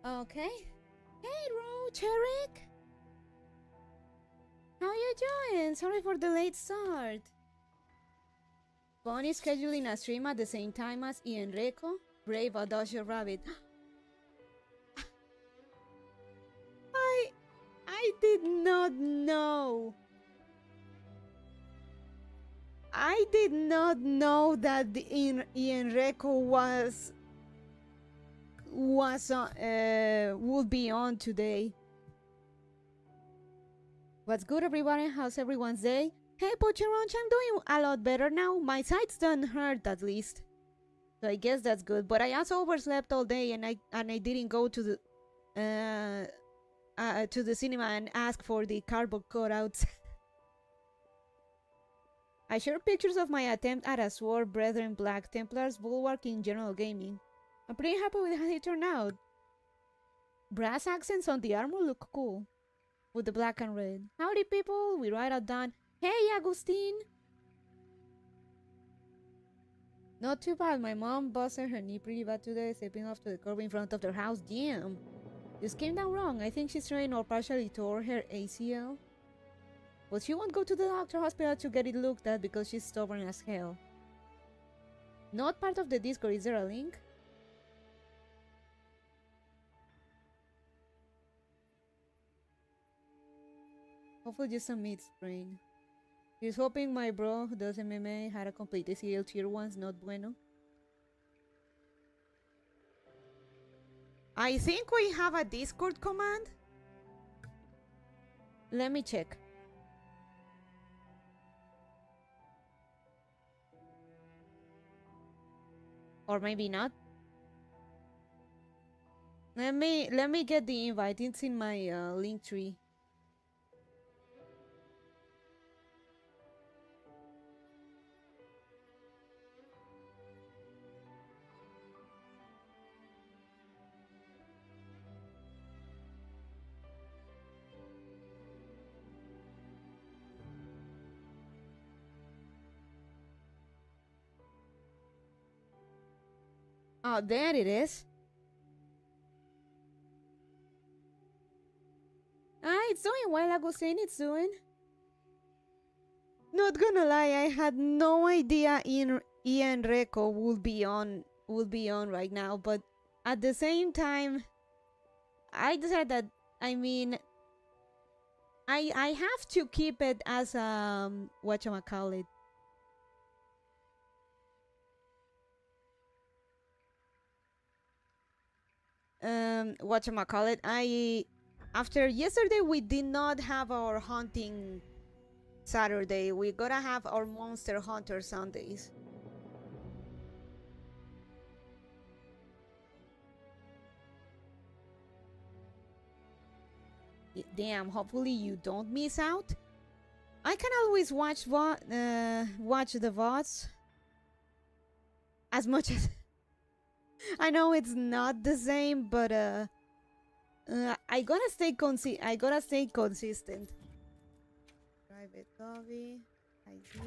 Okay. Hey, Roach, Eric. How you doing? Sorry for the late start. Bonnie scheduling a stream at the same time as Enrico. Brave audacious rabbit. I did not know. I did not know that the Enrico would be on today. What's good, everybody? How's everyone's day? Hey, Pocheronch, I'm doing a lot better now. My sides don't hurt, at least. So I guess that's good. But I also overslept all day, and I didn't go to the cinema and ask for the cardboard cutouts. I shared pictures of my attempt at a Sword Brethren Black Templars Bulwark in general gaming. I'm pretty happy with how it turned out. Brass accents on the armor look cool. With the black and red. Howdy, people. We ride out done. Hey, Agustin. Not too bad. My mom busted her knee pretty bad today, stepping off to the curb in front of their house. Damn. This came down wrong. I think she's strained or partially tore her ACL. But she won't go to the doctor hospital to get it looked at because she's stubborn as hell. Not part of the Discord. Is there a link? Hopefully just a mid-sprain. He's hoping my bro who does MMA had a complete ACL tier 1's not bueno. I think we have a Discord command. Let me check. Or maybe not. Let me get the invite. It's in my link tree. Oh, there it is. It's doing well, Agustin. It's doing. Not gonna lie, I had no idea Ian Reco would be on right now, but at the same time, I decided that I have to keep it as whatchamacallit. Whatchamacallit, after yesterday we did not have our hunting Saturday. We gotta have our Monster Hunter Sundays. Damn, hopefully you don't miss out. I can always watch the VODs as much as I know it's not the same, but I gotta stay consistent. Private lobby, ID.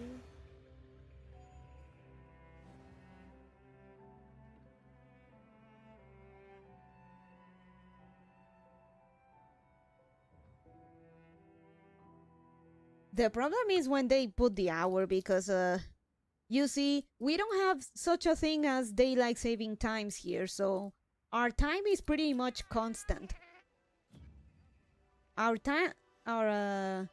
The problem is when they put the hour, because you see, we don't have such a thing as daylight saving times here, so our time is pretty much constant. Our times are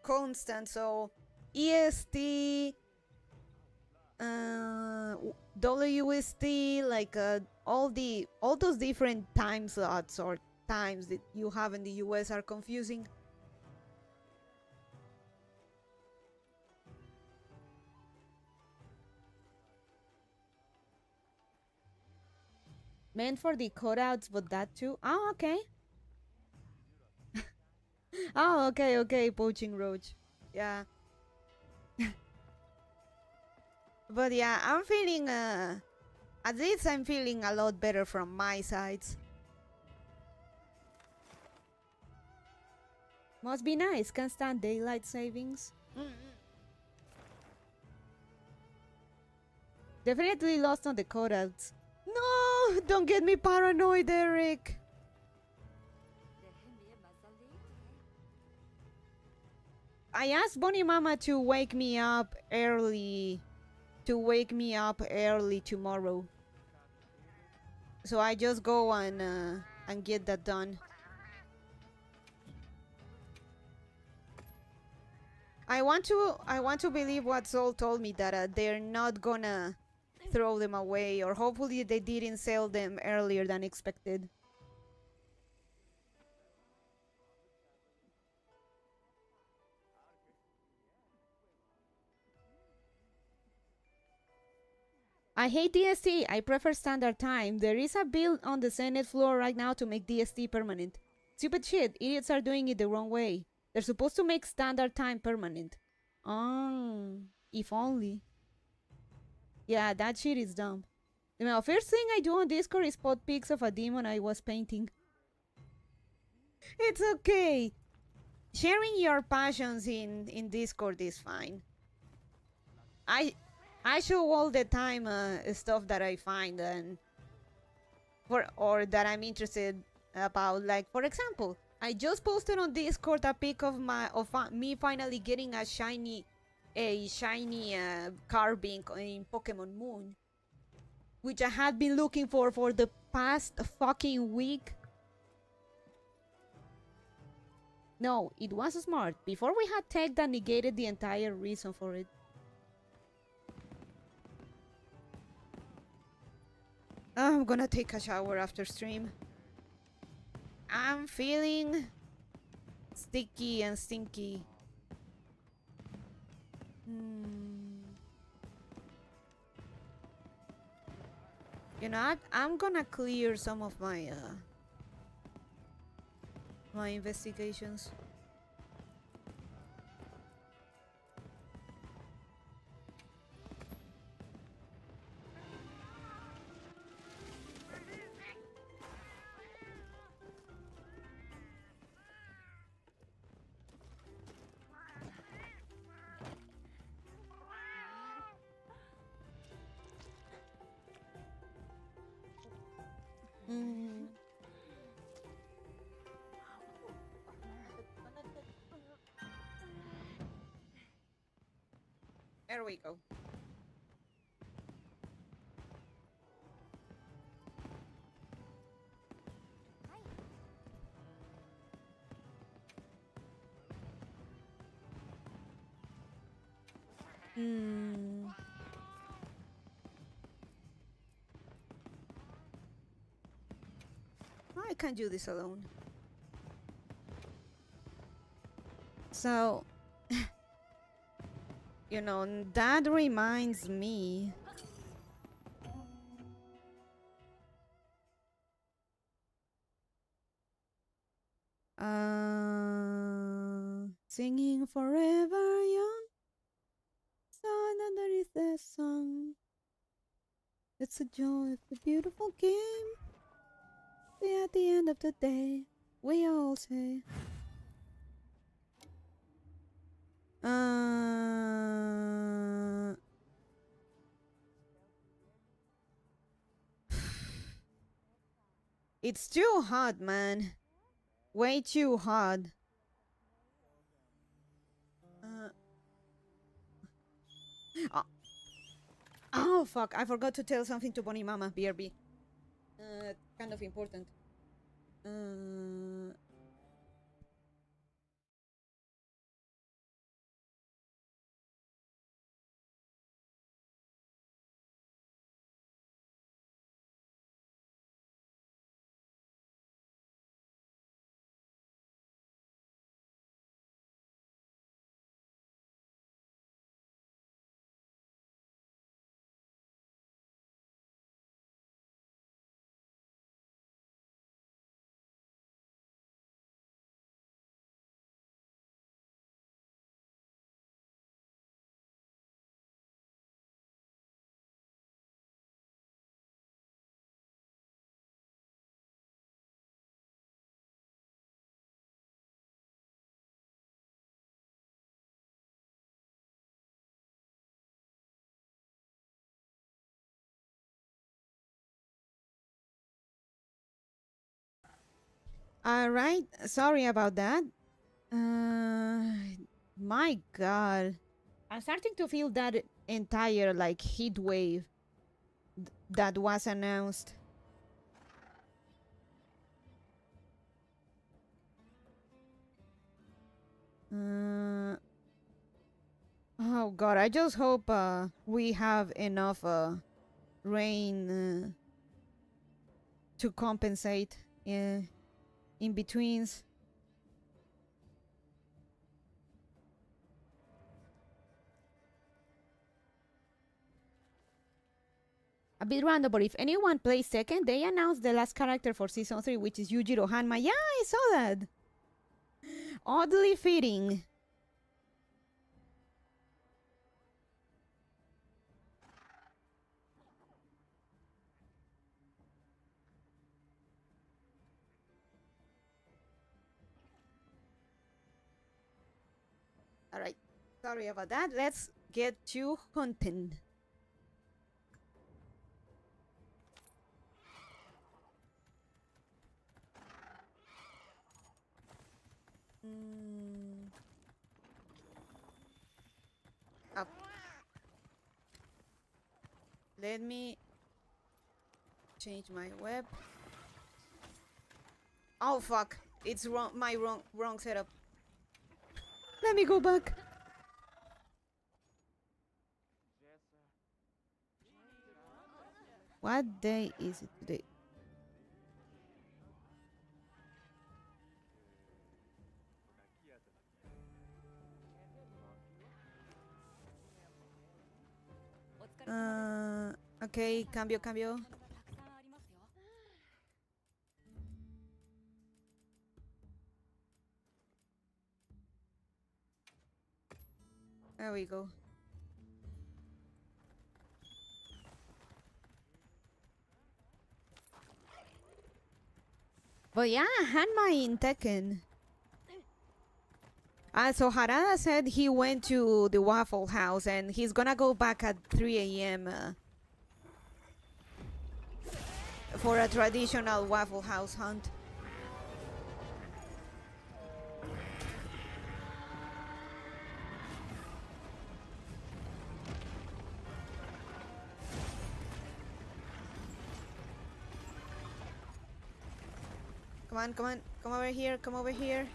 constant, so EST, WST, like all those different time slots or times that you have in the US are confusing. Meant for the cutouts, but that too. Oh, okay. Oh, okay, poaching roach. Yeah. But yeah, I'm feeling, at least I'm feeling a lot better from my sides. Must be nice, can't stand daylight savings. Definitely lost on the cutouts. No! No, don't get me paranoid, Eric. I asked Bunny Mama to wake me up early. Tomorrow. So I just go and get that done. I want to believe what Soul told me, that they're not gonna throw them away, or hopefully they didn't sell them earlier than expected. I hate DST. I prefer standard time. There is a bill on the Senate floor right now to make DST permanent. Stupid shit. Idiots are doing it the wrong way. They're supposed to make standard time permanent. If only. Yeah, that shit is dumb. The first thing I do on Discord is put pics of a demon I was painting. It's okay. Sharing your passions in Discord is fine. I show all the time stuff that I find or that I'm interested about. Like, for example, I just posted on Discord a pic of me finally getting a shiny carbink in Pokemon Moon, which I had been looking for the past fucking week. No, it was smart. Before we had tech that negated the entire reason for it. I'm gonna take a shower after stream. I'm feeling sticky and stinky. You know, I'm gonna clear some of my my investigations. There we go. I can't do this alone. So, you know, that reminds me. Singing forever young. Sun underneath the sun. It's a joy of a beautiful game. At the end of the day, we all say. It's too hot, man. Way too hot. Oh fuck, I forgot to tell something to Bonnie Mama, BRB. Kind of important. Alright, sorry about that. My god. I'm starting to feel that entire like heat wave that was announced. Oh god, I just hope we have enough rain to compensate in betweens. A bit random, but if anyone plays second, they announced the last character for season 3, which is Yujiro Hanma. Yeah, I saw that. Oddly fitting. Alright, sorry about that. Let's get to content. Up. Let me change my web. Oh fuck! It's wrong. My wrong setup. Let me go back. What day is it today? Okay, cambio. There we go. But yeah, Hanma in Tekken. So Harada said he went to the Waffle House and he's gonna go back at 3 a.m. For a traditional Waffle House hunt. Come on, come over here, come over here.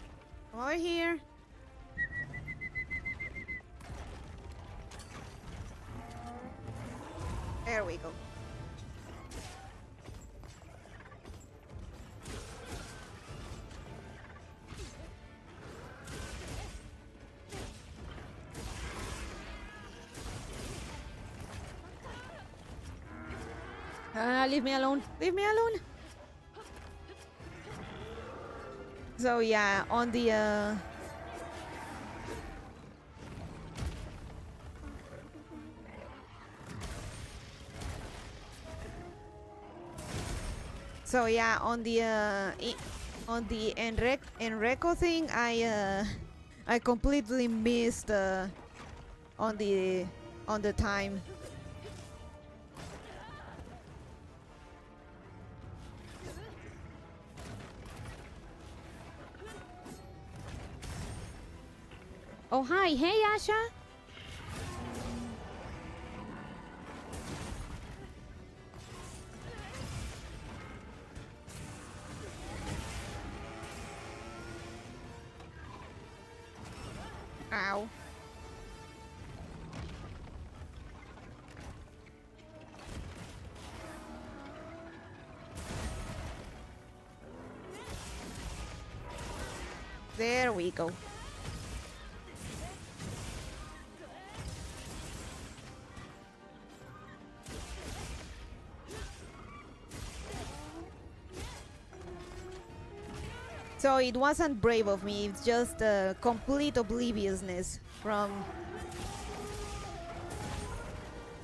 There we go. Leave me alone. So yeah, on the Enreco thing, I completely missed on the time. Oh hi, hey Asha. Ow. There we go. So it wasn't brave of me, it's just complete obliviousness from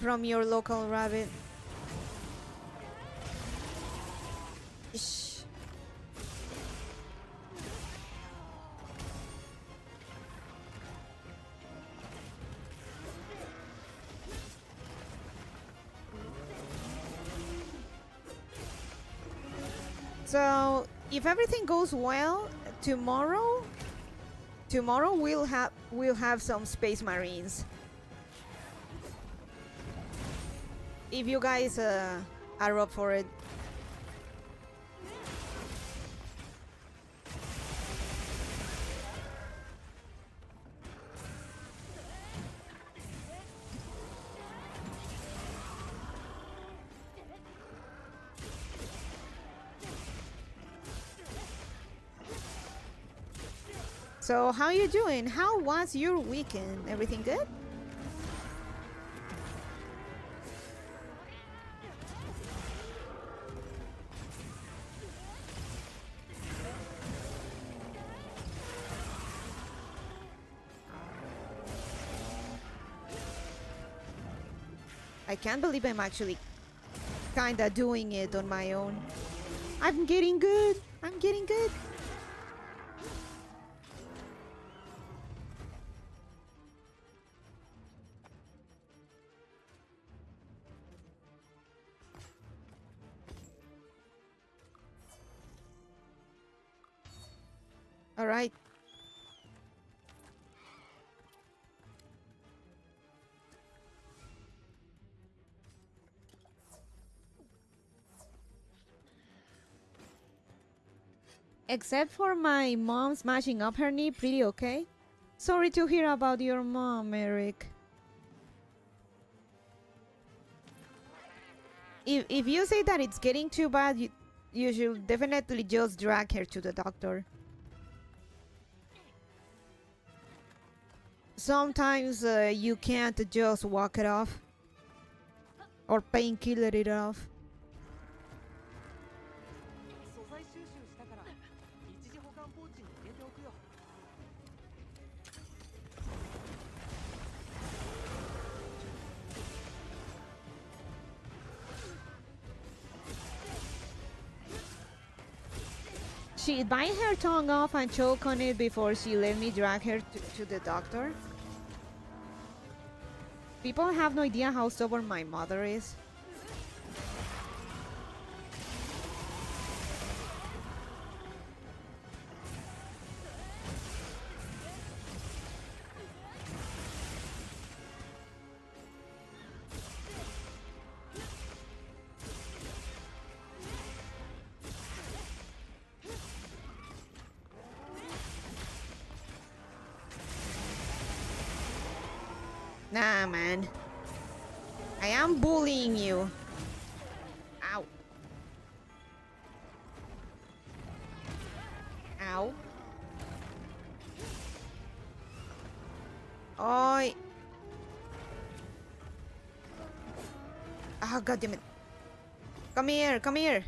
your local rabbit. Shh. So if everything goes well, tomorrow we'll have some space marines. If you guys are up for it. So how you doing? How was your weekend? Everything good? I can't believe I'm actually kinda doing it on my own. I'm getting good. I'm getting good. All right. Except for my mom smashing up her knee, pretty okay. Sorry to hear about your mom, Eric. If you say that it's getting too bad, you should definitely just drag her to the doctor. Sometimes you can't just walk it off or painkiller it off. She bite her tongue off and choke on it before she let me drag her to the doctor. People have no idea how stubborn my mother is. Nah, man. I am bullying you. Ow. Ow. Oi. Oh, God damn it. Come here, come here.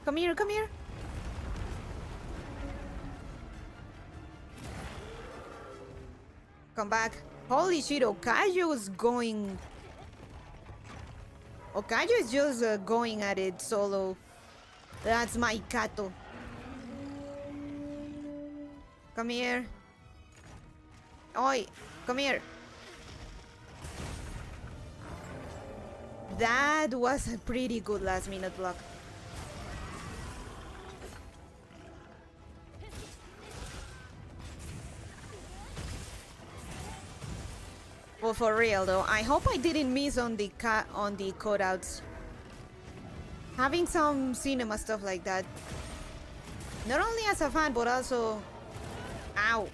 Come here, come here. Come back. Holy shit, Okayu is going... Okayu is just going at it solo. That's my Kato. Come here. Oi, come here. That was a pretty good last minute block. Well, for real though, I hope I didn't miss on the cutouts. Having some cinema stuff like that, not only as a fan but also, ow,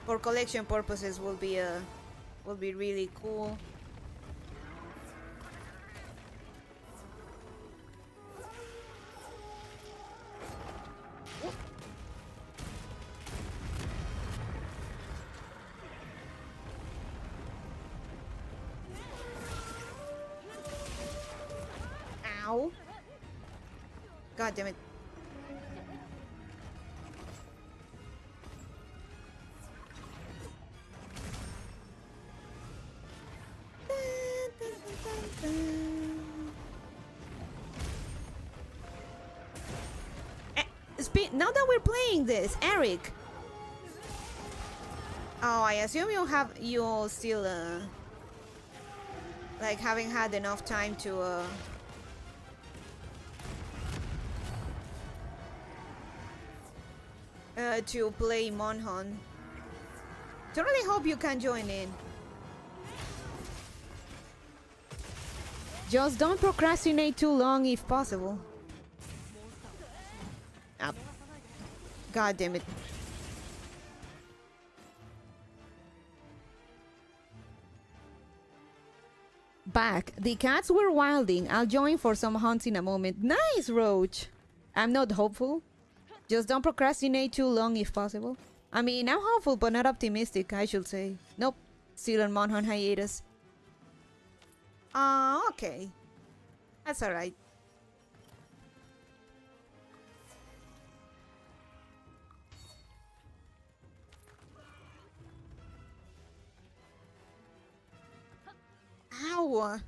for collection purposes will be really cool. Ow. God damn it. Now that we're playing this, Eric. Oh, I assume you'll still like haven't had enough time to to play Monhon. Totally hope you can join in. Just don't procrastinate too long if possible. Ah, God damn it. Back. The cats were wilding. I'll join for some hunts in a moment. Nice, Roach. I'm not hopeful. Just don't procrastinate too long if possible. I mean, I'm hopeful but not optimistic, I should say. Nope. Still on Monhon hiatus. Okay. That's alright. Ow!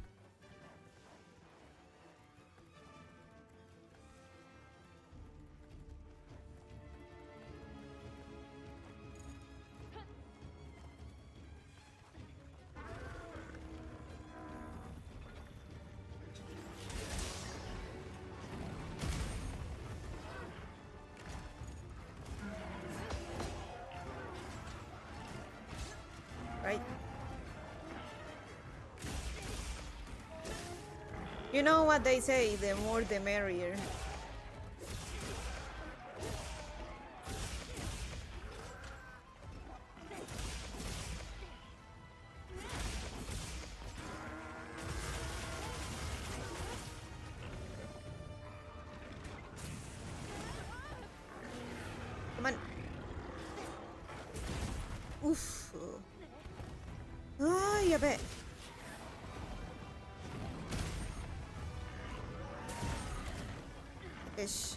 Right. You know what they say, the more the merrier. Come on. Oof. Ay, a bet. Ish.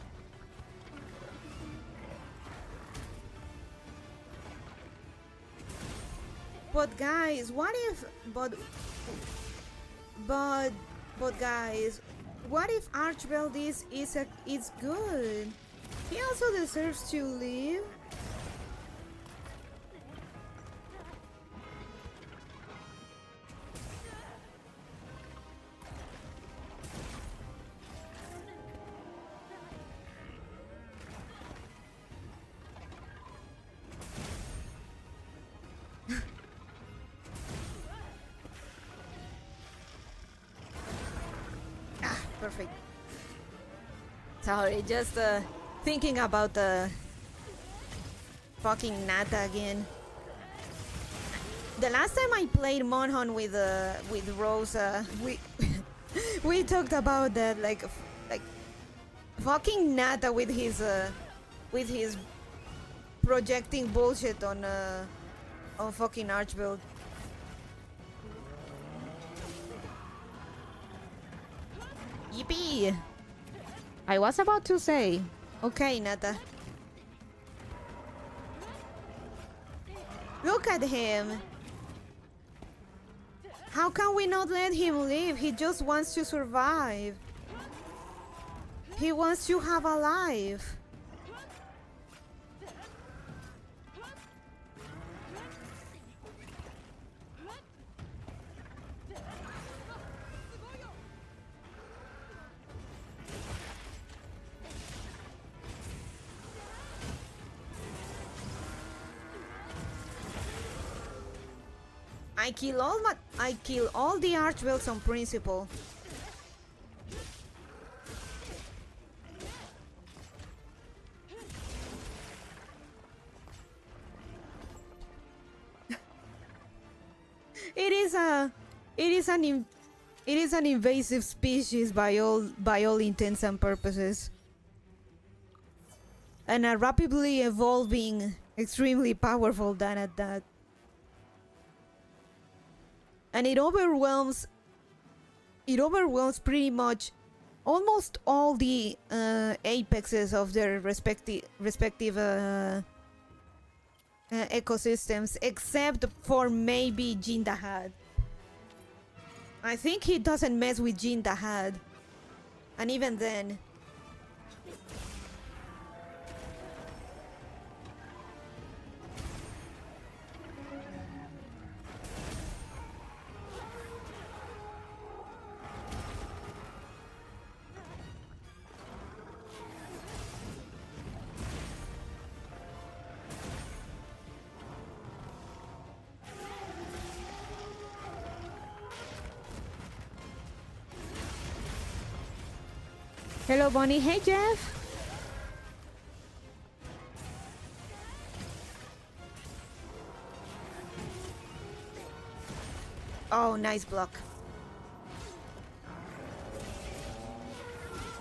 But guys, what if but guys, what if Archibald is good? He also deserves to live. Perfect. Sorry, just thinking about the fucking Nata again. The last time I played Monhon with Rosa, we talked about that, like fucking Nata with his projecting bullshit on fucking Archibald. Yippee! I was about to say. Okay, Nata. Look at him. How can we not let him live? He just wants to survive. He wants to have a life. I kill all the archwells on principle. It is an invasive species by all intents and purposes. And a rapidly evolving, extremely powerful than at that. And it overwhelms pretty much almost all the apexes of their respective ecosystems, except for maybe Jindahad. I think he doesn't mess with Jindahad, and even then. Hello, Bonnie. Hey, Jeff. Oh, nice block.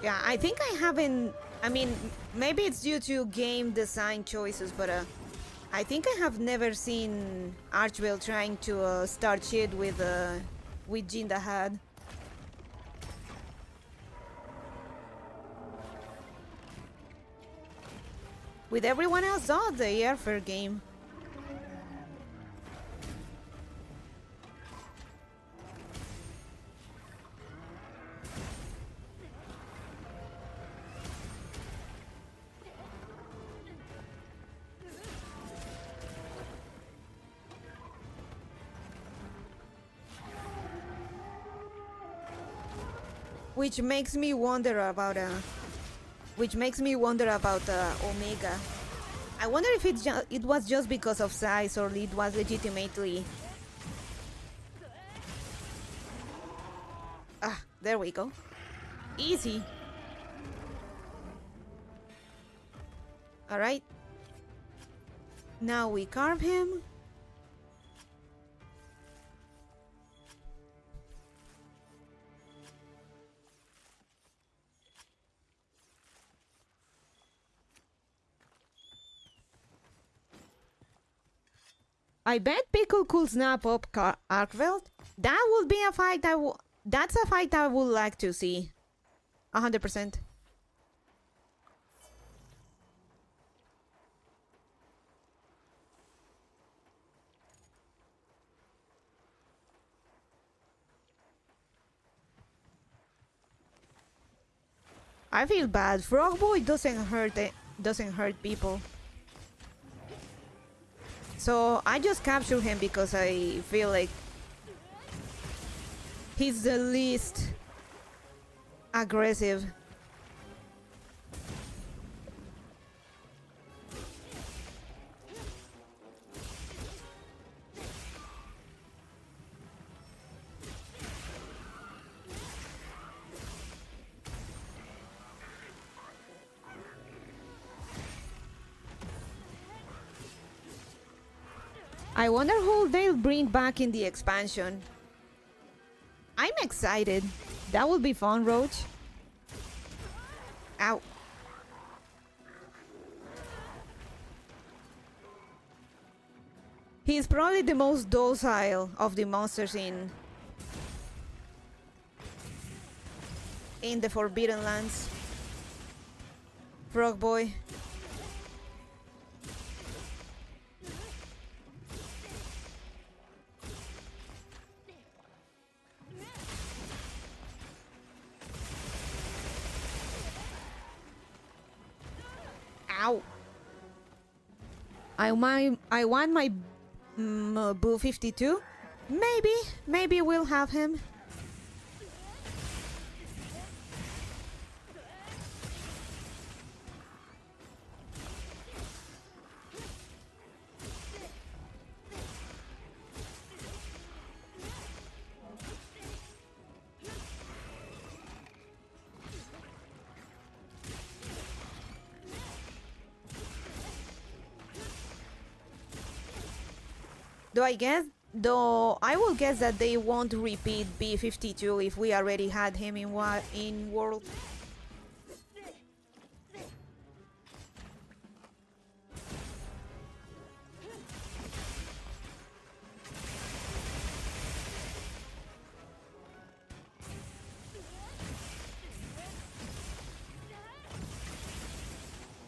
Yeah, I think I haven't... I mean, maybe it's due to game design choices, but I think I have never seen Archville trying to start shit with Jin the Had. With everyone else, though, the airfare game. Which makes me wonder about Omega. I wonder if it was just because of size or it was legitimately... Ah, there we go. Easy. Alright. Now we carve him. I bet Pickle could snap up Arkveld. That would be a fight that's a fight I would like to see. 100%. I feel bad. Frogboy doesn't hurt people. So I just capture him because I feel like he's the least aggressive. I wonder who they'll bring back in the expansion. I'm excited. That would be fun, Roach. Ow. He's probably the most docile of the monsters in the Forbidden Lands. Frog Boy. Ow. I want my Boo 52. Maybe we'll have him. Though I will guess that they won't repeat B52 if we already had him in World.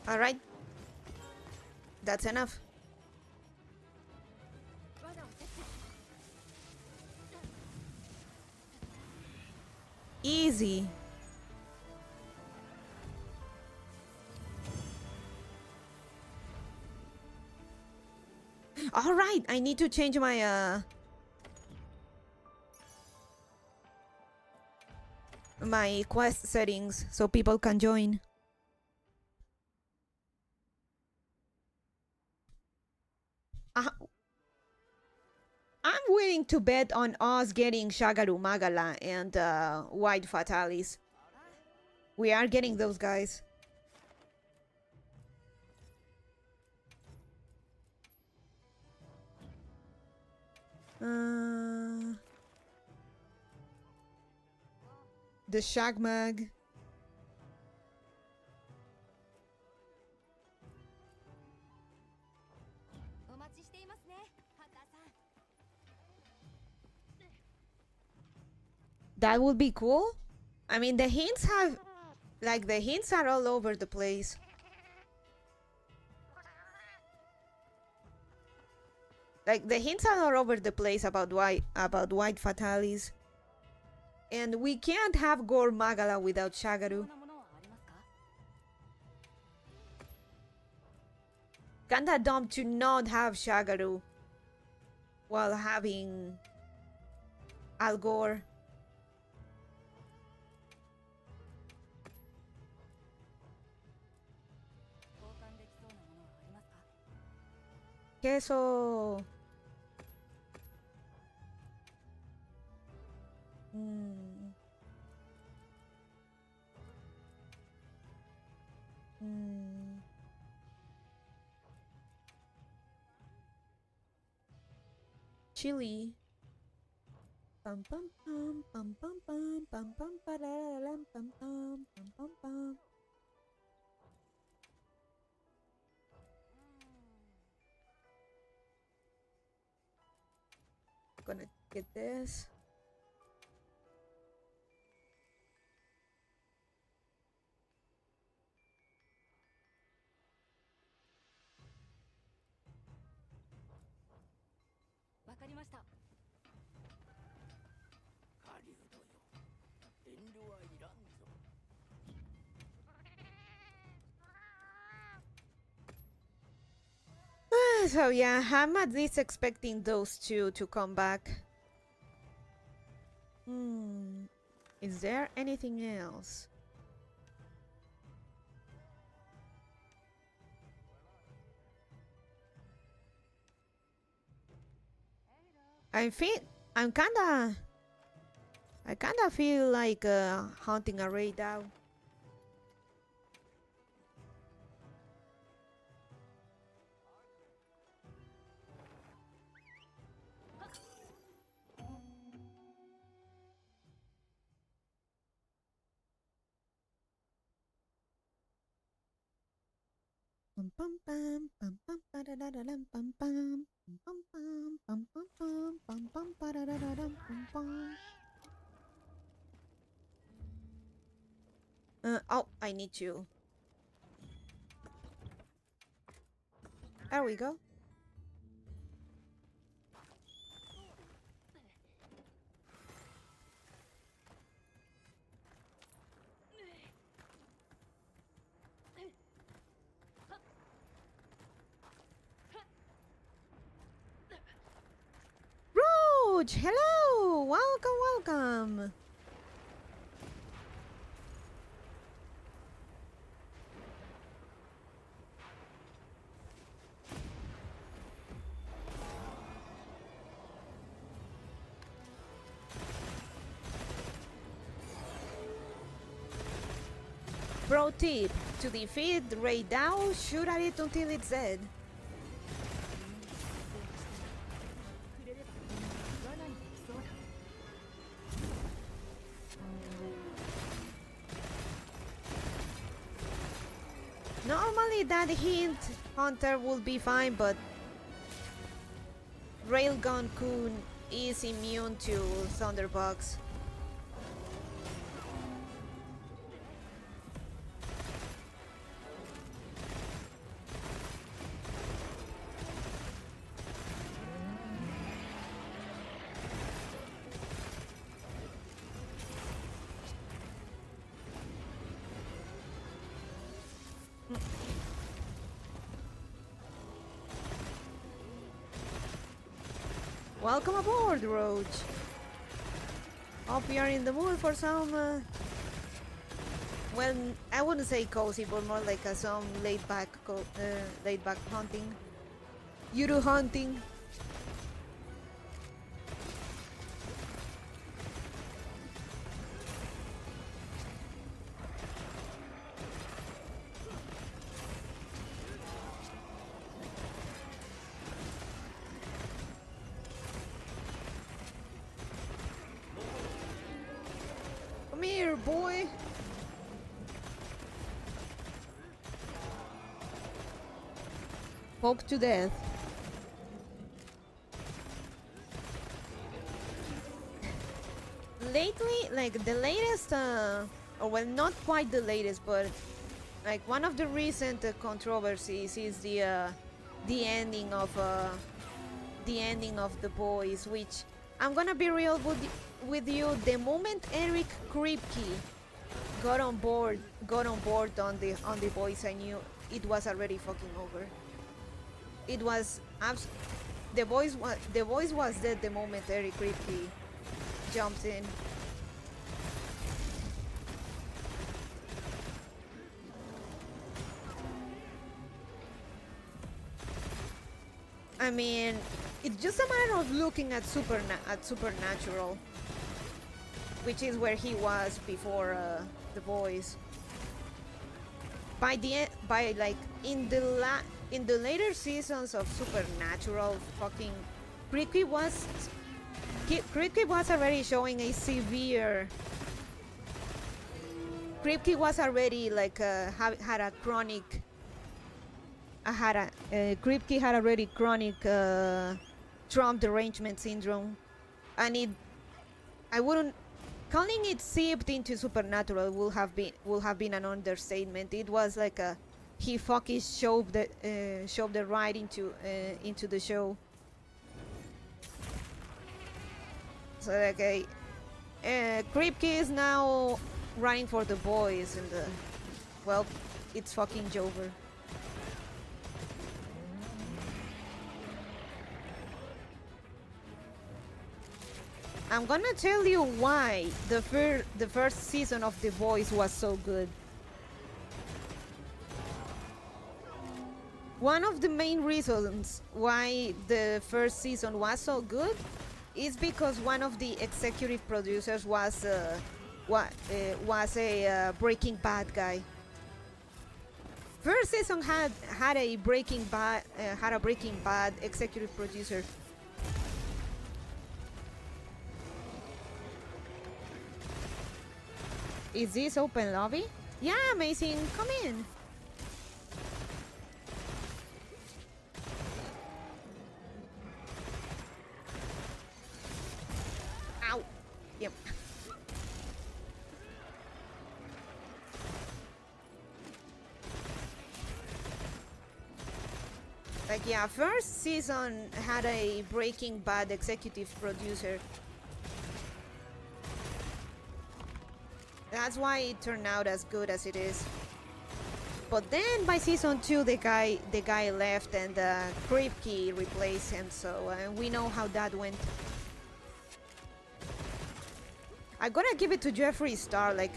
All right. That's enough. Easy. All right, I need to change my my quest settings so people can join. I'm willing to bet on us getting Shagaru Magala and White Fatalis. We are getting those guys. The shagmag. That would be cool. I mean, the hints have, like, the hints are all over the place. Like, the hints are all over the place about white fatalis. And we can't have Gore Magala without Shagaru. Kinda dumb to not have Shagaru while having Al Gore. Queso. Chili. Pam pam pam pam pam pam pam pam pam pam pam pam pam. Gonna get this. So yeah, I'm at least expecting those two to come back. Is there anything else? I kinda feel like hunting a raid out. Pam pam pam pam pam pam pam pam pam pam pam pam pam pam pam pam. Oh, I need you. There we go. Rouge, hello! Welcome! Pro tip, to defeat Raid Dao, shoot at it until it's dead. Normally that hint hunter will be fine, but Railgun Kun is immune to Thunderbugs. Welcome aboard, Roach. Hope you're in the mood for some, well, I wouldn't say cozy, but more like some laid-back hunting. Yuru hunting. Come here, boy. Poke to death. Lately, like the latest, or well, not quite the latest, but like one of the recent controversies is the ending of the boys. Which I'm gonna be real with you. The moment Eric Kripke got on board on the boys, I knew it was already fucking over. It was the boys was dead the moment Eric Kripke jumped in. I mean, it's just a matter of looking at Supernatural, which is where he was before the boys. By like in the later seasons of Supernatural, fucking Kripke was already showing a severe. Kripke was already like had a chronic. Kripke had already chronic Trump derangement syndrome, and I wouldn't calling it seeped into Supernatural will have been an understatement. It was like he fucking shoved the right into the show. So like Kripke is now running for the boys, and well, it's fucking over. I'm gonna tell you why the first season of The Boys was so good. One of the main reasons why the first season was so good is because one of the executive producers was a Breaking Bad guy. First season had a Breaking Bad executive producer. Is this open lobby? Yeah, amazing. Come in. Ow. Yep. Like, yeah, first season had a Breaking Bad executive producer. That's why it turned out as good as it is. But then by season 2, the guy left and Kripke replaced him. So we know how that went. I gotta give it to Jeffree Star. Like,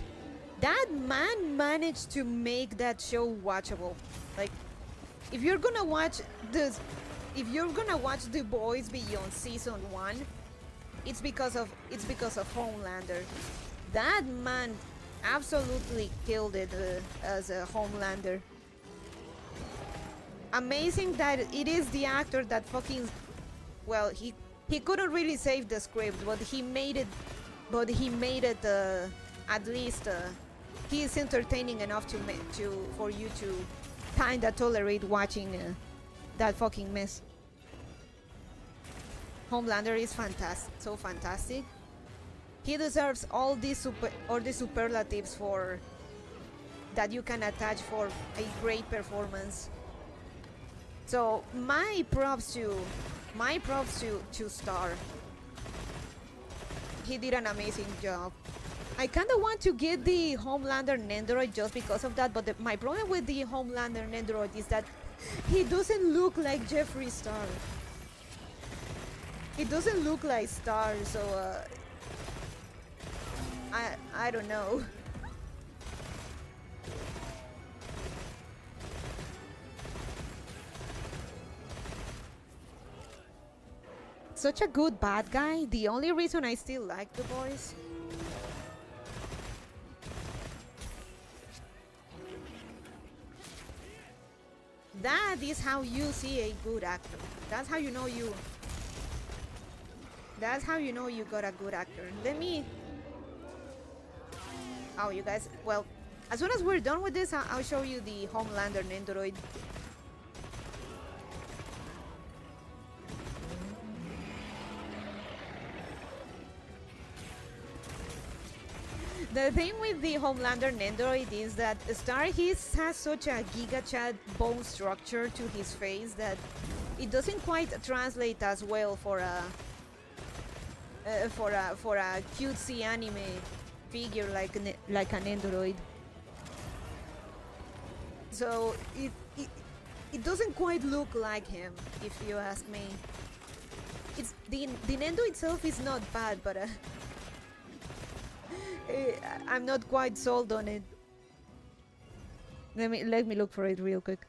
that man managed to make that show watchable. Like, if you're gonna watch The Boys beyond season 1, it's because of Homelander. That man absolutely killed it as a Homelander. Amazing that it is the actor that fucking, well, he couldn't really save the script, but he made it. At least he's entertaining enough for you to kinda tolerate watching that fucking mess. Homelander is fantastic, so fantastic. He deserves all the superlatives for that you can attach for a great performance. So my props to Star. He did an amazing job. I kind of want to get the Homelander Nendoroid just because of that, but my problem with the Homelander Nendoroid is that he doesn't look like Jeffree Star. He doesn't look like Star, so I don't know. Such a good bad guy. The only reason I still like The Boys. That is how you see a good actor. That's how you know you got a good actor. Oh, you guys, well, as soon as we're done with this, I'll show you the Homelander Nendoroid. The thing with the Homelander Nendoroid is that Star has such a Giga Chat bone structure to his face that it doesn't quite translate as well for a cutesy anime figure like an Nendoroid. So it doesn't quite look like him, if you ask me. It's the Nendo itself is not bad, but I'm not quite sold on it. Let me look for it real quick.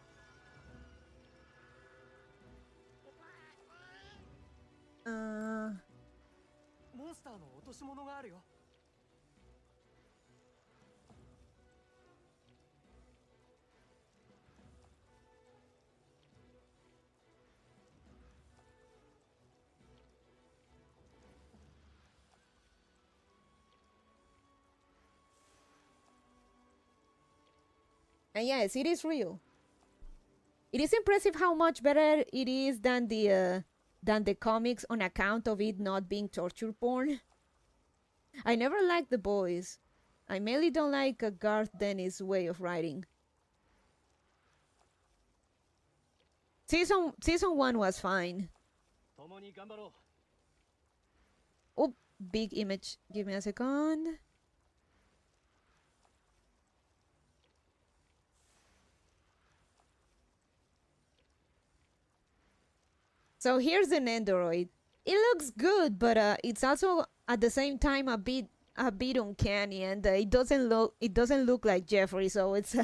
And yes, it is real. It is impressive how much better it is than the comics on account of it not being torture porn. I never liked The Boys. I mainly don't like Garth Dennis' way of writing. Season 1 was fine. Oh, big image. Give me a second. So here's an Nendoroid. It looks good, but it's also at the same time a bit uncanny, and it doesn't look like Jeffrey, so it's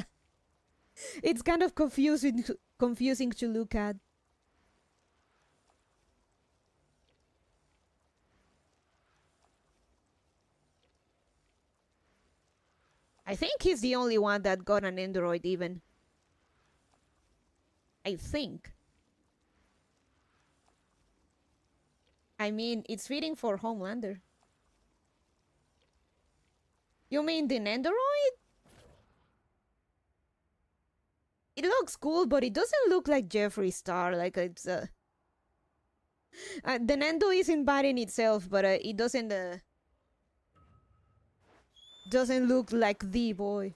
it's kind of confusing to look at. I think he's the only one that got an Nendoroid even. I think. I mean, it's fitting for Homelander. You mean the Nendoroid? It looks cool, but it doesn't look like Jeffree Star. Like it's the Nendo isn't bad in itself, but it doesn't look like the boy.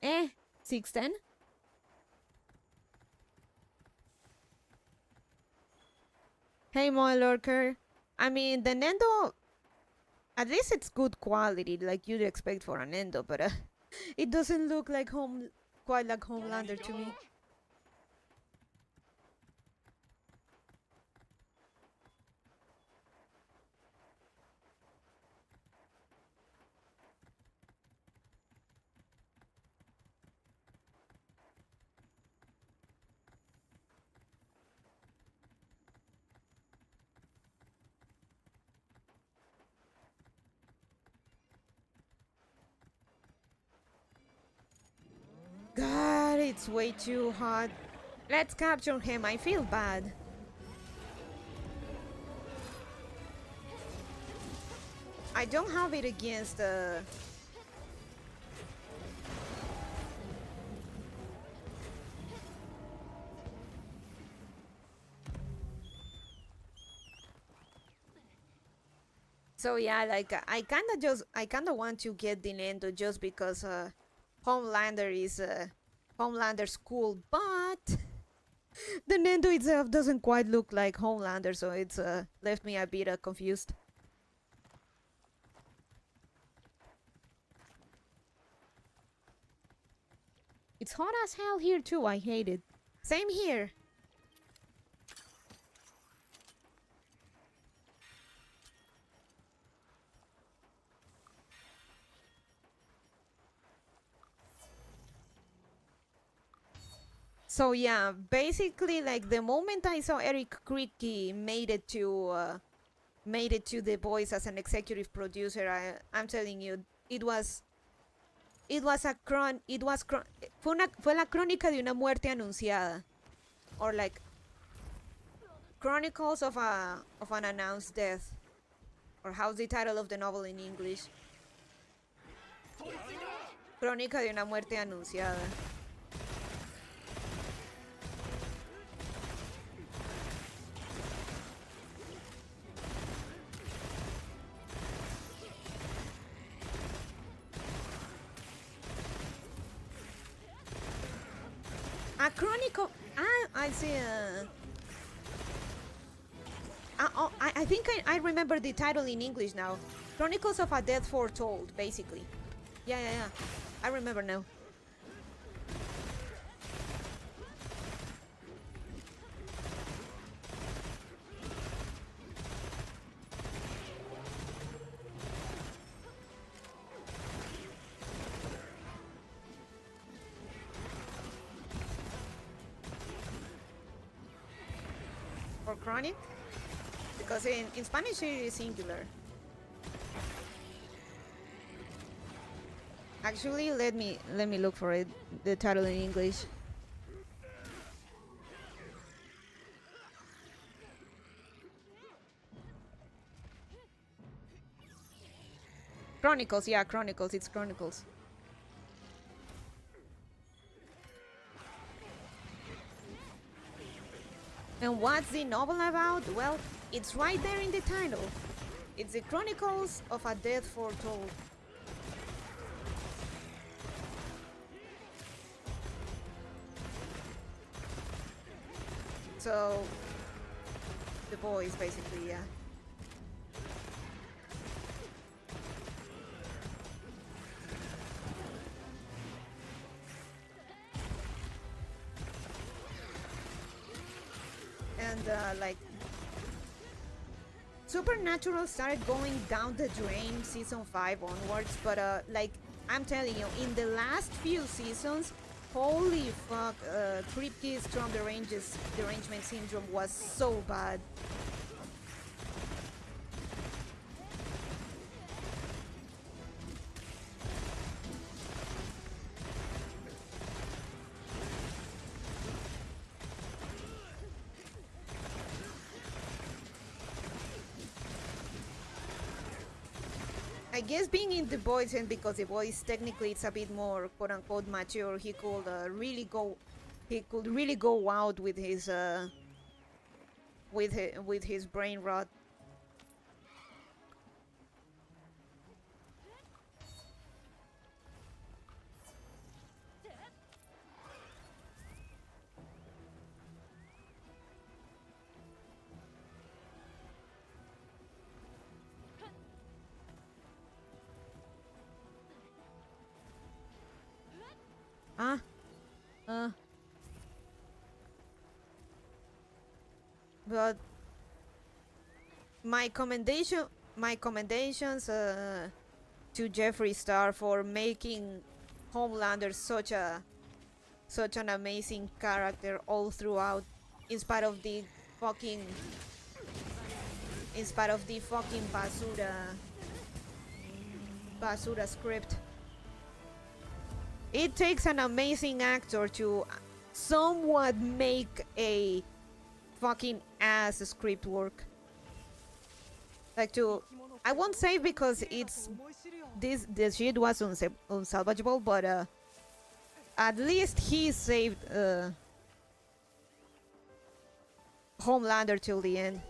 610. Hey, Moy Lurker. I mean, the Nendo, at least it's good quality, like you'd expect for a Nendo, but it doesn't look like quite like Homelander to me. God, it's way too hot. Let's capture him. I feel bad. I don't have it against So yeah, like I kinda want to get the Nendo just because Homelander is Homelander's cool, but the Nendo itself doesn't quite look like Homelander, so it's left me a bit confused. It's hot as hell here too. I hate it. Same here. So yeah, basically, like the moment I saw Eric Kripke made it to The Boys as an executive producer, I'm telling you, fue la crónica de una muerte anunciada, or like Chronicles of an Unannounced Death, or how's the title of the novel in English? Crónica de una muerte anunciada. A chronicle. I see. I think I remember the title in English now. Chronicles of a Death Foretold, basically. Yeah. I remember now. For chronic? Because in Spanish it is singular. Actually, let me look for it, the title in English. Chronicles, yeah, Chronicles, it's Chronicles. And what's the novel about? Well, it's right there in the title. It's the Chronicles of a Death Foretold. So, the boys, basically, yeah. And, like, Supernatural started going down the drain season 5 onwards, but, like, I'm telling you, in the last few seasons, holy fuck, Kripke's from derangement syndrome was so bad. I guess being in the boys, and because the boys technically it's a bit more quote unquote mature, he could really go out with his with his brain rot. But my commendations to Jeffree Star for making Homelander such an amazing character all throughout, in spite of the fucking basura script. It takes an amazing actor to somewhat make a fucking ass script work. Like I won't say because this shit was unsalvageable, but at least he saved Homelander till the end.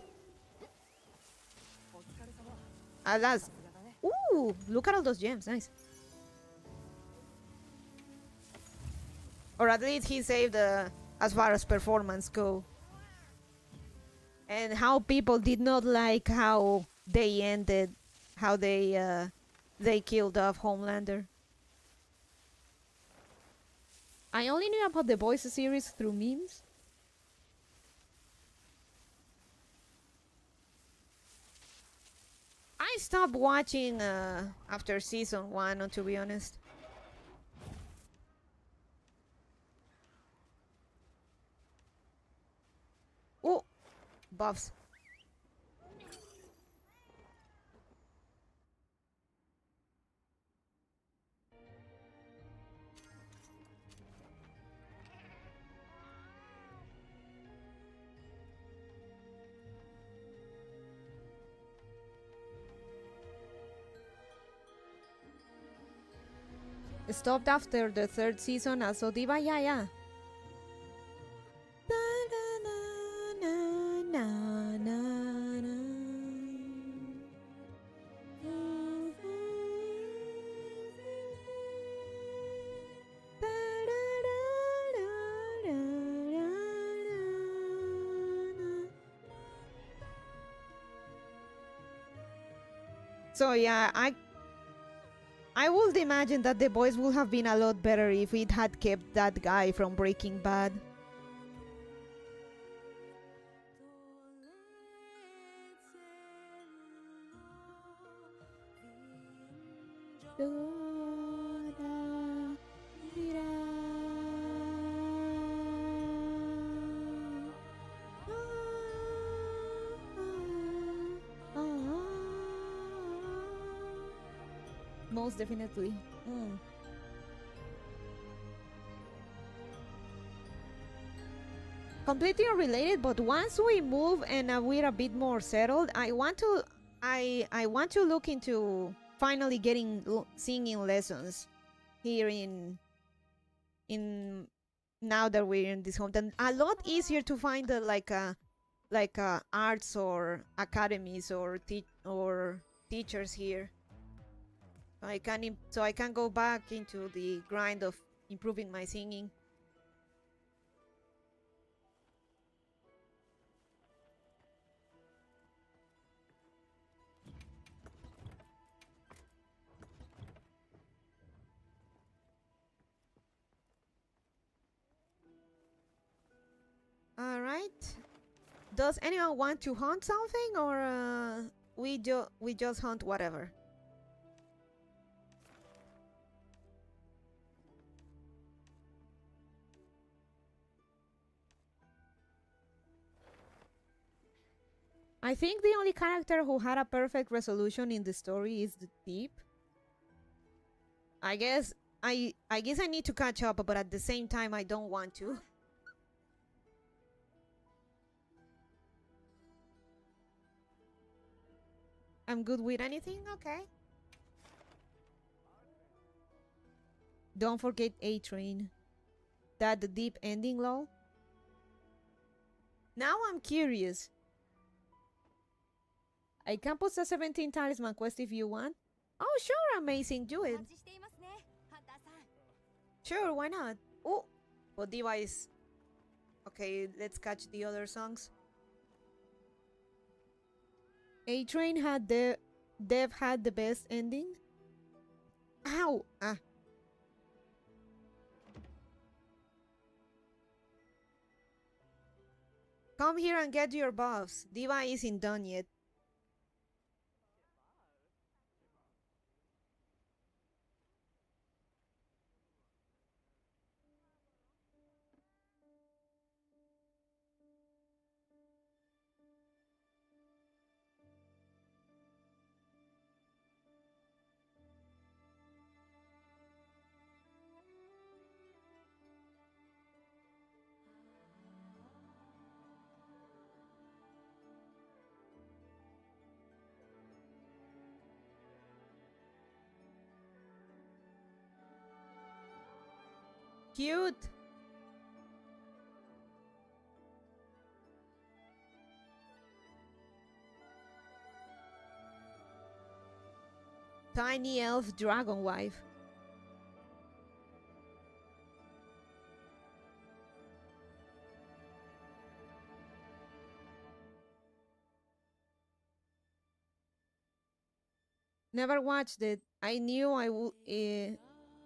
Alas, ooh, look at all those gems, nice. Or at least he saved as far as performance go. And how people did not like how they ended, how they killed off Homelander. I only knew about the Boys series through memes. I stopped watching after season 1, to be honest. Oh, buffs. Stopped after the third season, also diva, yeah. So yeah, I would imagine that the voice would have been a lot better if it had kept that guy from Breaking Bad. Most definitely. Completely unrelated, but once we move and we're a bit more settled, I want to look into finally getting singing lessons here in now that we're in this hometown. A lot easier to find like arts or academies or teachers here. So I can go back into the grind of improving my singing. All right. Does anyone want to hunt something, or we just hunt whatever? I think the only character who had a perfect resolution in the story is the thief. I guess I need to catch up, but at the same time I don't want to. I'm good with anything? Okay. Don't forget A-Train. That the deep ending, lol. Now I'm curious. I can post a 17 talisman quest if you want. Oh, sure, amazing, do it. Sure, why not? Oh, but device. Okay, let's catch the other songs. A-Train had Dev had the best ending. Ow! Ah. Come here and get your buffs. Diva isn't done yet. Cute! Tiny elf dragon wife. Never watched it. I knew I would.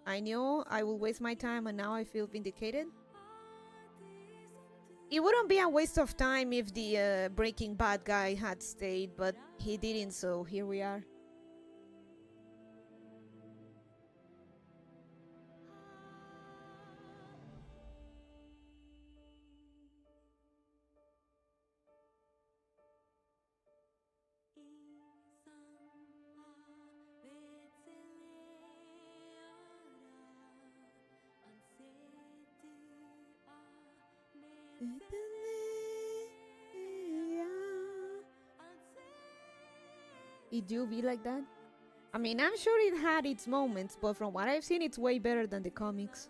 I knew I would waste my time, and now I feel vindicated. It wouldn't be a waste of time if the Breaking Bad guy had stayed, but he didn't, so here we are. It do be like that? I mean, I'm sure it had its moments, but from what I've seen, it's way better than the comics.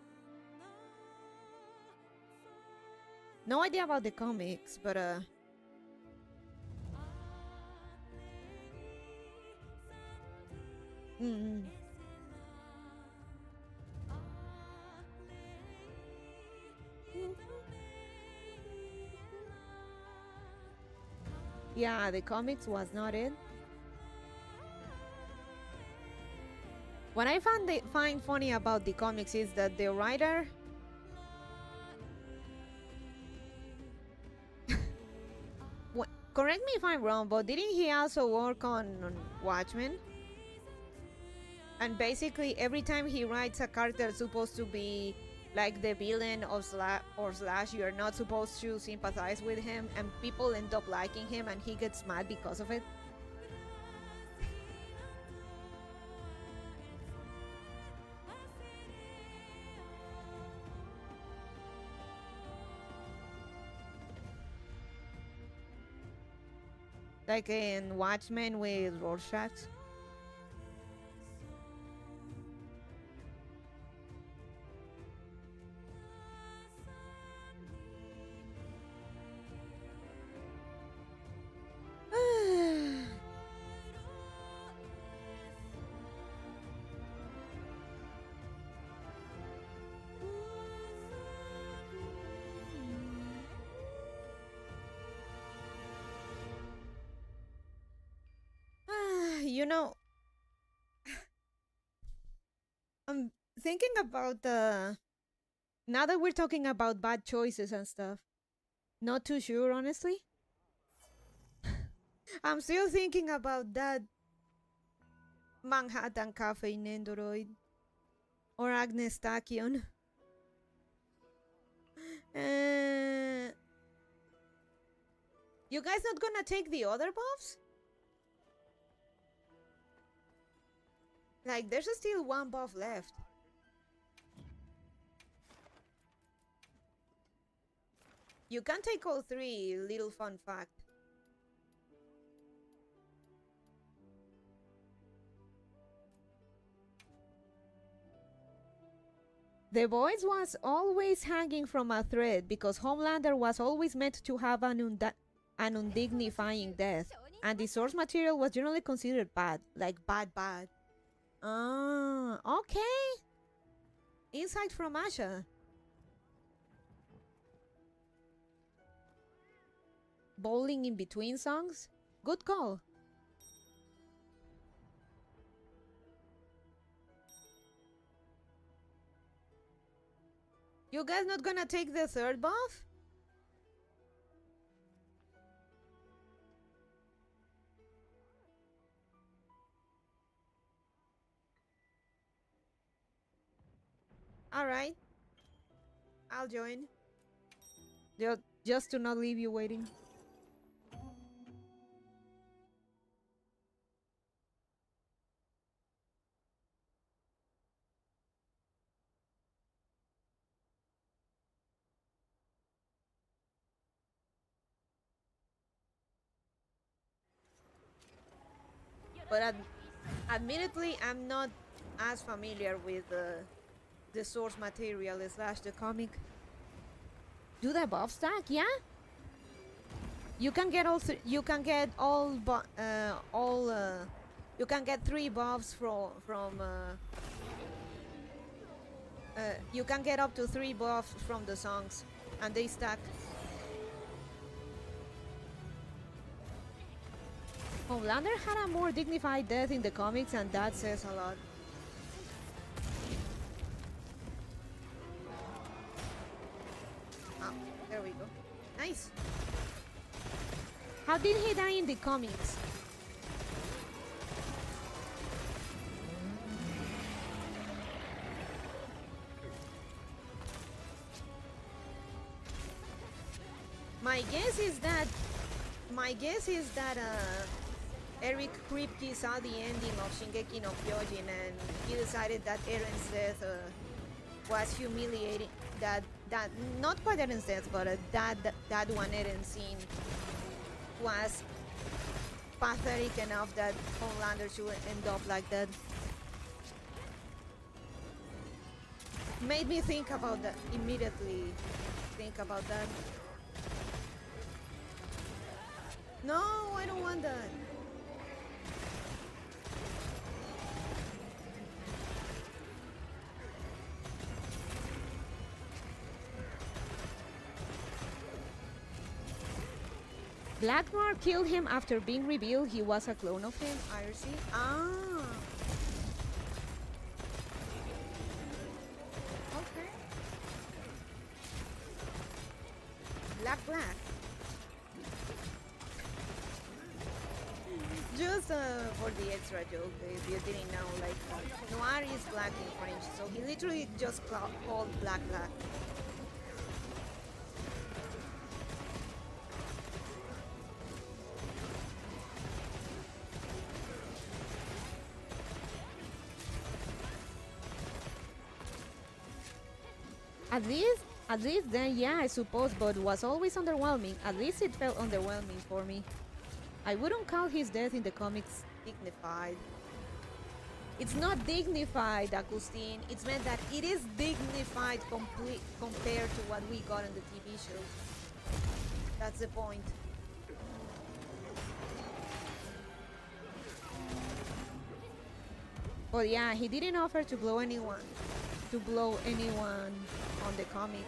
No idea about the comics, but yeah, the comics was not it. What I find funny about the comics is that the writer correct me if I'm wrong, but didn't he also work on Watchmen? And basically every time he writes a character supposed to be like the villain of Slash, you're not supposed to sympathize with him, and people end up liking him and he gets mad because of it. Like in Watchmen with Rorschach. You know, I'm thinking about now that we're talking about bad choices and stuff. Not too sure, honestly. I'm still thinking about that Manhattan Cafe Nendoroid or Agnes Tachyon. You guys not gonna take the other buffs? Like, there's still one buff left. You can take all three, little fun fact. The Voice was always hanging from a thread because Homelander was always meant to have an undignifying death, and the source material was generally considered bad, like bad. Ah, okay. Insight from Asha. Bowling in between songs? Good call. You guys not gonna take the third buff? Alright. I'll join. Just to not leave you waiting. But admittedly, I'm not as familiar with the source material slash the comic. Do the buff stack? Yeah. You can get all. You can get all. You can get 3 buffs from. You can get up to 3 buffs from the songs, and they stack. Homelander had a more dignified death in the comics, and that says a lot. Oh, there we go. Nice. How did he die in the comics? My guess is that Eric Kripke saw the ending of Shingeki no Kyojin and he decided that Eren's death was humiliating. That not quite Eren's death, but that one Eren scene was pathetic enough that Homelander should end up like that. Made me think about that immediately. Think about that. No, I don't want that. Black Noir killed him after being revealed he was a clone of him. IRC? Ah. Okay. Black. Just for the extra joke, if you didn't know, like, Noir is black in French, so he literally just called Black. At least then, yeah, I suppose, but was always underwhelming. At least it felt underwhelming for me. I wouldn't call his death in the comics dignified. It's not dignified, Agustin. It's meant that it is dignified compared to what we got on the TV show. That's the point. But yeah, he didn't offer to blow anyone on the comic.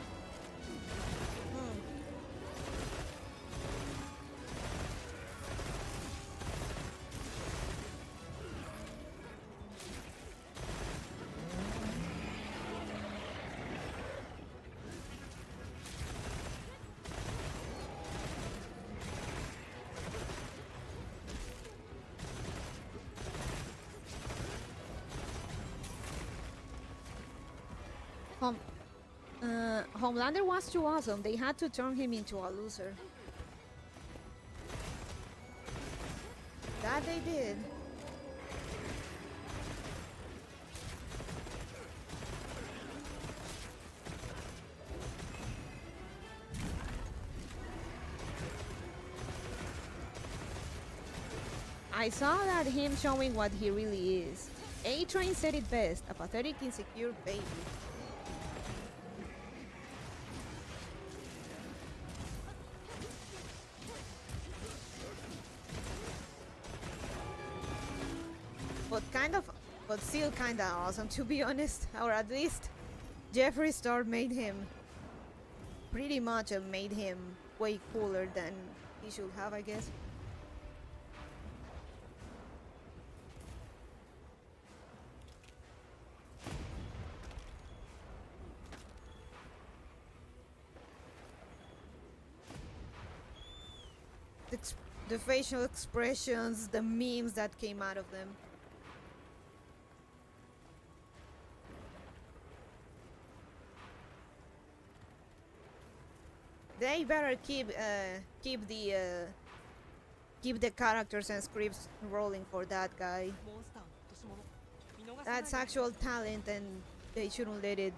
Homelander was too awesome. They had to turn him into a loser. That they did. I saw that him showing what he really is. A-Train said it best, a pathetic, insecure baby. But still kinda awesome, to be honest. Or at least Jeffree Star made him pretty much made him way cooler than he should have, I guess. The facial expressions, the memes that came out of them. They better keep the characters and scripts rolling for that guy. That's actual talent, and they shouldn't let it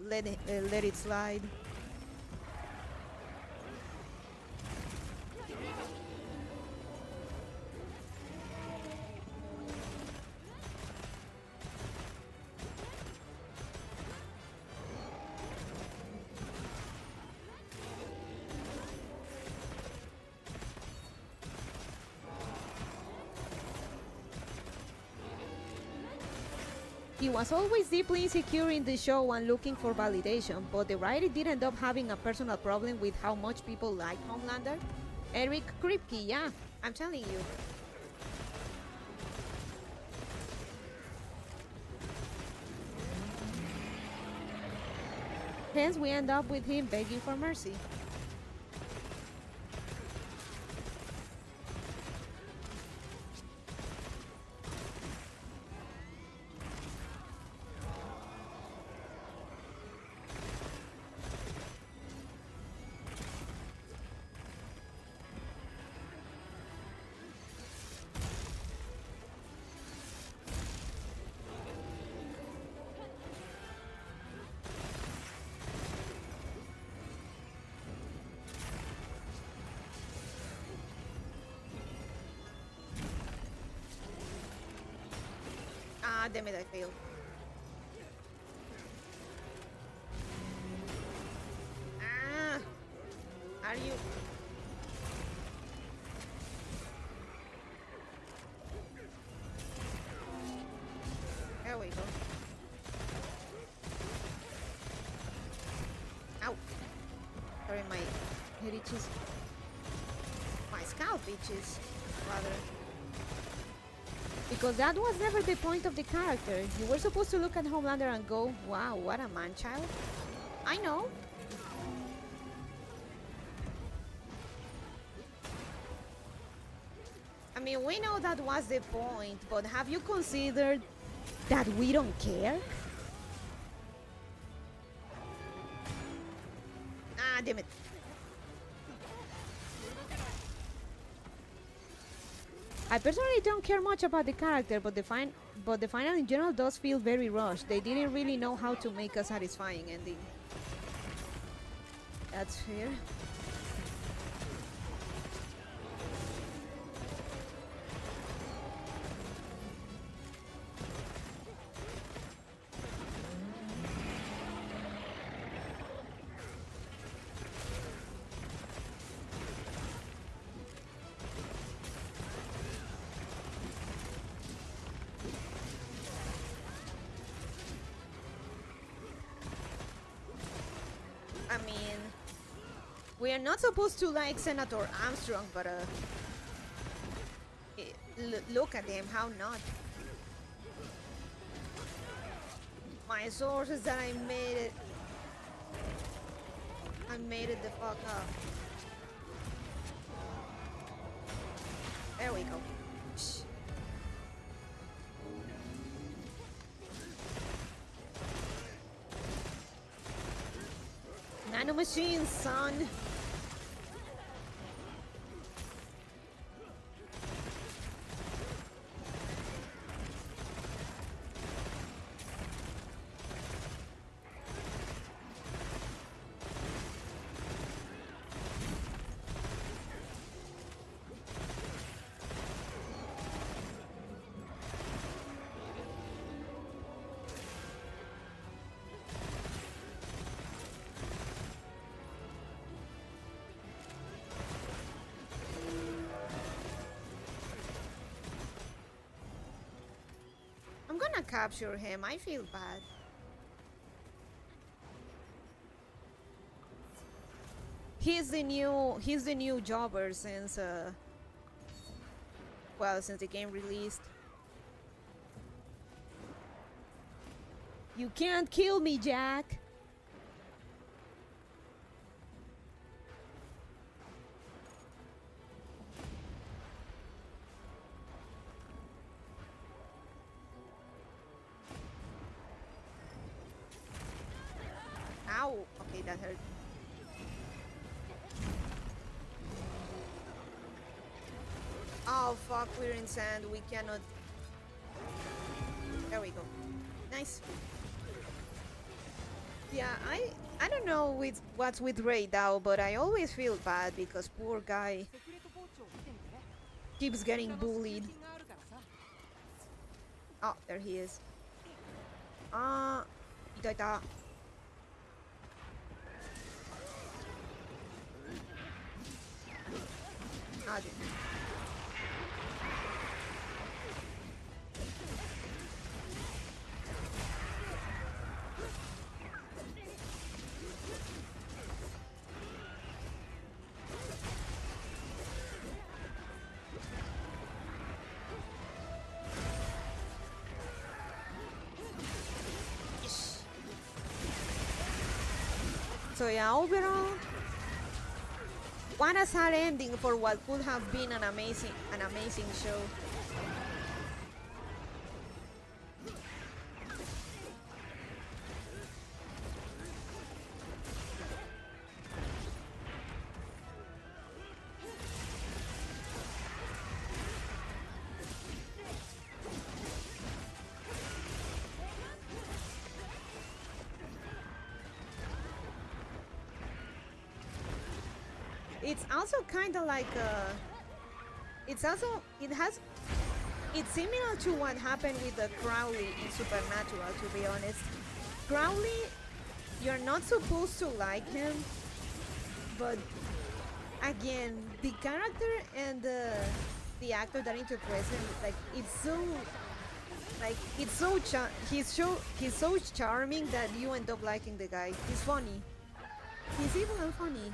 let it slide. He was always deeply insecure in the show and looking for validation, but the writer did end up having a personal problem with how much people like Homelander. Eric Kripke, yeah, I'm telling you. Hence, we end up with him begging for mercy. Ah, damn it, I failed. Ah! Are you... There we go. Ow! Sorry, my head itches. My scalp itches, rather. Because that was never the point of the character. You were supposed to look at Homelander and go, wow, what a man-child. I know. I mean, we know that was the point, but have you considered that we don't care? Ah, damn it. I personally don't care much about the character, but the final in general does feel very rushed. They didn't really know how to make a satisfying ending. That's fair. I mean, we are not supposed to like Senator Armstrong, but look at him, how not? My source is that I made it the fuck up. There we go. Shh. Nano machines, son. I'm gonna capture him. I feel bad. He's the new jobber since well, since the game released. You can't kill me, Jack. Ow! Okay, that hurt. Oh fuck, we're in sand. We cannot. There we go. Nice. Yeah, I don't know what's with Ray Dow, but I always feel bad because poor guy keeps getting bullied. Oh, there he is. Ita. Ah, dude. So yeah, overall, what a sad ending for what could have been an amazing show. It's also kind of like it it's similar to what happened with the Crowley in Supernatural, to be honest. Crowley, you're not supposed to like him, but again, the character and the actor that interprets him, like he's so charming that you end up liking the guy. He's funny. He's evil and funny.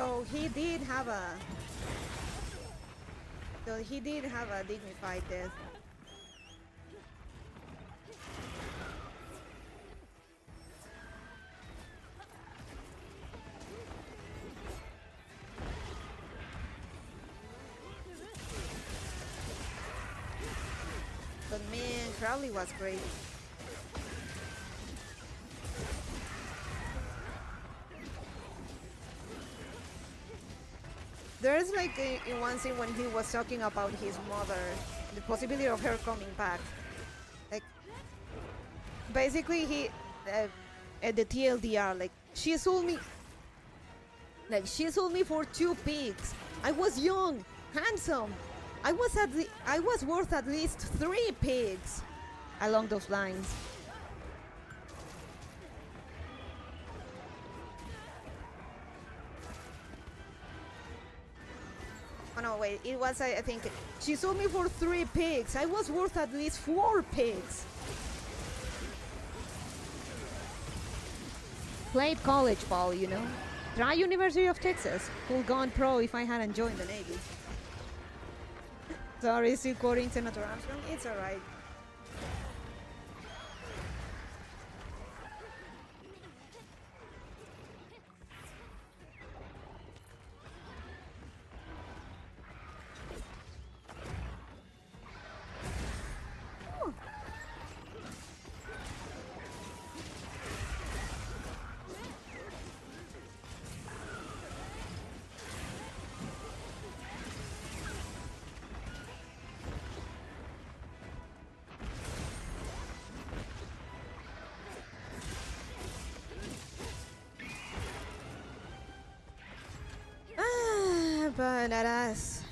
So he did have a dignified death. But man, Crowley was great. There's like in one scene when he was talking about his mother, the possibility of her coming back. Like, basically he, at the TLDR, like, she sold me for 2 pigs. I was young, handsome. I was worth at least 3 pigs. Along those lines. Oh no, wait, it was, I think, she sold me for 3 pigs. I was worth at least 4 pigs. Played college ball, you know. Try University of Texas. Could gone pro if I hadn't joined the Navy. Sorry, still quoting Senator Armstrong. It's alright. But alas,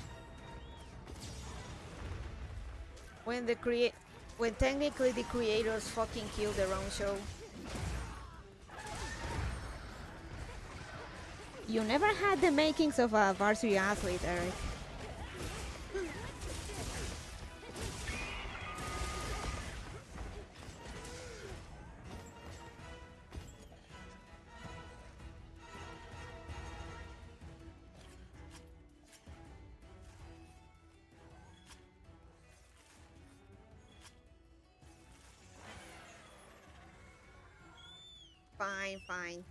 when technically the creators fucking kill their own show. You never had the makings of a varsity athlete, Eric. Fine.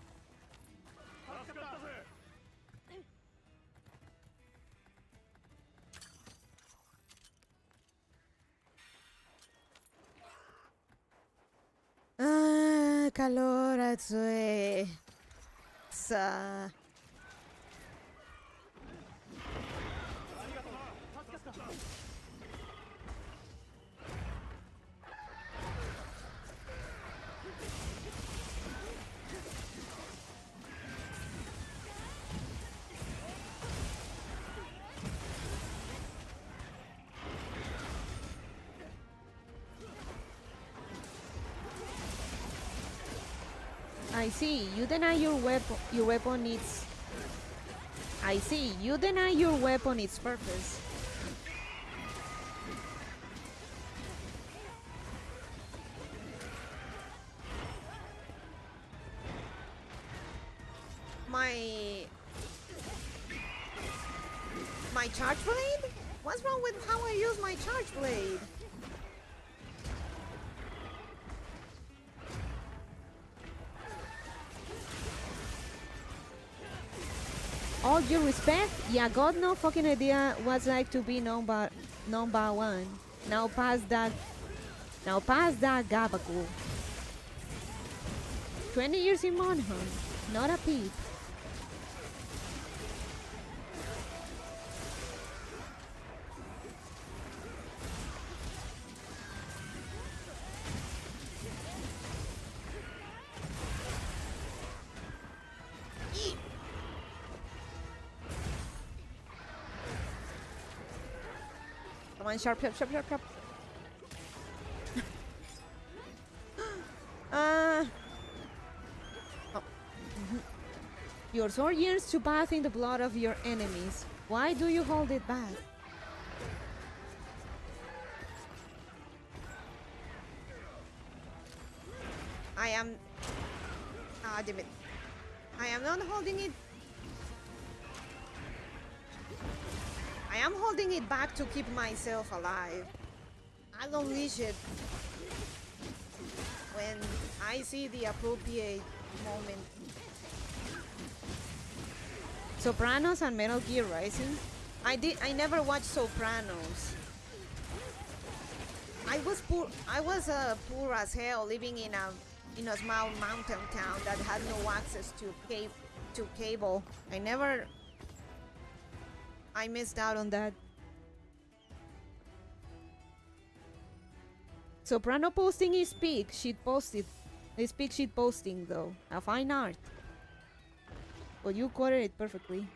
Ah, calor, atsue. Sa. I see. You deny your weapon. Your weapon needs. I see. You deny your weapon its purpose. My charge blade? What's wrong with how I use my charge blade? All due respect, yeah, got no fucking idea what's like to be number one. Now pass that gabagool. 20 years in Monaghan, not a peep. on, sharp, sharp, sharp, sharp, sharp. Oh. Your sword yearns to bath in the blood of your enemies. Why do you hold it back? I am... Ah, damn it. I am not holding it. I am holding it back to keep myself alive. I'll unleash it when I see the appropriate moment. Sopranos and Metal Gear Rising. I never watched Sopranos. I was poor as hell, living in a small mountain town that had no access to cable. I missed out on that. Soprano posting is peak. Sheet posted. It's peak sheet posting though. A fine art. But you quoted it perfectly.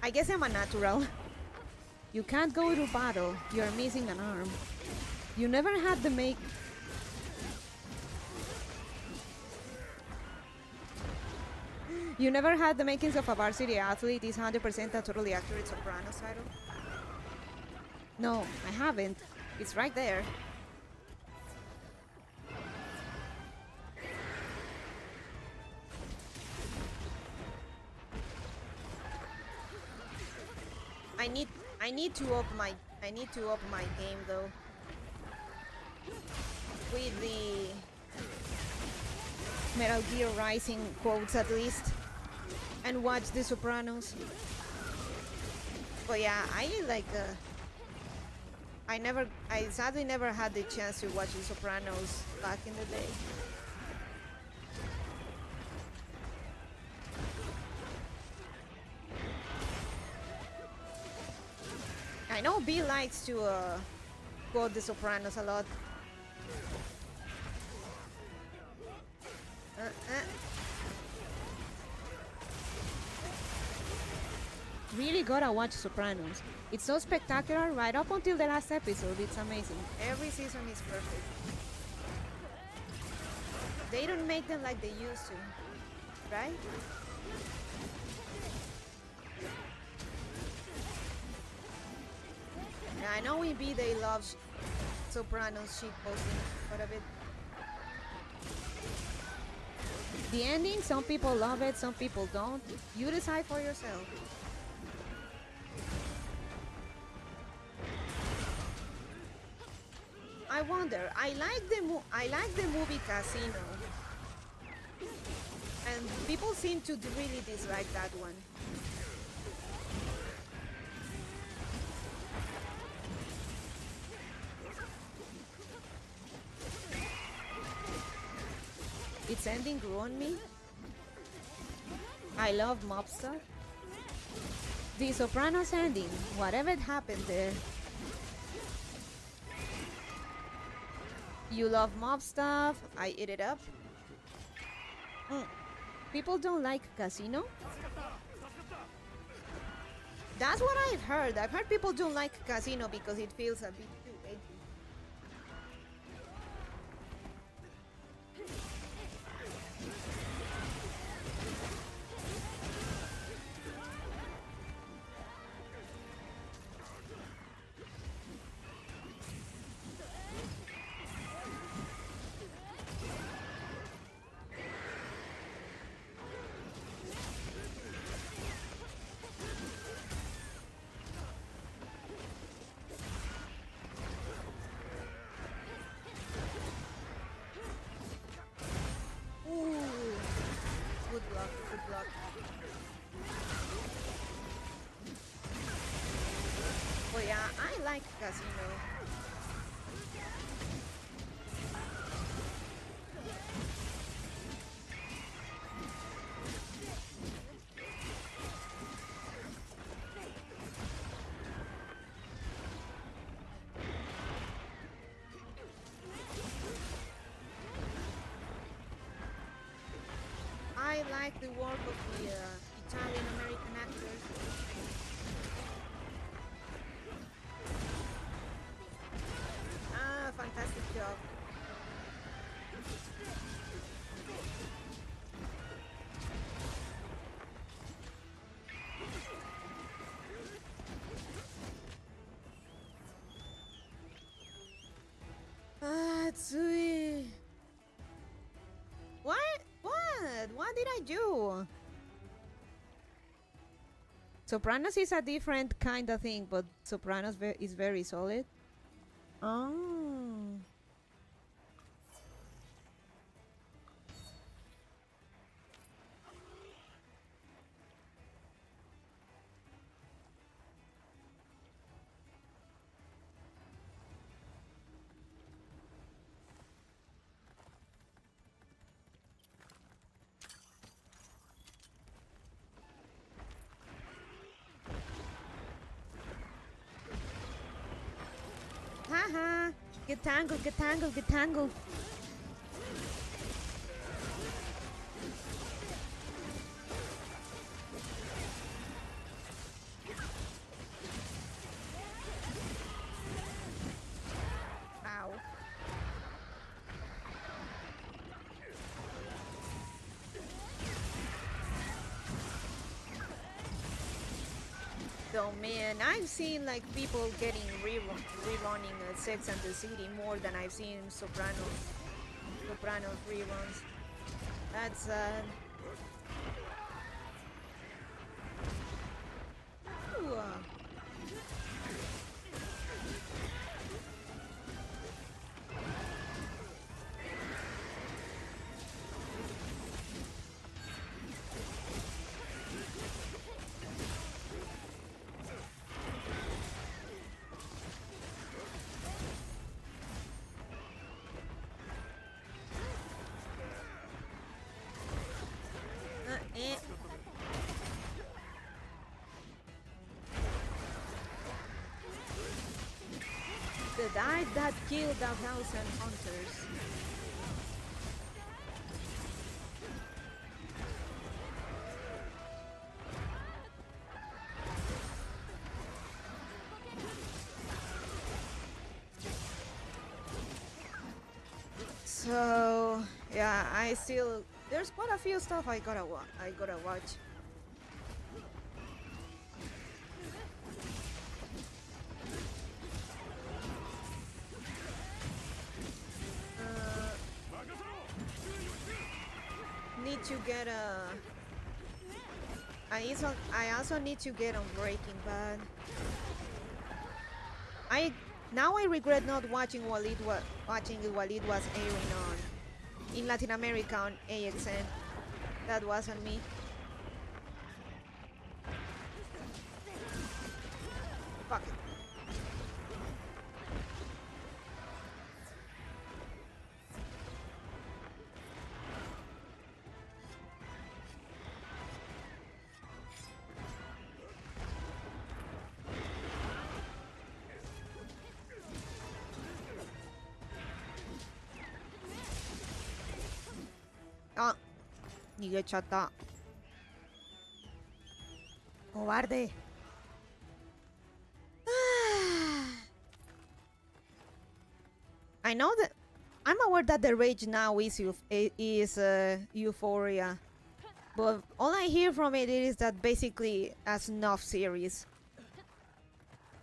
I guess I'm a natural. You can't go to battle. You're missing an arm. You never had the make... You never had the makings of a varsity athlete. Is 100% a totally accurate Sopranos title? No, I haven't. It's right there. I need to up my game though. With the Metal Gear Rising quotes at least, and watch The Sopranos. But yeah, I sadly never had the chance to watch The Sopranos back in the day. I know B likes to quote The Sopranos a lot. Really gotta watch Sopranos. It's so spectacular right up until the last episode. It's amazing. Every season is perfect. They don't make them like they used to, right? Now, I know in B they love Sopranos shit posting quite a bit. The ending, some people love it, some people don't. You decide for yourself. I wonder. I like the movie Casino, and people seem to really dislike that one. Its ending grew on me. I love Mobster. The Sopranos ending, whatever happened there. You love mob stuff, I eat it up. People don't like Casino? That's what I've heard. I've heard people don't like Casino because it feels a bit too edgy. Good luck. Oh yeah, I like Casino. I like the work of the Italian-American actors. Ah, fantastic job. Ah, Tsui. What? What? What did I do? Sopranos is a different kind of thing, but Sopranos is very solid. Oh. Haha. Get tangled, get tangled, get tangled. Ow. So man, I've seen like people getting rerunning Sex and the City more than I've seen Sopranos reruns. That's ooh, eh. The dive that killed 1,000 hunters. So yeah, there's quite a few stuff I gotta watch. Need to get a. I also need to get on Breaking Bad. Now I regret not watching while it was airing on in Latin America on AXN. That wasn't me. Fuck it. Ah, 逃げちゃった。Cobarde. I know that I'm aware that the rage now is Euphoria, but all I hear from it is that basically a snuff series,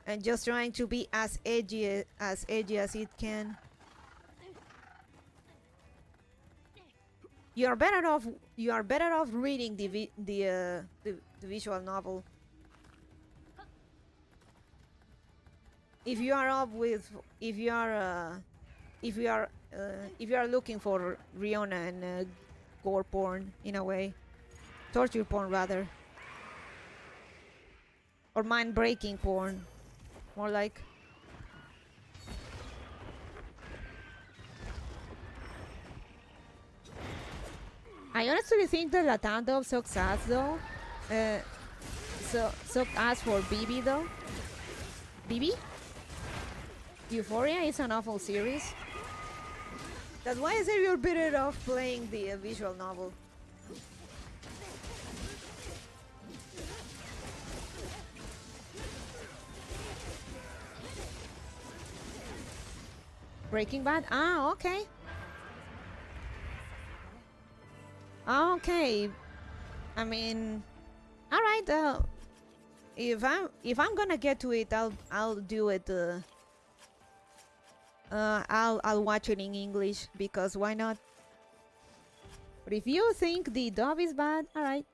and just trying to be as edgy as it can. You are better off reading the visual novel. If you are looking for Rihanna and gore porn in a way, torture porn rather, or mind breaking porn, more like. I honestly think that Latin dub sucks ass though. Suck ass for BB though. BB? Euphoria is an awful series. That's why I say you're better off playing the visual novel. Breaking Bad? Ah, okay. Okay. I mean, all right. If I'm gonna get to it, I'll do it. I'll watch it in English because why not? But if you think the dub is bad, all right.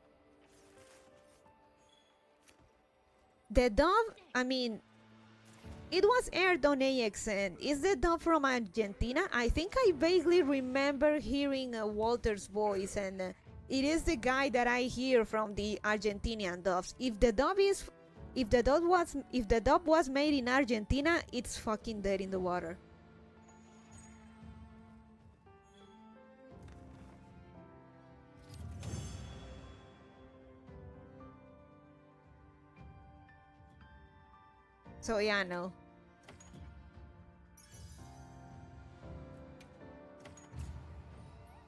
The dub, I mean, it was aired on AXN. Is the dub from Argentina? I think I vaguely remember hearing Walter's voice, and it is the guy that I hear from the Argentinian dubs. If the dub was made in Argentina, it's fucking dead in the water. So yeah, no.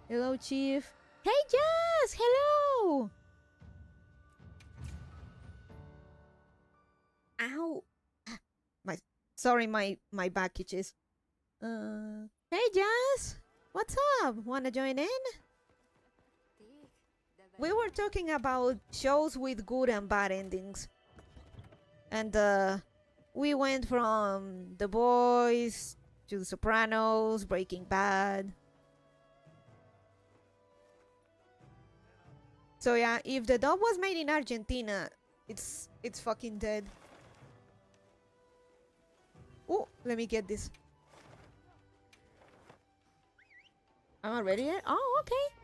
Hello, Chief. Hey, Jazz! Hello! Ow! Sorry, my back itches. Hey, Jazz! What's up? Wanna join in? We were talking about shows with good and bad endings. And we went from The Boys to The Sopranos, Breaking Bad. So yeah, if the dub was made in Argentina, it's fucking dead. Oh, let me get this. Am I ready yet? Oh, okay.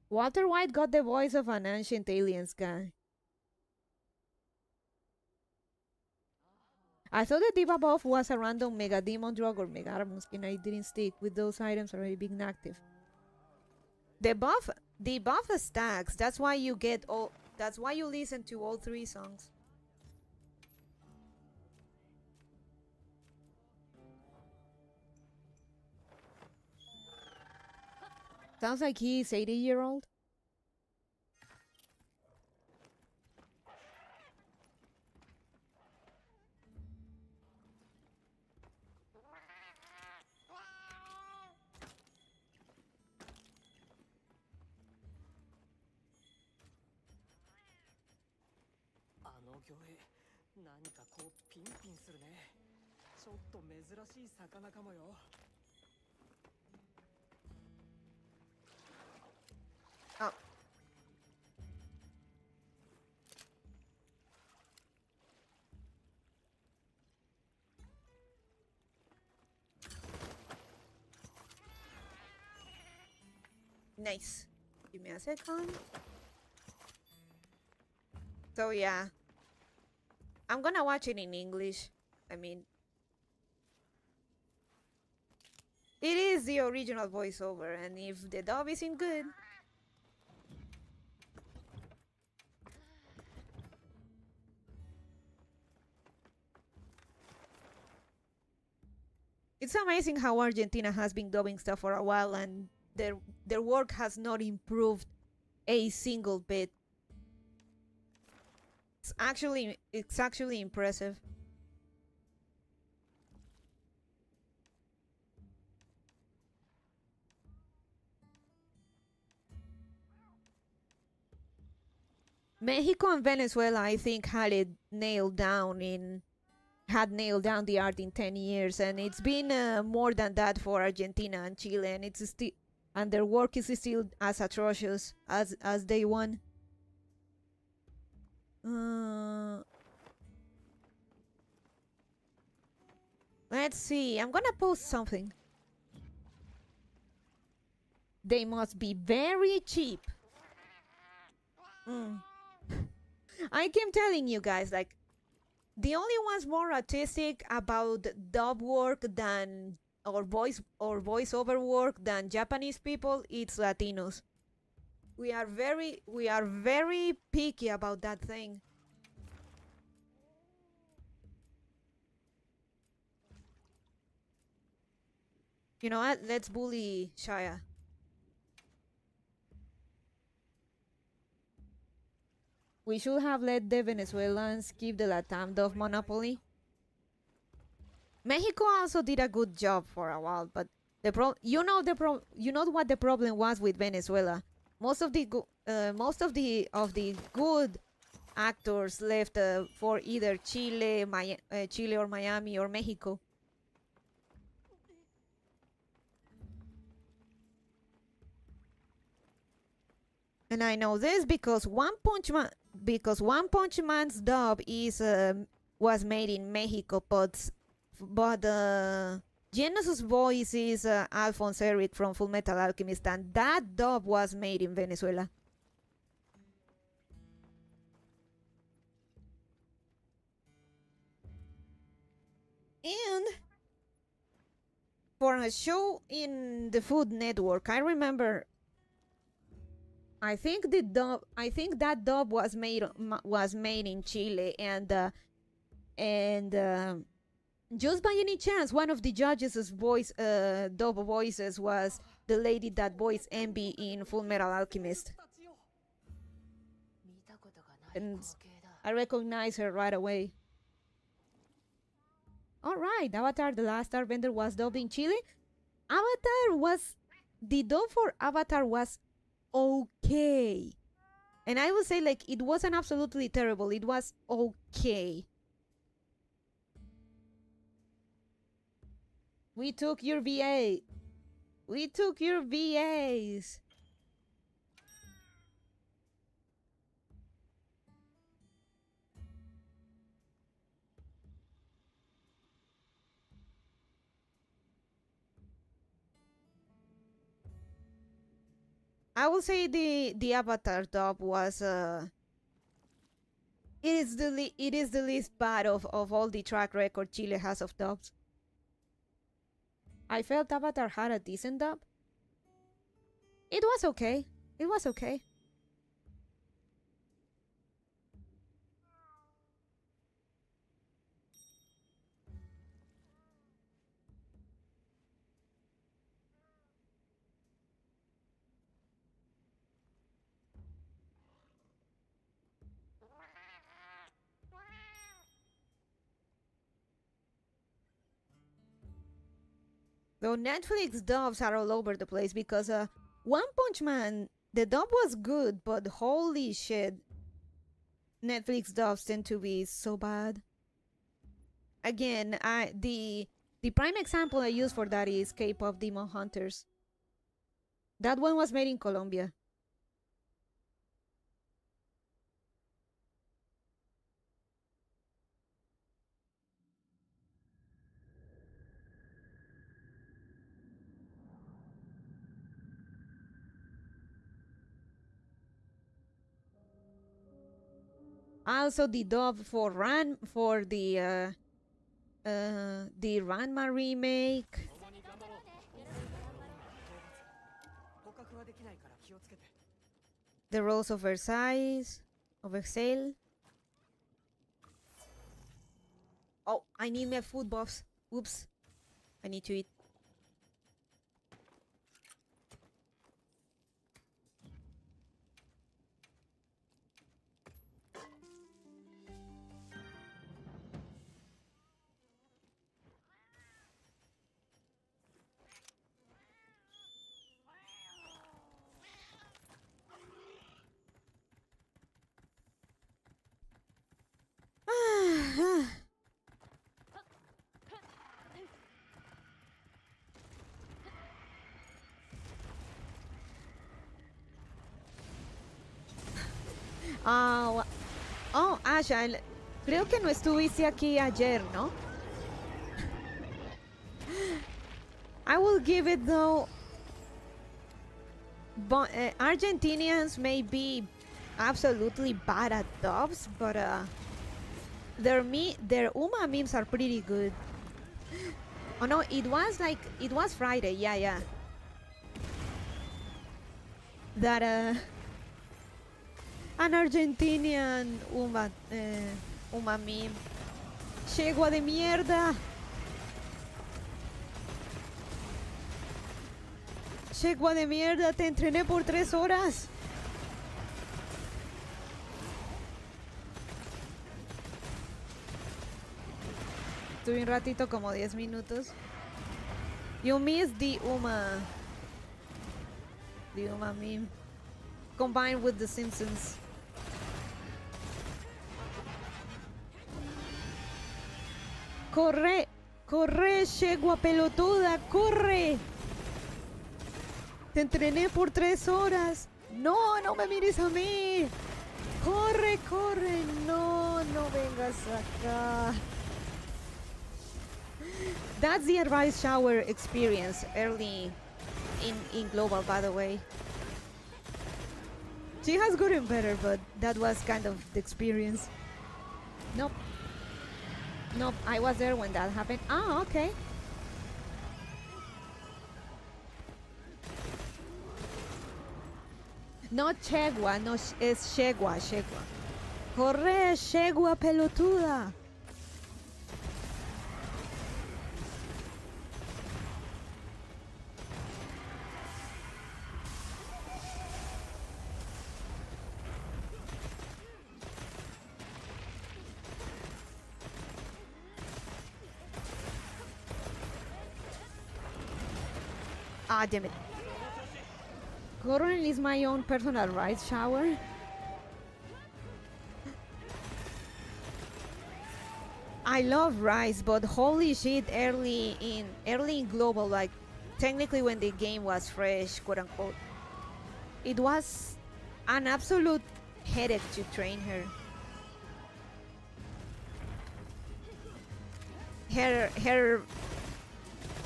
Walter White got the voice of an ancient aliens guy. I thought the diva buff was a random mega demon drug or mega armor skin. I didn't stick with those items already being active. The buff stacks. That's why you get all. That's why you listen to all 3 songs. Sounds like he's 80-year-old. Oh. Nice. Give me a second. So yeah, I'm gonna watch it in English. I mean, it is the original voiceover, and if the dub isn't good, it's amazing how Argentina has been dubbing stuff for a while, and their work has not improved a single bit. It's actually impressive. Mexico and Venezuela, I think, had nailed down the art in 10 years, and it's been more than that for Argentina and Chile, and it's still, and their work is still as atrocious as day one. Let's see. I'm gonna post something. They must be very cheap. I keep telling you guys, like, the only ones more artistic about dub work than or voiceover work than Japanese people, it's Latinos. We are very picky about that thing. You know what? Let's bully Shaya. We should have let the Venezuelans keep the Latam dove monopoly. Mexico also did a good job for a while, but you know what the problem was with Venezuela. Most of the good actors left for either Chile or Miami or Mexico. And I know this because One Punch Man's dub was made in Mexico, but Genesis' voice is Alphonse Eric from Full Metal Alchemist, and that dub was made in Venezuela. And for a show in the Food Network, I remember. I think that dub was made in Chile, and just by any chance, one of the judges' dub voices was the lady that voiced Envy in Full Metal Alchemist, and I recognize her right away. All right, Avatar: The Last Airbender was dubbed in Chile. The dub for Avatar was okay, and I would say like it wasn't absolutely terrible. It was okay. We took your VA. We took your VAs. I will say the Avatar dub was it is the least bad of all the track record Chile has of dubs. I felt Avatar had a decent dub. It was okay. It was okay. Though Netflix dubs are all over the place because One Punch Man, the dub was good, but holy shit, Netflix dubs tend to be so bad. Again, the prime example I use for that is K-pop Demon Hunters. That one was made in Colombia. Also, the dub for the Ranma remake. The Rose of Versailles, of Versailles. Oh, I need my food buffs. Oops, I need to eat. Asha, creo que no estuviste aquí ayer, ¿no? I will give it though. But Argentinians may be absolutely bad at dubs, but their Uma memes are pretty good. Oh no, it was Friday, yeah. That an Argentinian Uma meme. Yegua de mierda. Yegua de mierda, te entrené por 3 horas. Estuve un ratito, como 10 minutos. You missed the Uma meme. Combined with the Simpsons. Corre, corre, yegua pelotuda, corre. Te entrené por 3 horas. No, no me mires a mí. Corre, corre. No, no vengas acá. That's the advice shower experience early in global, by the way. She has gotten better, but that was kind of the experience. Nope. Nope, I was there when that happened. Ah, okay. No chegua, no, es chegua, chegua. Corre, chegua pelotuda. Ah, damn it. Goron is my own personal rice shower. I love rice, but holy shit, early in global, like technically when the game was fresh, quote unquote, it was an absolute headache to train her.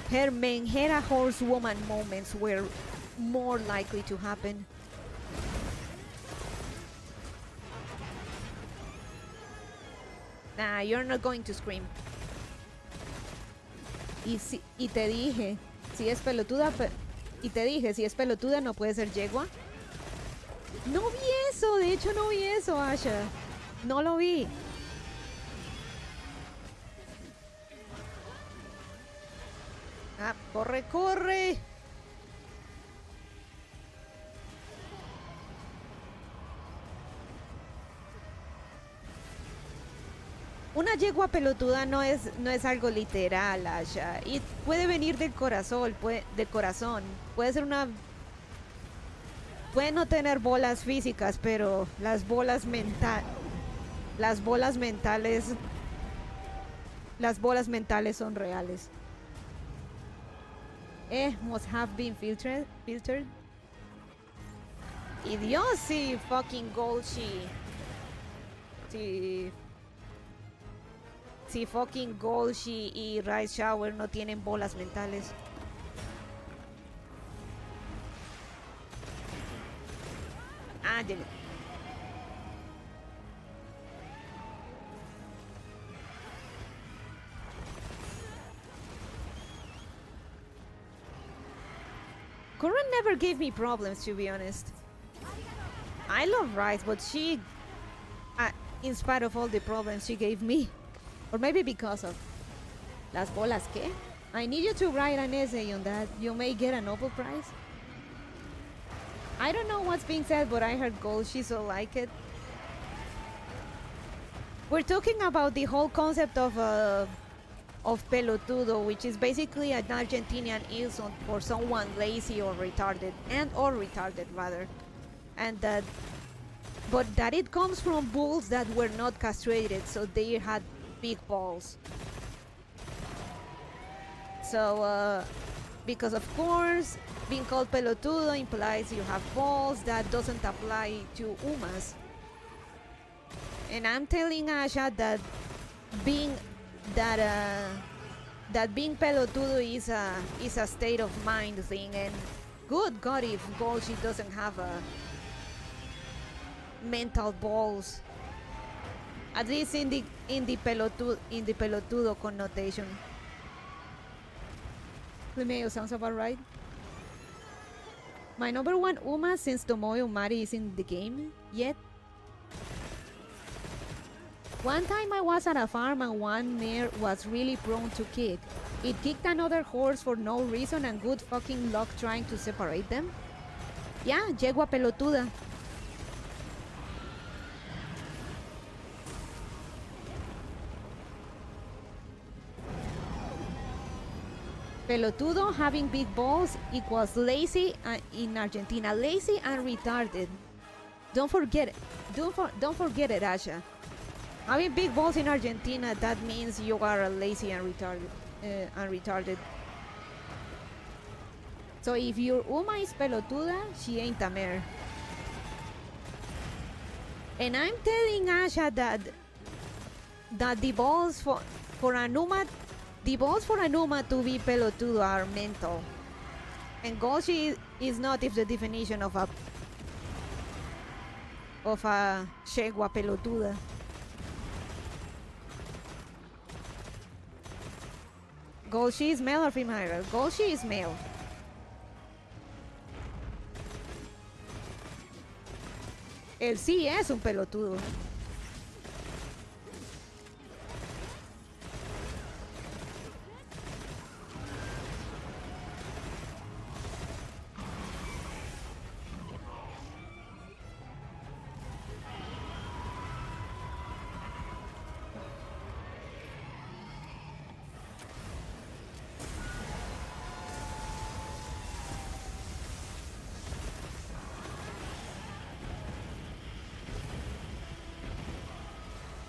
Her menjera horsewoman moments were more likely to happen. Nah, you're not going to scream. Y te dije, si es pelotuda, si es pelotuda no puede ser yegua. No vi eso, de hecho no vi eso, Asha. No lo vi. Ah, corre, corre. Una yegua pelotuda no es algo literal, Asha. Y puede venir del corazón, Puede ser una... Puede no tener bolas físicas, pero las bolas mentales son reales. Must have been filtered. Y Dios, sí, fucking Golshi. Sí. Si fucking Golshi y Rice Shower no tienen bolas mentales. Ah, ya. Corin never gave me problems, to be honest. I love Rice, but she, in spite of all the problems she gave me, or maybe because of las bolas, ¿qué? I need you to write an essay on that. You may get a Nobel Prize. I don't know what's being said, but I heard Golshi, so like it. We're talking about the whole concept of pelotudo, which is basically an Argentinian insult for someone lazy or retarded, rather, and that, but that it comes from bulls that were not castrated, so they had big balls. So, because of course, being called pelotudo implies you have balls. That doesn't apply to umas. And I'm telling Asha that being pelotudo is a state of mind thing, and good God, if Golshi doesn't have a mental balls, at least in the pelotudo connotation. Limeo sounds about right. My number one Uma since Tomoyo Mari is in the game yet. One time I was at a farm and one mare was really prone to kick. It kicked another horse for no reason and good fucking luck trying to separate them. Yeah, yegua pelotuda. Pelotudo, having big balls, equals lazy in Argentina. Lazy and retarded. Don't forget it. Don't forget it, Asha. Having big balls in Argentina, that means you are lazy and retarded. So if your Uma is pelotuda, she ain't a mare. And I'm telling Asha that the balls for an Uma to be pelotudo are mental. And Golshi is not if the definition of a shegua pelotuda. Golshi is male or female? Golshi is male. Él sí es un pelotudo.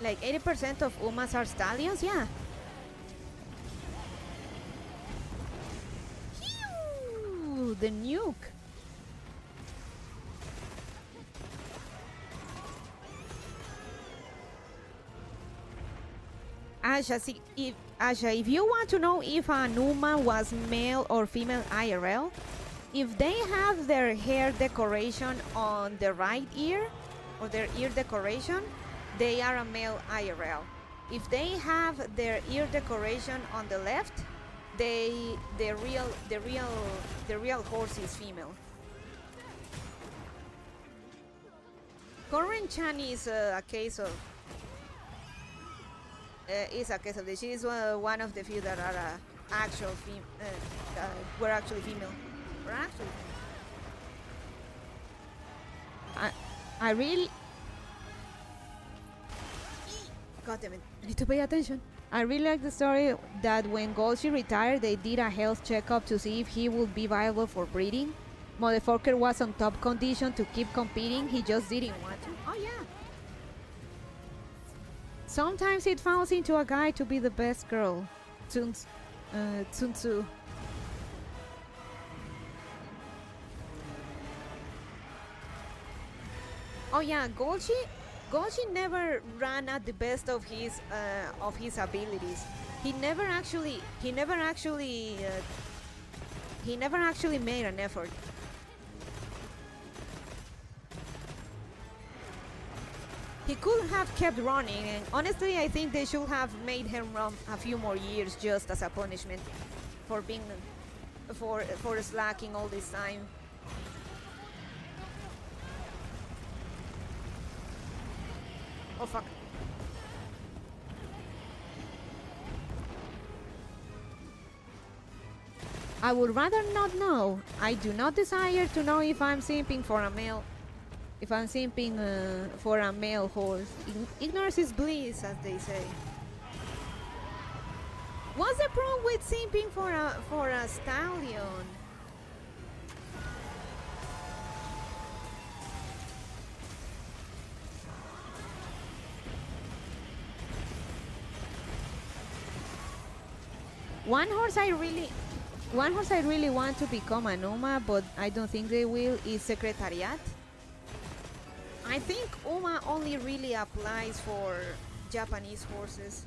Like 80% of Umas are stallions, yeah. Phew, the nuke. Asha, if you want to know if an Uma was male or female IRL, if they have their hair decoration on the right ear, or their ear decoration, they are a male IRL. If they have their ear decoration on the left, the real horse is female. Corin Chan is a case of this. She is one of the few that are actual were actually female. I really. God damn it, I need to pay attention. I really like the story that when Golshi retired, they did a health checkup to see if he would be viable for breeding. Motherfucker was on top condition to keep competing, he just didn't want to. Oh yeah. Sometimes it falls into a guy to be the best girl. Sun Tzu. Oh yeah, Golshi never ran at the best of his abilities. He never actually made an effort. He could have kept running, and honestly, I think they should have made him run a few more years just as a punishment for being for slacking all this time. Oh fuck. I would rather not know. I do not desire to know if I'm simping for a male. If I'm simping for a male horse. Ignorance is bliss, as they say. What's the problem with simping for a stallion? One horse I really want to become an Uma, but I don't think they will, is Secretariat. I think Uma only really applies for Japanese horses.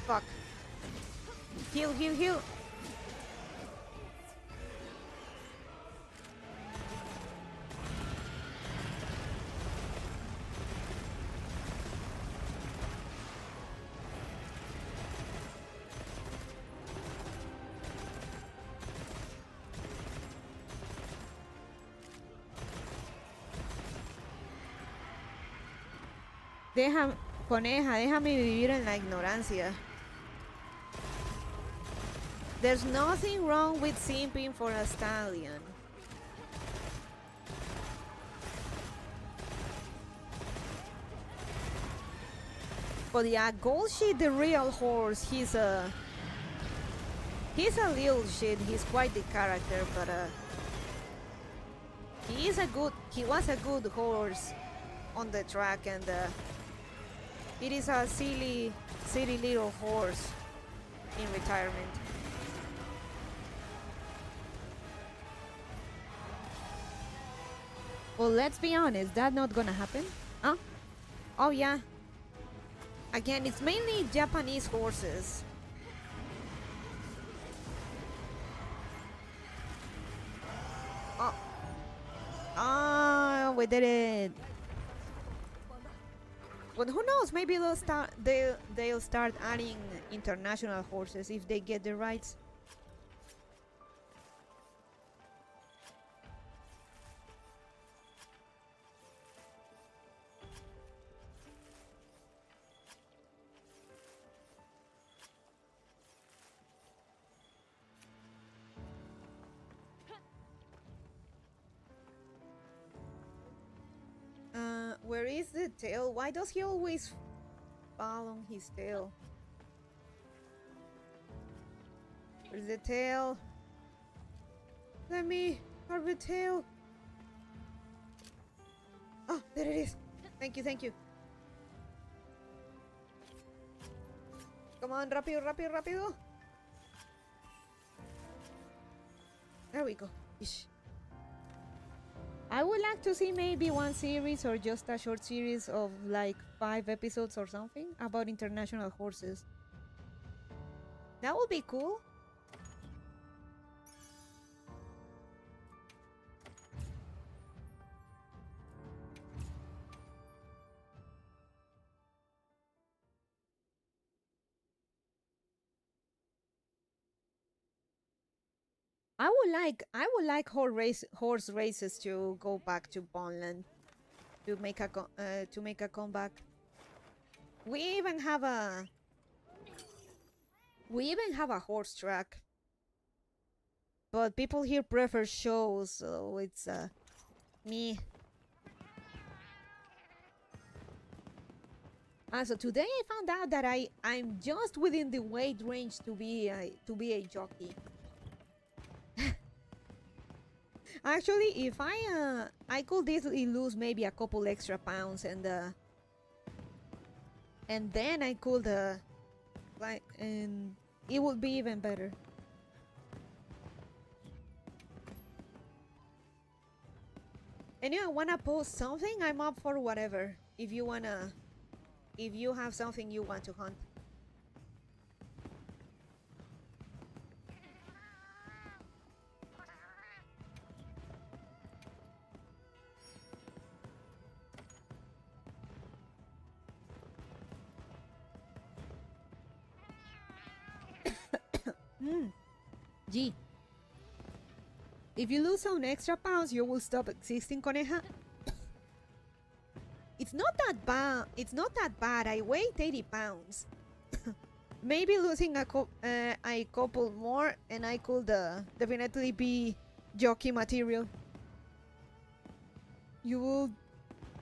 Fuck. Heal, heal, heal. Coneja, déjame vivir en la ignorancia. There's nothing wrong with simping for a stallion. But yeah, Goldshit, the real horse, he's a little shit. He's quite the character, but he was a good horse on the track, and it is a silly little horse in retirement. Well, let's be honest, that's not gonna happen. Huh? Oh yeah. Again, it's mainly Japanese horses. Oh. Ah, we did it. But who knows? Maybe they'll start adding international horses if they get the rights. Where is the tail? Why does he always fall on his tail? Where's the tail? Let me have the tail. Oh, there it is. Thank you, thank you. Come on, rápido, rápido, rápido. There we go. Ish. I would like to see maybe one series or just a short series of like 5 episodes or something about international horses. That would be cool. I would like horse races to go back to Bonland to make a comeback. We even have a horse track, but people here prefer shows, so it's me. So today I found out that I'm just within the weight range to be a jockey. Actually, if I could easily lose maybe a couple extra pounds, and then I could and it would be even better. Anyway, I wanna post something. I'm up for whatever. If you have something you want to hunt. G. If you lose some extra pounds, you will stop existing, coneja. It's not that bad. It's not that bad. I weigh 80 pounds. Maybe losing a couple more, and I could definitely be jockey material. You will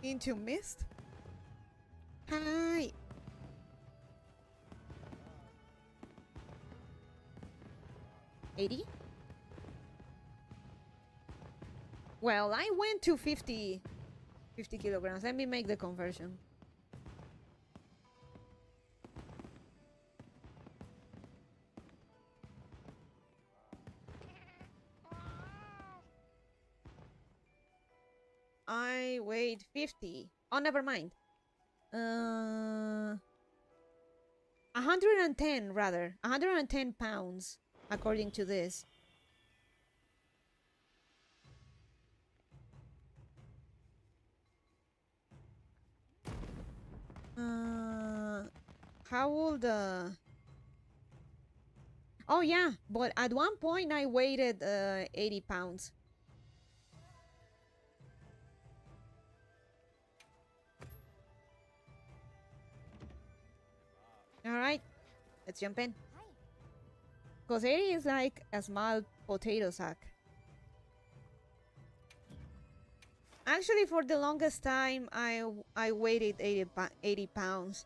into mist? Hi. $80? Well, I went to 50 kilograms. Let me make the conversion. I weighed 50. Oh, never mind. 110 rather. 110 pounds. According to this. How old? Oh yeah, but at one point I weighed 80 pounds. All right, let's jump in. Because 80 is like a small potato sack. Actually, for the longest time, I weighed 80 pounds.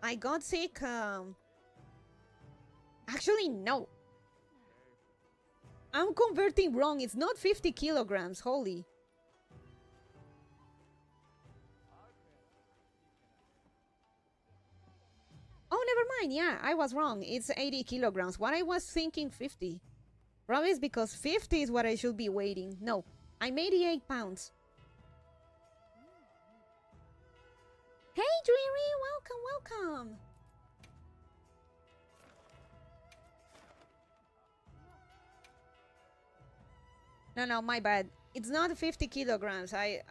I got sick. Actually, no. I'm converting wrong. It's not 50 kilograms. Holy. Oh, never mind. Yeah, I was wrong. It's 80 kilograms. What I was thinking, 50. Probably it's because 50 is what I should be weighing. No, I'm 88 pounds. Hey, Dreary, welcome, welcome. No, my bad. It's not 50 kilograms. I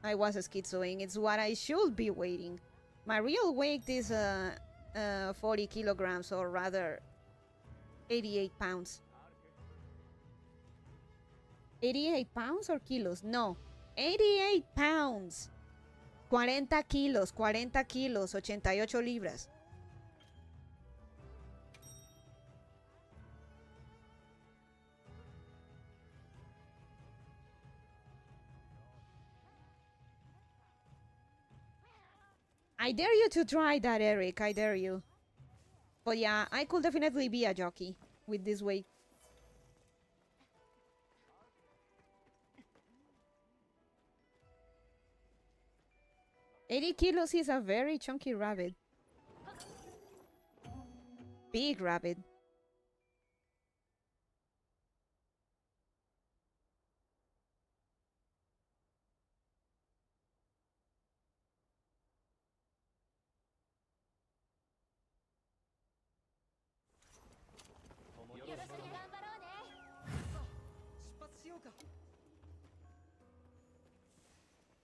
was schizoing. It's what I should be weighing. My real weight is 40 kilograms, or rather 88 pounds. 88 pounds or kilos? No, 88 pounds. 40 kilos, 88 libras. I dare you to try that, Eric. I dare you. But yeah, I could definitely be a jockey with this weight. $80 kilos is a very chunky rabbit. Big rabbit.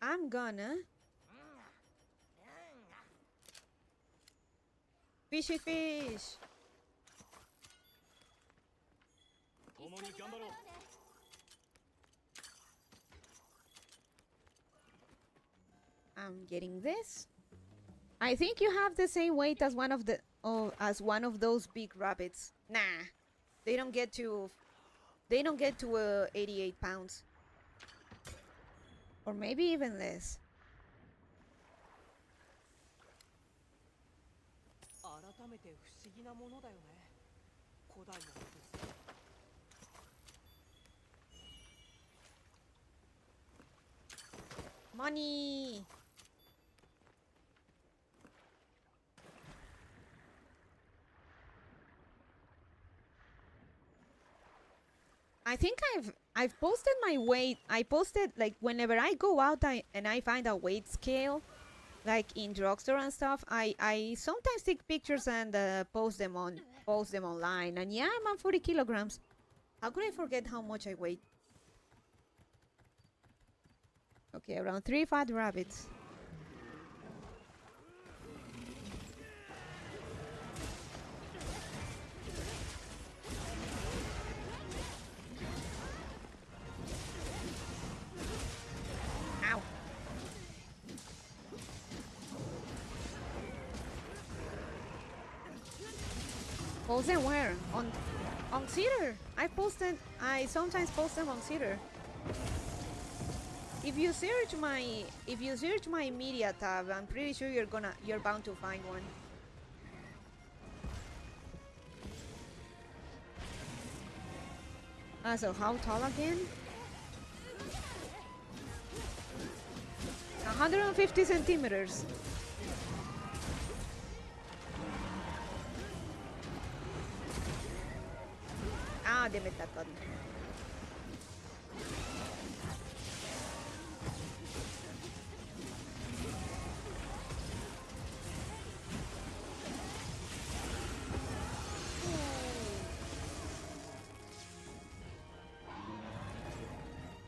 I'm gonna fishy fish. I'm getting this. I think you have the same weight as one of those big rabbits. Nah, they don't get to 88 pounds. Or maybe even less. Money! I think I've posted my weight. I posted, like, whenever I go out and I find a weight scale, like in drugstore and stuff, I sometimes take pictures and post them online. And yeah, I'm on 40 kilograms. How could I forget how much I weigh? Okay, around 3 fat rabbits. Ow. Post them where? On Cedar. I sometimes post them on Cedar. If you search my media tab, I'm pretty sure you're bound to find one. So how tall again? 150 centimeters. Ah, damn it, that got me.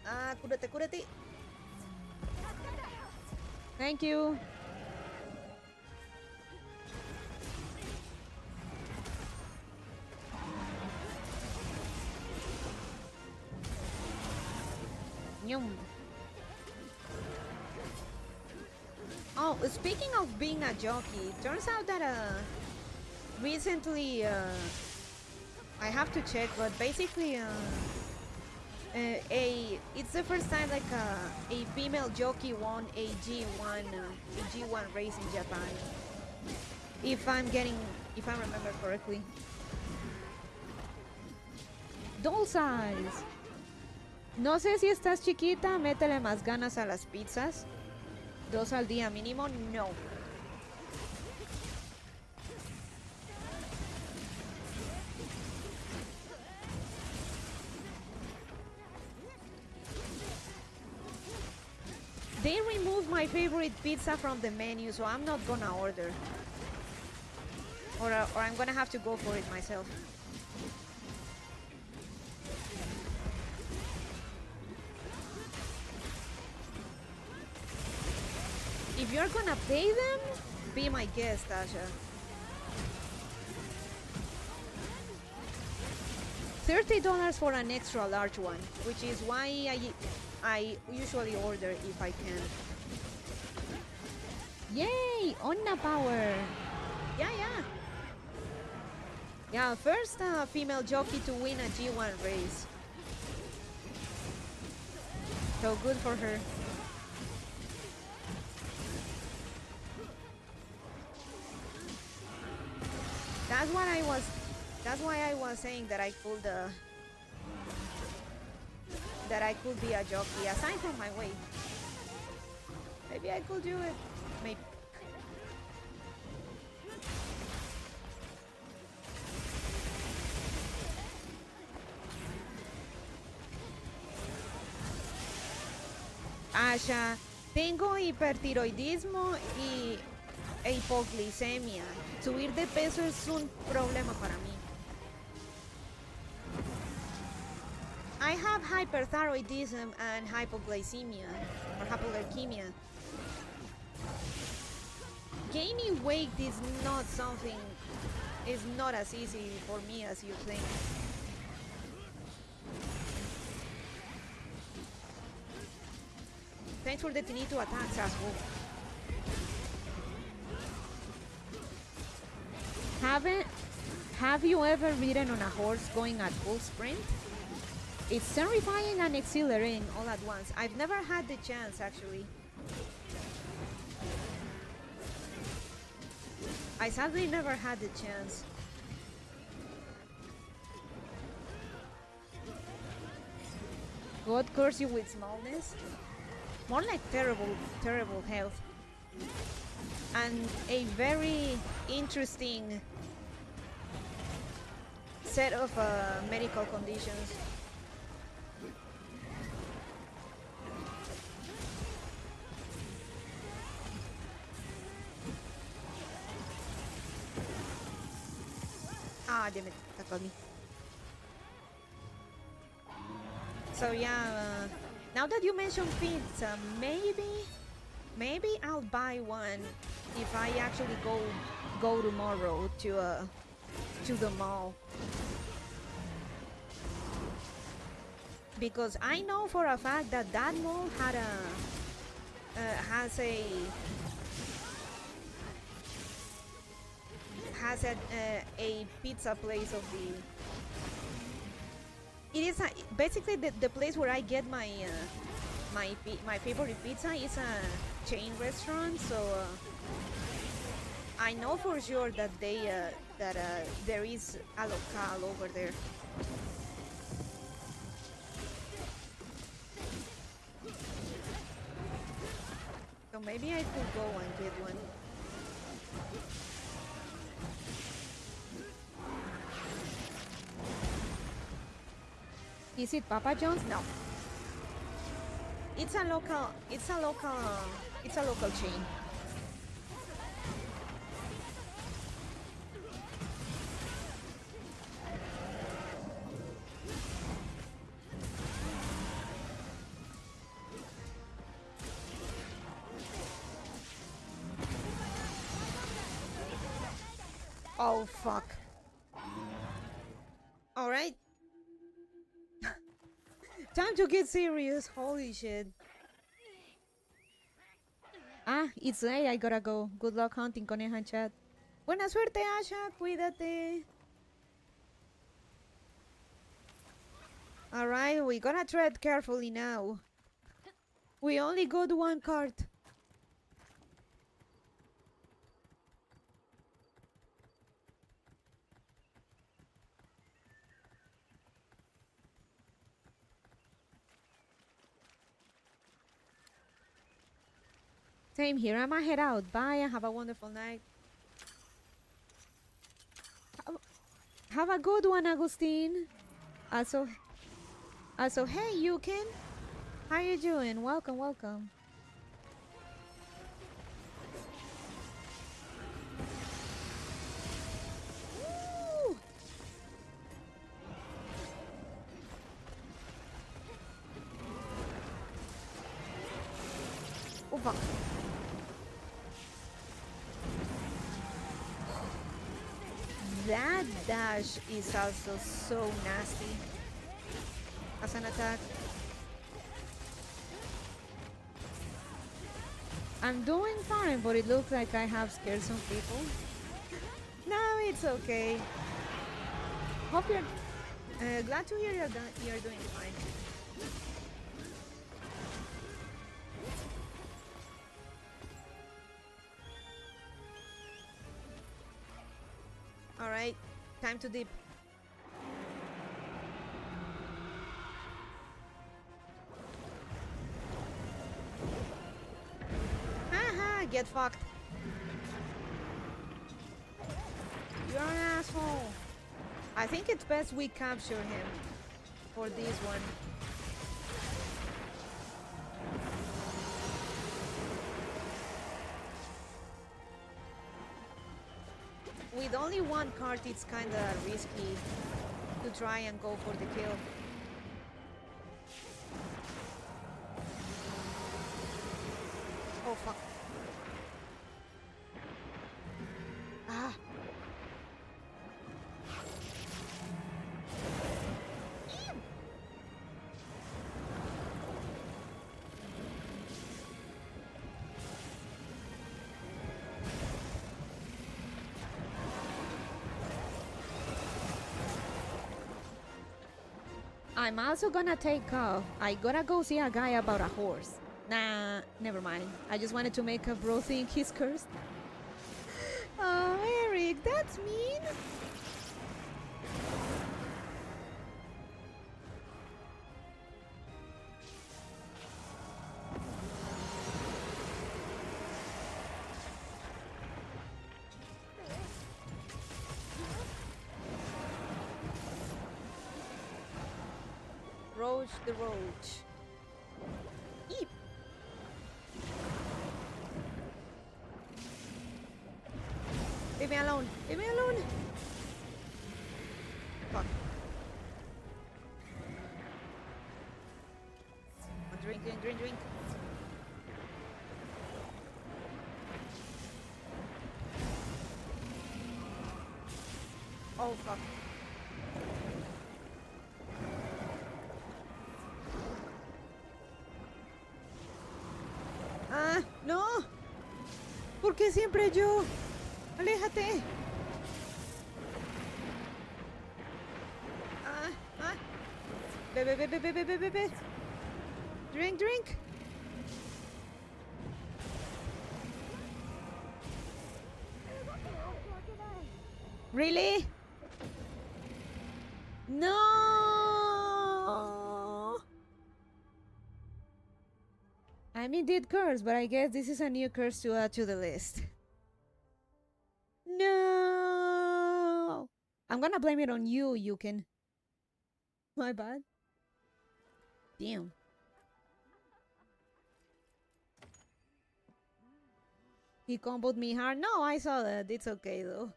Ah, cúrate. Thank you. Yum. Oh, speaking of being a jockey, turns out that recently I have to check, but basically it's the first time like a female jockey won a G1 race in Japan. If I remember correctly. Doll size. No sé si estás chiquita, métele más ganas a las pizzas. 2 al día mínimo, no. They removed my favorite pizza from the menu, so I'm not gonna order. Or I'm gonna have to go for it myself. If you're gonna pay them, be my guest, Asha. $30 for an extra large one, which is why I usually order if I can. Yay! Onna power! Yeah. Yeah, first female jockey to win a G1 race. So good for her. That's why I was saying that I could be a jockey aside from my weight. Maybe I could do it. Maybe. Asha, tengo hipertiroidismo e hipoglicemia. Subir de peso es un problema para mí. I have hyperthyroidism and hypoglycemia or hypoglycemia. Gaining weight is not as easy for me as you think. Thanks for the Tinito attacks, asshole. Have you ever ridden on a horse going at full sprint? It's terrifying and exhilarating all at once. I've never had the chance, actually. I sadly never had the chance. God curse you with smallness? More like terrible health. And a very interesting set of medical conditions. Ah, damn it, that got me. So yeah, now that you mention pizza, maybe I'll buy one if I actually go tomorrow to the mall. Because I know for a fact that that mall has a pizza place of the. It is basically the place where I get my my favorite pizza is a chain restaurant, so I know for sure that there is a local over there. So maybe I could go and get one. Is it Papa John's? No. It's a local chain. Oh fuck. All right. Time to get serious. Holy shit. Ah, it's late. I gotta go. Good luck hunting, coneja en chat. Buena suerte, Asha. Cuídate. Alright, we gotta tread carefully now. We only got one card. Same here. I'ma head out. Bye and have a wonderful night. Have a good one, Agustin. Also, hey, Yukin. How you doing? Welcome, welcome. Woo! Oh, fuck. That dash is also so nasty as an attack. I'm doing fine, but it looks like I have scared some people. No, it's okay. Hope you're glad to hear you're doing fine. All right, time to dip. Haha, get fucked. You're an asshole. I think it's best we capture him for this one. With only one card, it's kinda risky to try and go for the kill. Oh fuck. Ah. I'm also gonna take off. I gotta go see a guy about a horse. Nah, never mind. I just wanted to make a bro think he's cursed. Oh, Eric, that's mean. Roach the roach. Eep. Leave me alone. Leave me alone. Fuck. Drink. Oh fuck. Ah, no. ¿Por qué siempre yo? Aléjate. Bebe. Drink. Really? No. I'm indeed cursed, but I guess this is a new curse to add to the list. No. I'm gonna blame it on you, Yukin. My bad. Damn. He comboed me hard. No, I saw that. It's okay though.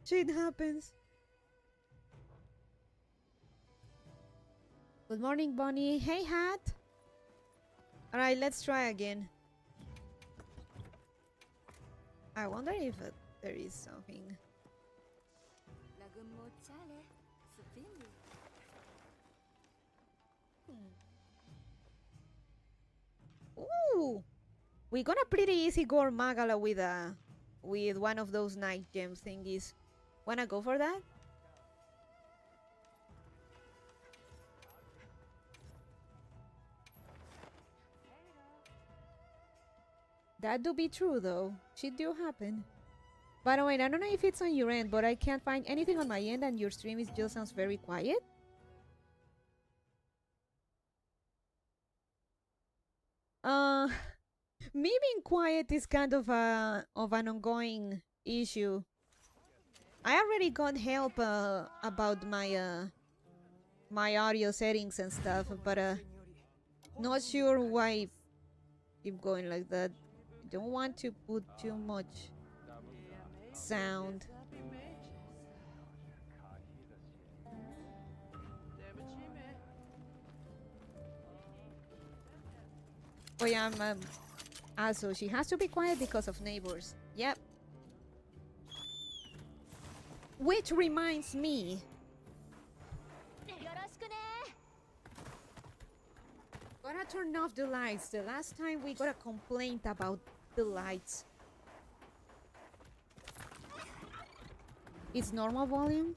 Shit happens. Good morning, Bonnie. Hey, Hat. Alright, let's try again. I wonder if there is something. Ooh! We got a pretty easy gore Magala with one of those night gem thingies. Wanna go for that? That do be true though. Shit do happen. By the way, I don't know if it's on your end, but I can't find anything on my end and your stream just sounds very quiet. Me being quiet is kind of an ongoing issue. I already got help about my audio settings and stuff, but not sure why keep going like that. Don't want to put too much sound. Oh yeah, also she has to be quiet because of neighbors. Yep. Which reminds me. Gotta turn off the lights. The last time we got a complaint about the lights. It's normal volume?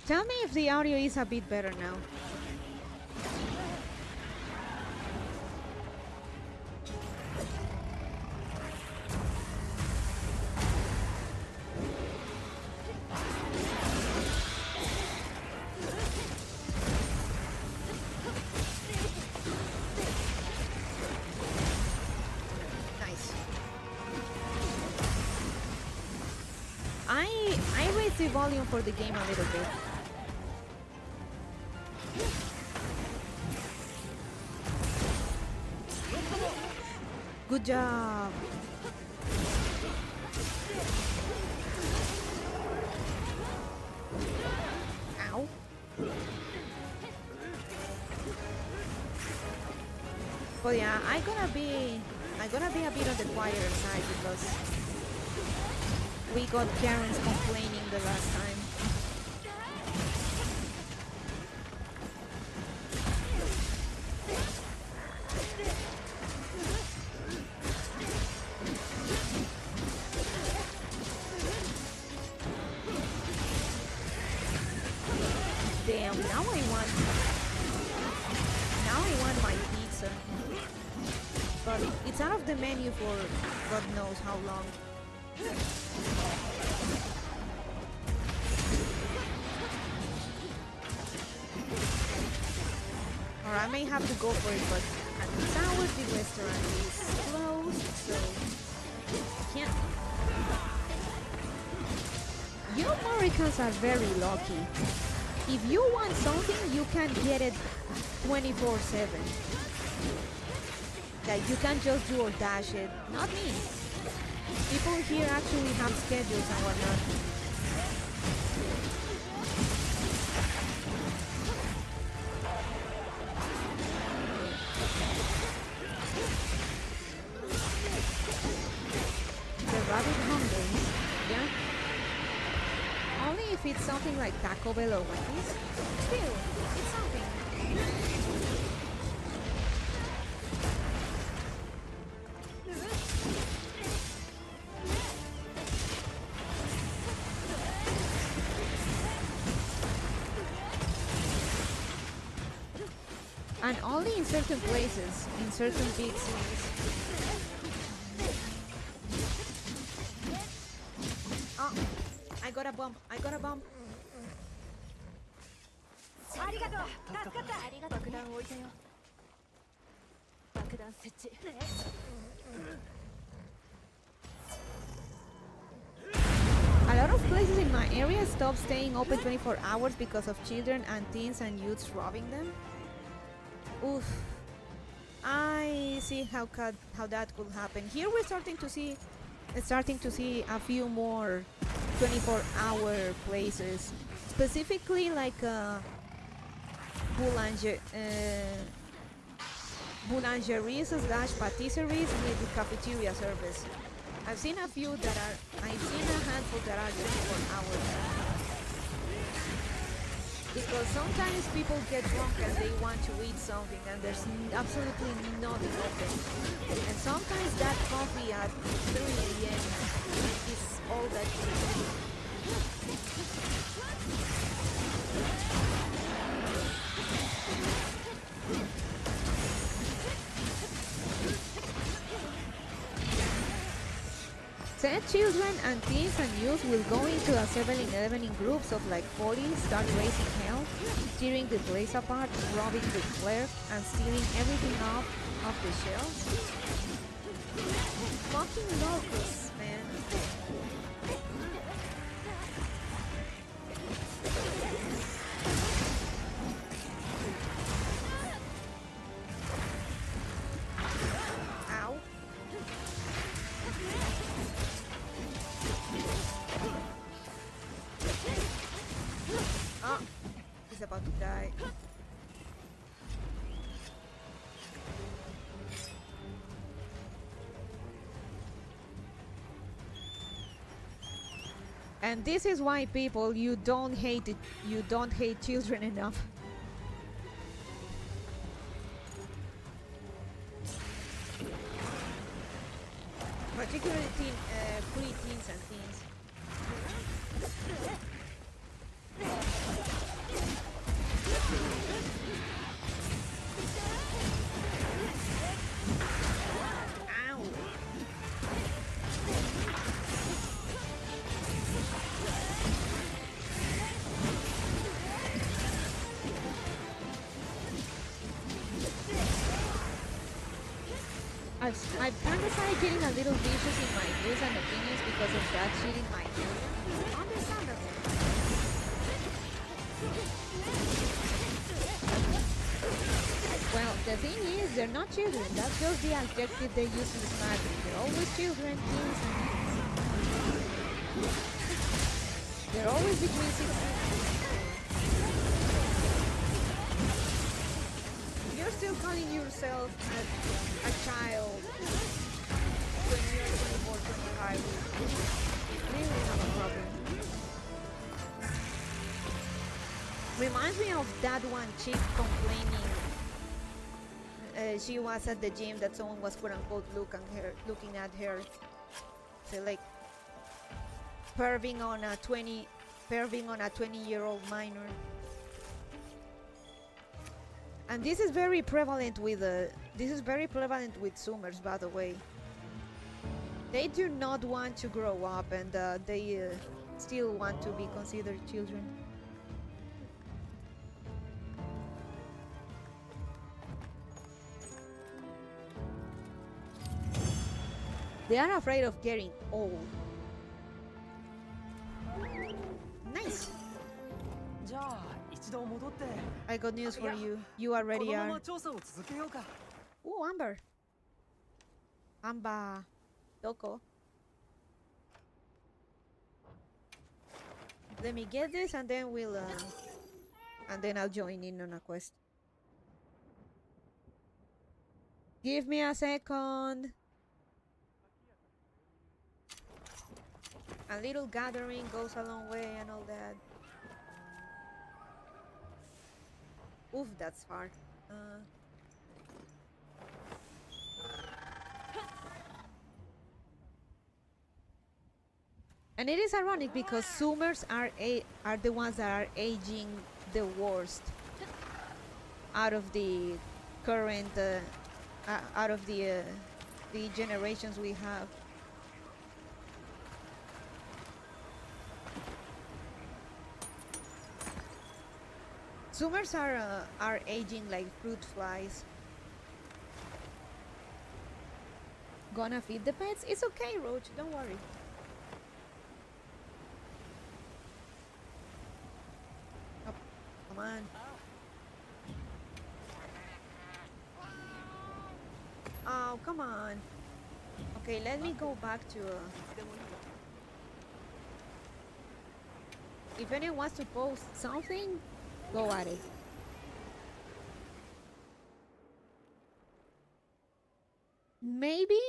Tell me if the audio is a bit better now. I raised the volume for the game a little bit. Good job. Ow. But yeah, I'm gonna be a bit on the quieter side because we got Karens complaining the last time. Damn, now I want my pizza. But it's out of the menu for God knows how long. Or I may have to go for it, but at this hour the restaurant is closed, so can't. You Americans are very lucky. If you want something, you can get it 24/7. Like you can just do or dash it. Not me. People here actually have schedules and whatnot. The rabbit hungry, yeah? Only if it's something like Taco Bell or Wendy's. Still, it's something. And only in certain places, in certain big cities. Oh, I got a bump. A lot of places in my area stopped staying open 24 hours because of children and teens and youths robbing them. Oof. I see how that could happen. Here we're starting to see a few more 24-hour places, specifically like boulangeries slash patisseries with cafeteria service. I've seen a handful that are 24 hours. Because sometimes people get drunk and they want to eat something and there's absolutely nothing open. And sometimes that coffee at 3 a.m. is all that you need. Said children and teens and youth will go into a 7-Eleven in groups of like 40, start raising hell, tearing the place apart, robbing the clerk, and stealing everything off the shelves. Fucking locusts, man. Ow. Oh, he's about to die. And this is why, people, you don't hate children enough. Particularly pre-teens and teens. Ow. I've kind of started getting a little vicious in my views and opinions because of that shit in my area. Understandable. Well, the thing is, they're not children. That's just the adjective they use to describe them. They're always children, teens, and teens. They're always between 16. You're still calling yourself a child when you're 24, 25. You really have a problem. Reminds me of that one chick complaining. She was at the gym that someone was quote unquote looking at her. So like perving on a 20-year-old minor. And this is very prevalent with Zoomers, by the way. They do not want to grow up, and they still want to be considered children. They are afraid of getting old. Nice. I got news for you. You already are. Ooh, Amber. Amba. Doko. Let me get this and then we'll and then I'll join in on a quest. Give me a second. A little gathering goes a long way and all that. Oof, that's hard. And it is ironic because Zoomers are the ones that are aging the worst out of the current out of the generations we have. Zoomers are aging like fruit flies. Gonna feed the pets? It's okay, Roach, don't worry. Oh, come on. Oh, come on. Okay, let me go back to... If anyone wants to post something, go at it. Maybe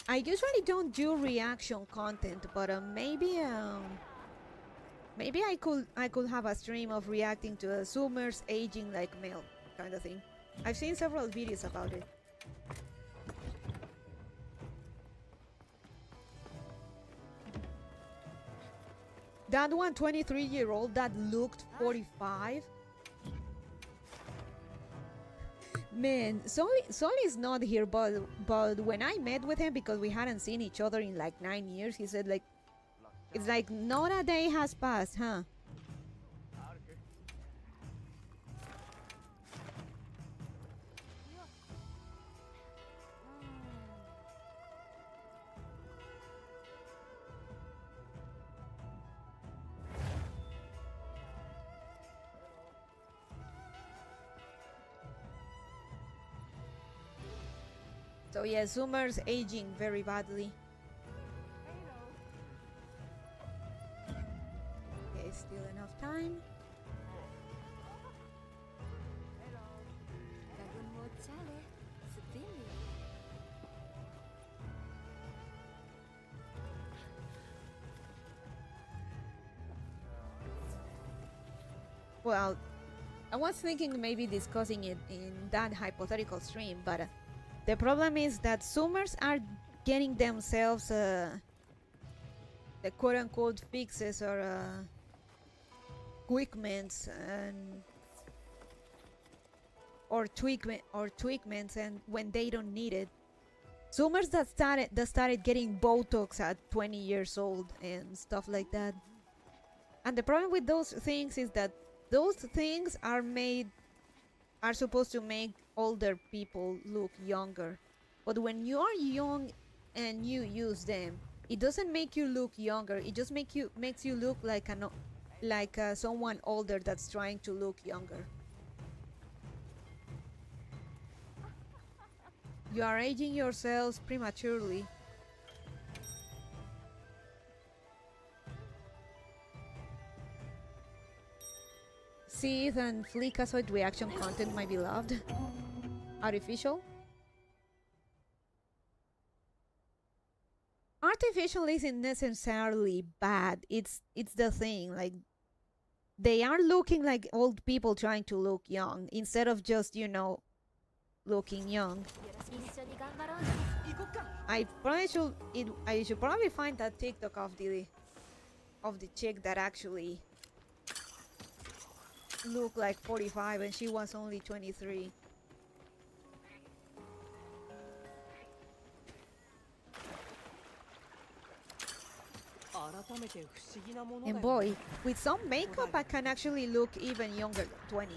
I usually don't do reaction content, but maybe I could have a stream of reacting to Zoomers aging like milk kind of thing. I've seen several videos about it. That 23-year-old that looked 45. Man, Sully's not here, but when I met with him, because we hadn't seen each other in like 9 years, he said like, it's like not a day has passed, huh? So yeah, Zoomer's aging very badly. Okay, still enough time. Well, I was thinking maybe discussing it in that hypothetical stream, but the problem is that Zoomers are getting themselves the quote-unquote fixes or quickments and or tweakments, and when they don't need it. Zoomers that started getting Botox at 20 years old and stuff like that. And the problem with those things is that those things are supposed to make older people look younger, but when you are young and you use them, it doesn't make you look younger. It just makes you look like someone older that's trying to look younger. You are aging yourselves prematurely. Seed and flicasoid reaction content might be loved. Artificial? Artificial isn't necessarily bad. It's the thing, like they are looking like old people trying to look young instead of just, you know, looking young. I should probably find that TikTok of the chick that actually looked like 45 and she was only 23. And boy, with some makeup I can actually look even younger than 20.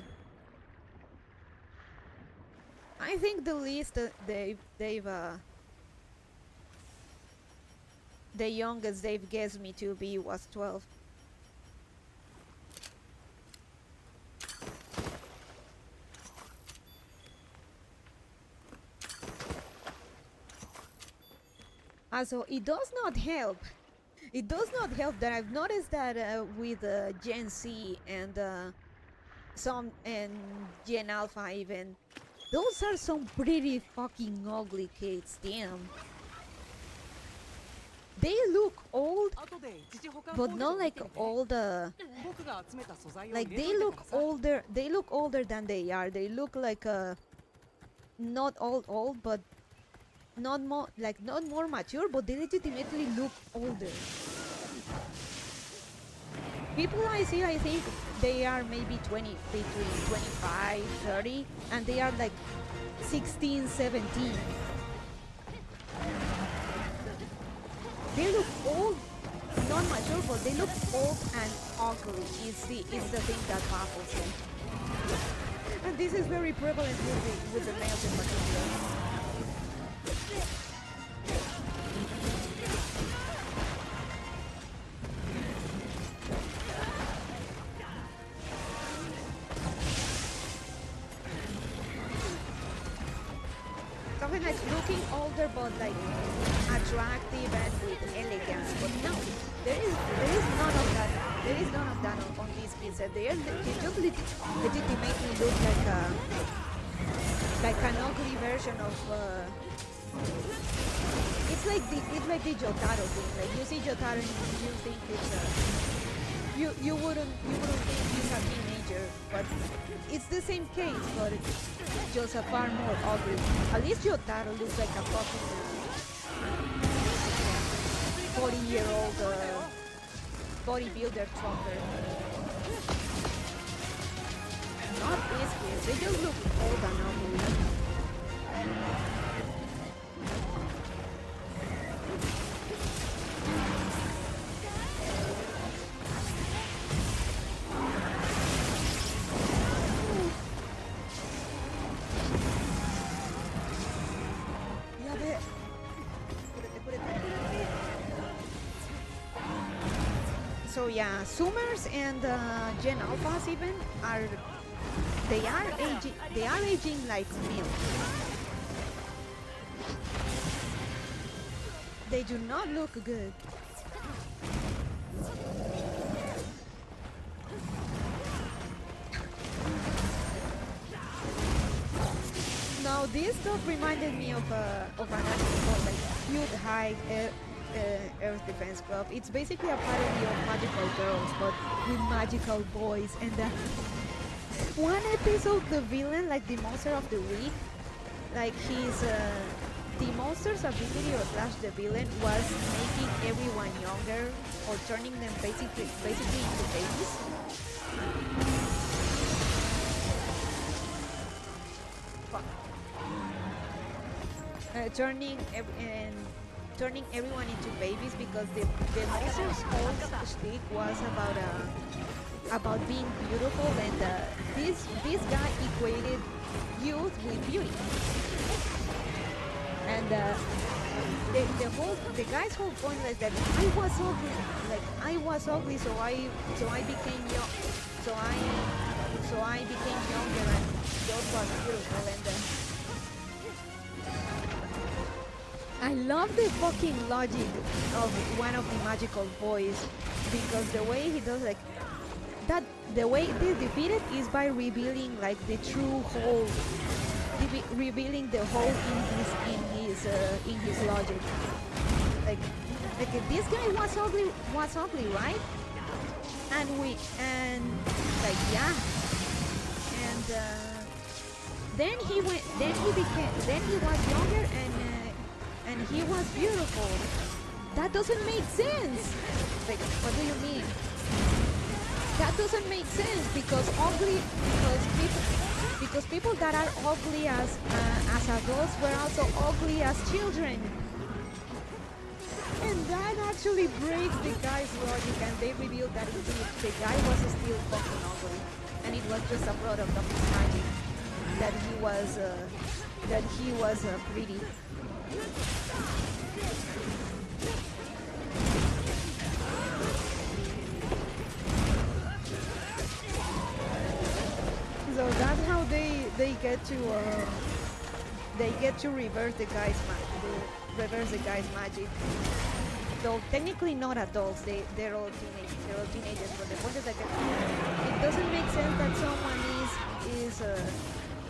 I think the least the youngest they've guessed me to be was 12. Also, it does not help. It does not help that I've noticed that with Gen Z and Gen Alpha even, those are some pretty fucking ugly kids, damn. They look old, but not like old, like they look older than they are. They look like not old, but not more mature, but they legitimately look older. People I see, I think they are maybe between 25, 30, and they are like 16, 17. They look old, not mature, but they look old and ugly. It's the thing that baffles me. And this is very prevalent with the males in particular. Something like looking older but like attractive and with elegance, but no, there is none of that. There is none of that on these kids. They just legitimately look like an ugly version of. It's like the Jotaro thing. Like you see Jotaro and you think it's you wouldn't think he's a teenager, but it's the same case, but it's just a far more ugly. At least Jotaro looks like a fucking 40-year-old bodybuilder trucker. not these kids. They just look old and ugly. So yeah, Zoomers and Gen Alphas even they are aging like milk. They do not look good. Now this stuff reminded me of an anime called like Cute High Earth Defense Club. It's basically a parody of magical girls, but with magical boys. And one episode, the villain, like the monster of the week, like the monster's ability or slash the villain was making everyone younger or turning them basically into babies. Turning everyone into babies, because the monster's whole shtick was about being beautiful, and this guy equated youth with beauty, and the guy's whole point was that I was ugly, so I became young, so I became younger, and youth was beautiful, and I love the fucking logic of one of the magical boys, because the way he does like that, the way they defeat it is by revealing like the true whole, revealing the whole in his logic. Like this guy was ugly, right? And like yeah, and then he was younger and he was beautiful. That doesn't make sense. Like, what do you mean? That doesn't make sense, because people that are ugly as adults were also ugly as children. And that actually breaks the guy's logic, and they revealed that indeed the guy was still fucking ugly, and it was just a product of his magic that he was pretty. So that's how they get to reverse the guy's magic. Though technically not adults, they're all teenagers. But the point is that it doesn't make sense that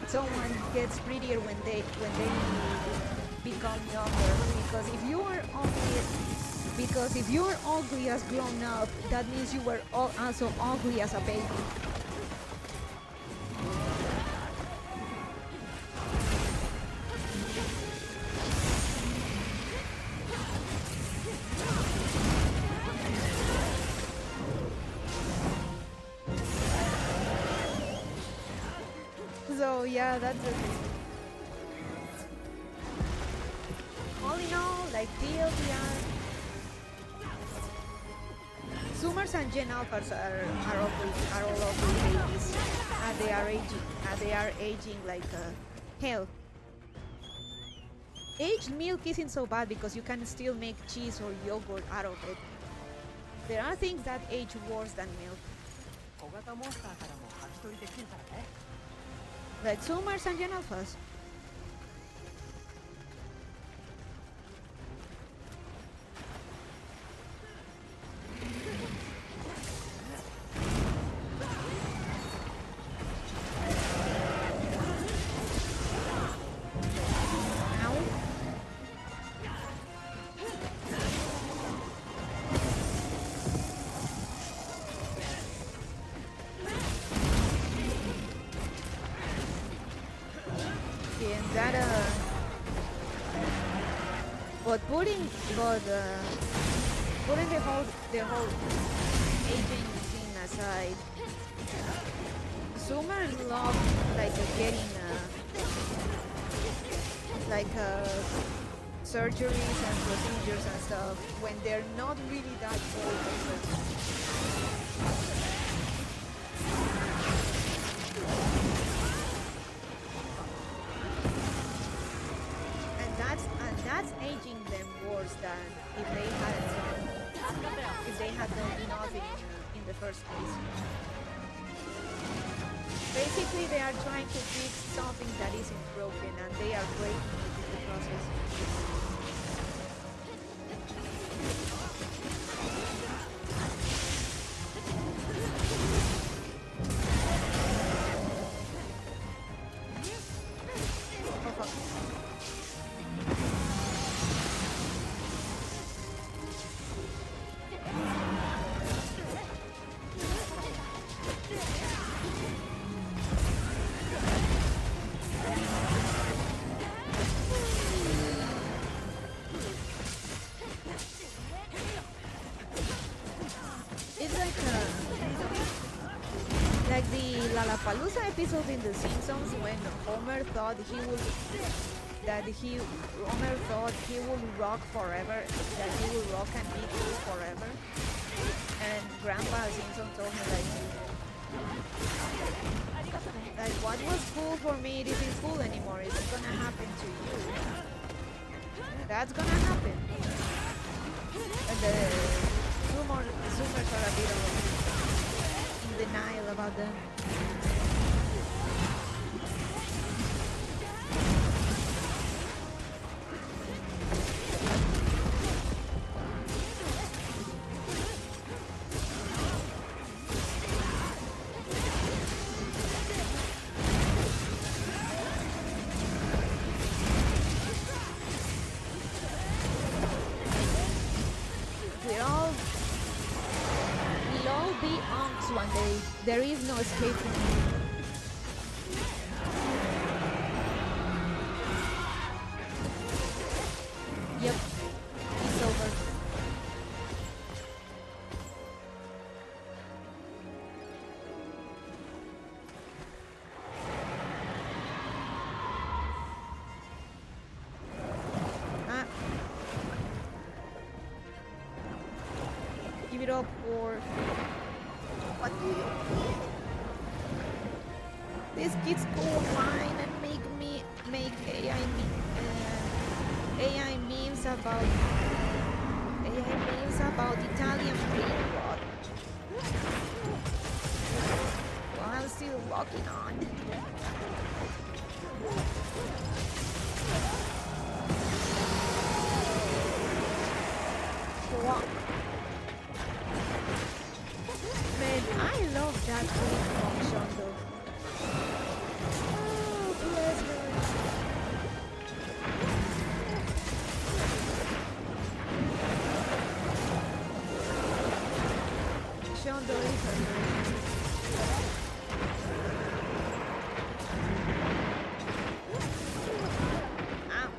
someone gets prettier when they become younger, because if you are ugly as grown up, that means you were also ugly as a baby. So yeah, that's it. All in all, like TLDR, Zoomers and Gen Alphas are all ugly babies, and they are aging like hell. Aged milk isn't so bad, because you can still make cheese or yogurt out of it. There are things that age worse than milk. Like Zoomers and Gen Alphas. Putting the whole aging thing aside, Zoomers love like getting like surgeries and procedures and stuff when they're not really that old. And that's aging them worse than if they had done nothing in the first place. Basically, they are trying to fix something that isn't broken, and they are breaking it in the process. Oh, fuck. Like the Lollapalooza episode in The Simpsons when Homer thought he would rock forever, that he would rock and be cool forever, and Grandpa Simpson told him like what was cool for me, it isn't cool anymore. It's gonna happen to you. That's gonna happen. And the Zoomers are a bit of denial about them. We'll all be unks one day. There is no escape from it. Yep, it's over. Give it up for... What do you... These kids go online and make AI memes about Italian brain rot. Well, I'm still walking on. Walk. Man, I love that click function though. Oh, bless her. Sean the Reaper. Ow.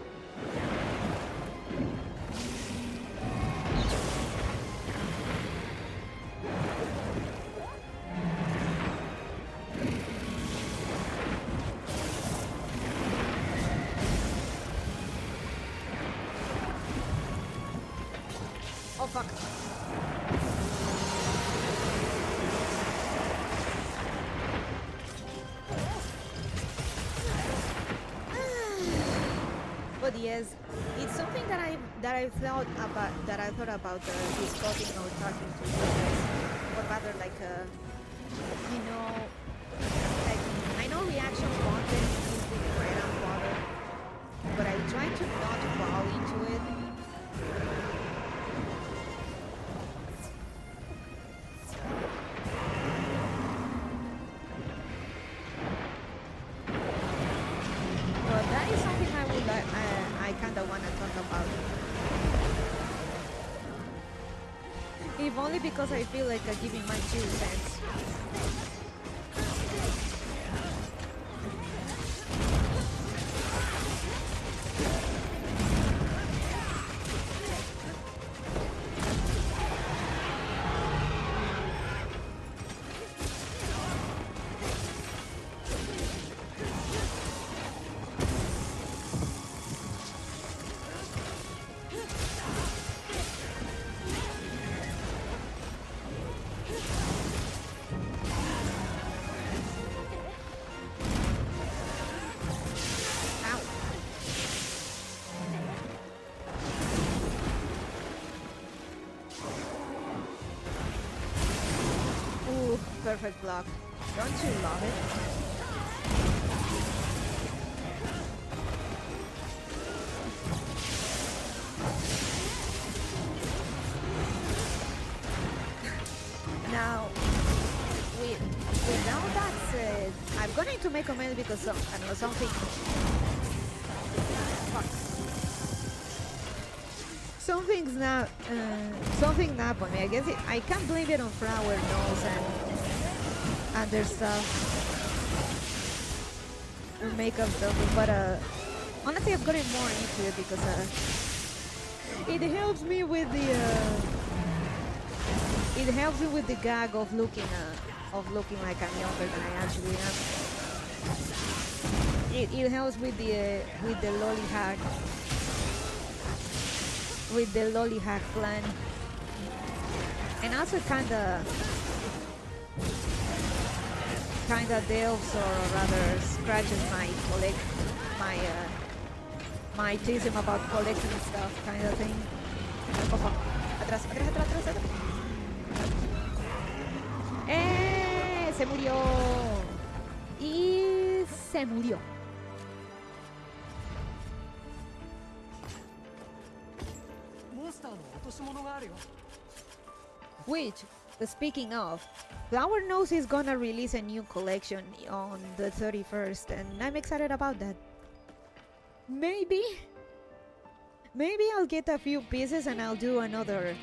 Oh fuck. But yes, it's something that I thought about discussing or talking to you guys, or rather like you know, like I know reaction content is the bread and butter, but I try to not fall into it. But that is something I would like. I kind of want to talk about. If only because I feel like giving my 2 cents. perfect block. Don't you love it? Now, with all that said, I'm going to make a comment because I know something. Fuck. Something snapped on me. I guess I can't blame it on flower nose and their stuff, or makeup stuff. But honestly, I've gotten more into it because it helps me with the gag of looking like I'm younger than I actually am. It helps with the lolly hack. With the lolly hack plan, and also kinda delves, or rather scratches my theism about collecting stuff, kind of thing. Oh, fuck. Atrás. Se murió. Y se murió. Which, speaking of, Flower Nose is gonna release a new collection on the 31st, and I'm excited about that. Maybe I'll get a few pieces and I'll do another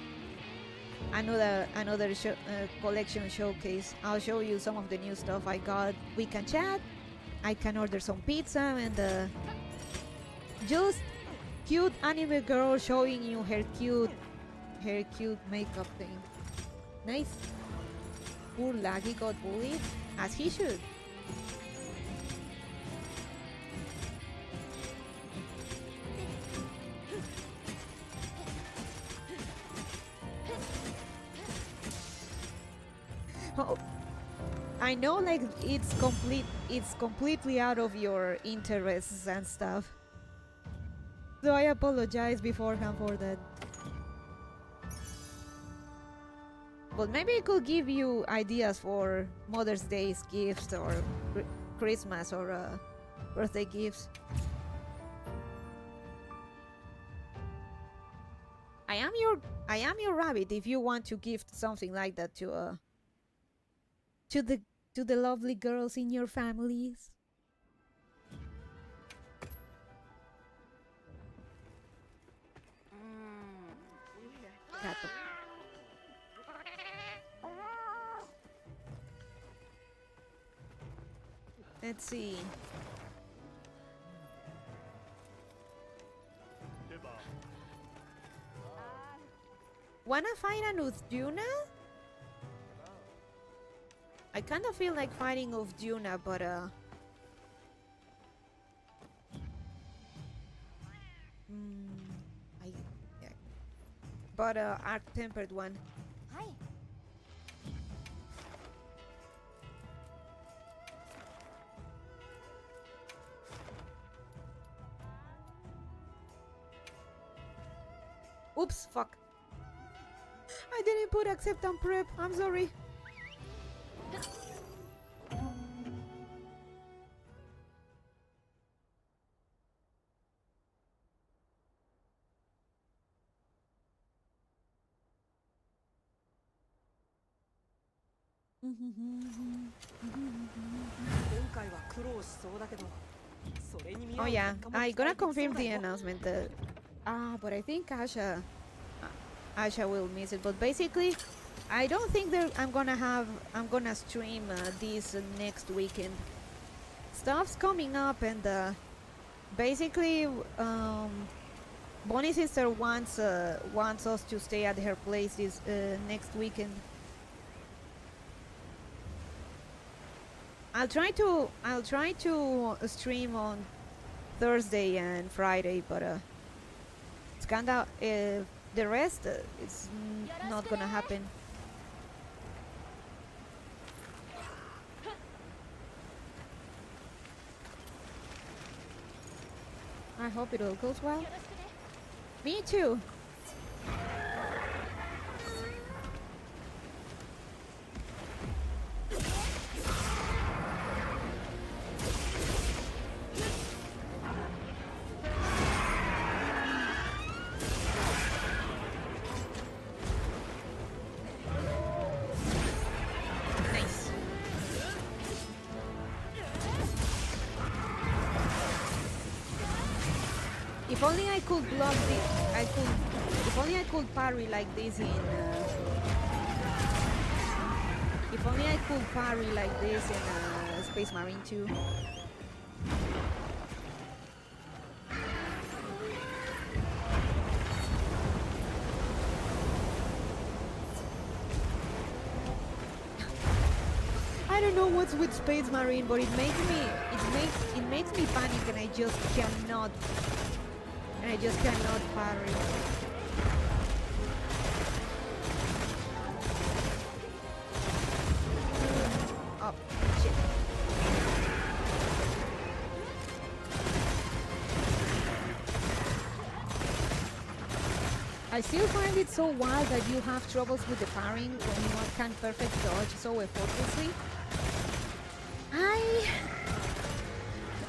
collection showcase. I'll show you some of the new stuff I got. We can chat. I can order some pizza and just cute anime girl showing you her cute makeup thing. Nice. Poor Laggy got bullied, as he should. Oh, I know, like, it's completely out of your interests and stuff. So I apologize beforehand for that. But maybe it could give you ideas for Mother's Day's gifts, or Christmas, or birthday gifts. I am your rabbit if you want to gift something like that to the lovely girls in your families. Gato. Let's see. Wanna fight an Uthjuna? I kind of feel like fighting Uthjuna, but yeah. But arc-tempered one. Hi. Oops, fuck. I didn't put accept and prep. I'm sorry. Oh yeah, I gonna confirm the announcement that but I think Asha will miss it. But basically, I don't think that I'm gonna stream this next weekend. Stuff's coming up, and basically Bonnie sister wants us to stay at her place this next weekend. I'll try to stream on Thursday and Friday, but it's kinda the rest it's not gonna happen. I hope it all goes well. Me too. only I could block the, if only I could parry like this in, if only I could parry like this in Space Marine 2. I don't know what's with Space Marine, but it makes me panic, and I just cannot parry. Oh shit. I still find it so wild that you have troubles with the parrying when you can perfect dodge so effortlessly.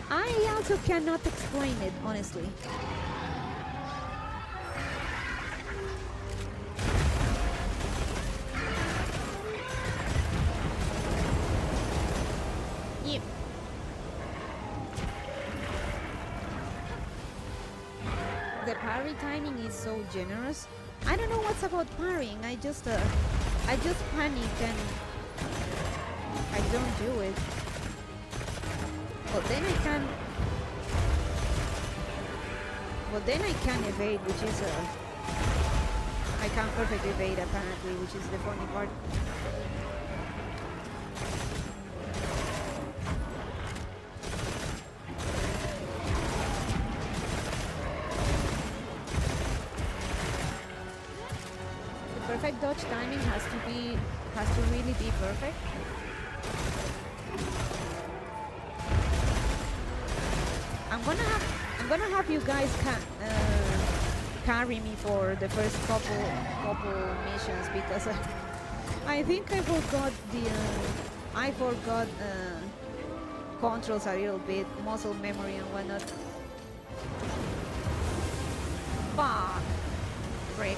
I also cannot explain it, honestly. Yep. The parry timing is so generous. I don't know what's about parrying. I just panic and I don't do it. But then I can evade, which is I can perfectly evade apparently, which is the funny part. The perfect dodge timing has to really be perfect. I'm gonna have you guys carry me for the first couple missions, because I think I forgot controls a little bit, muscle memory and whatnot. Fuck, frick.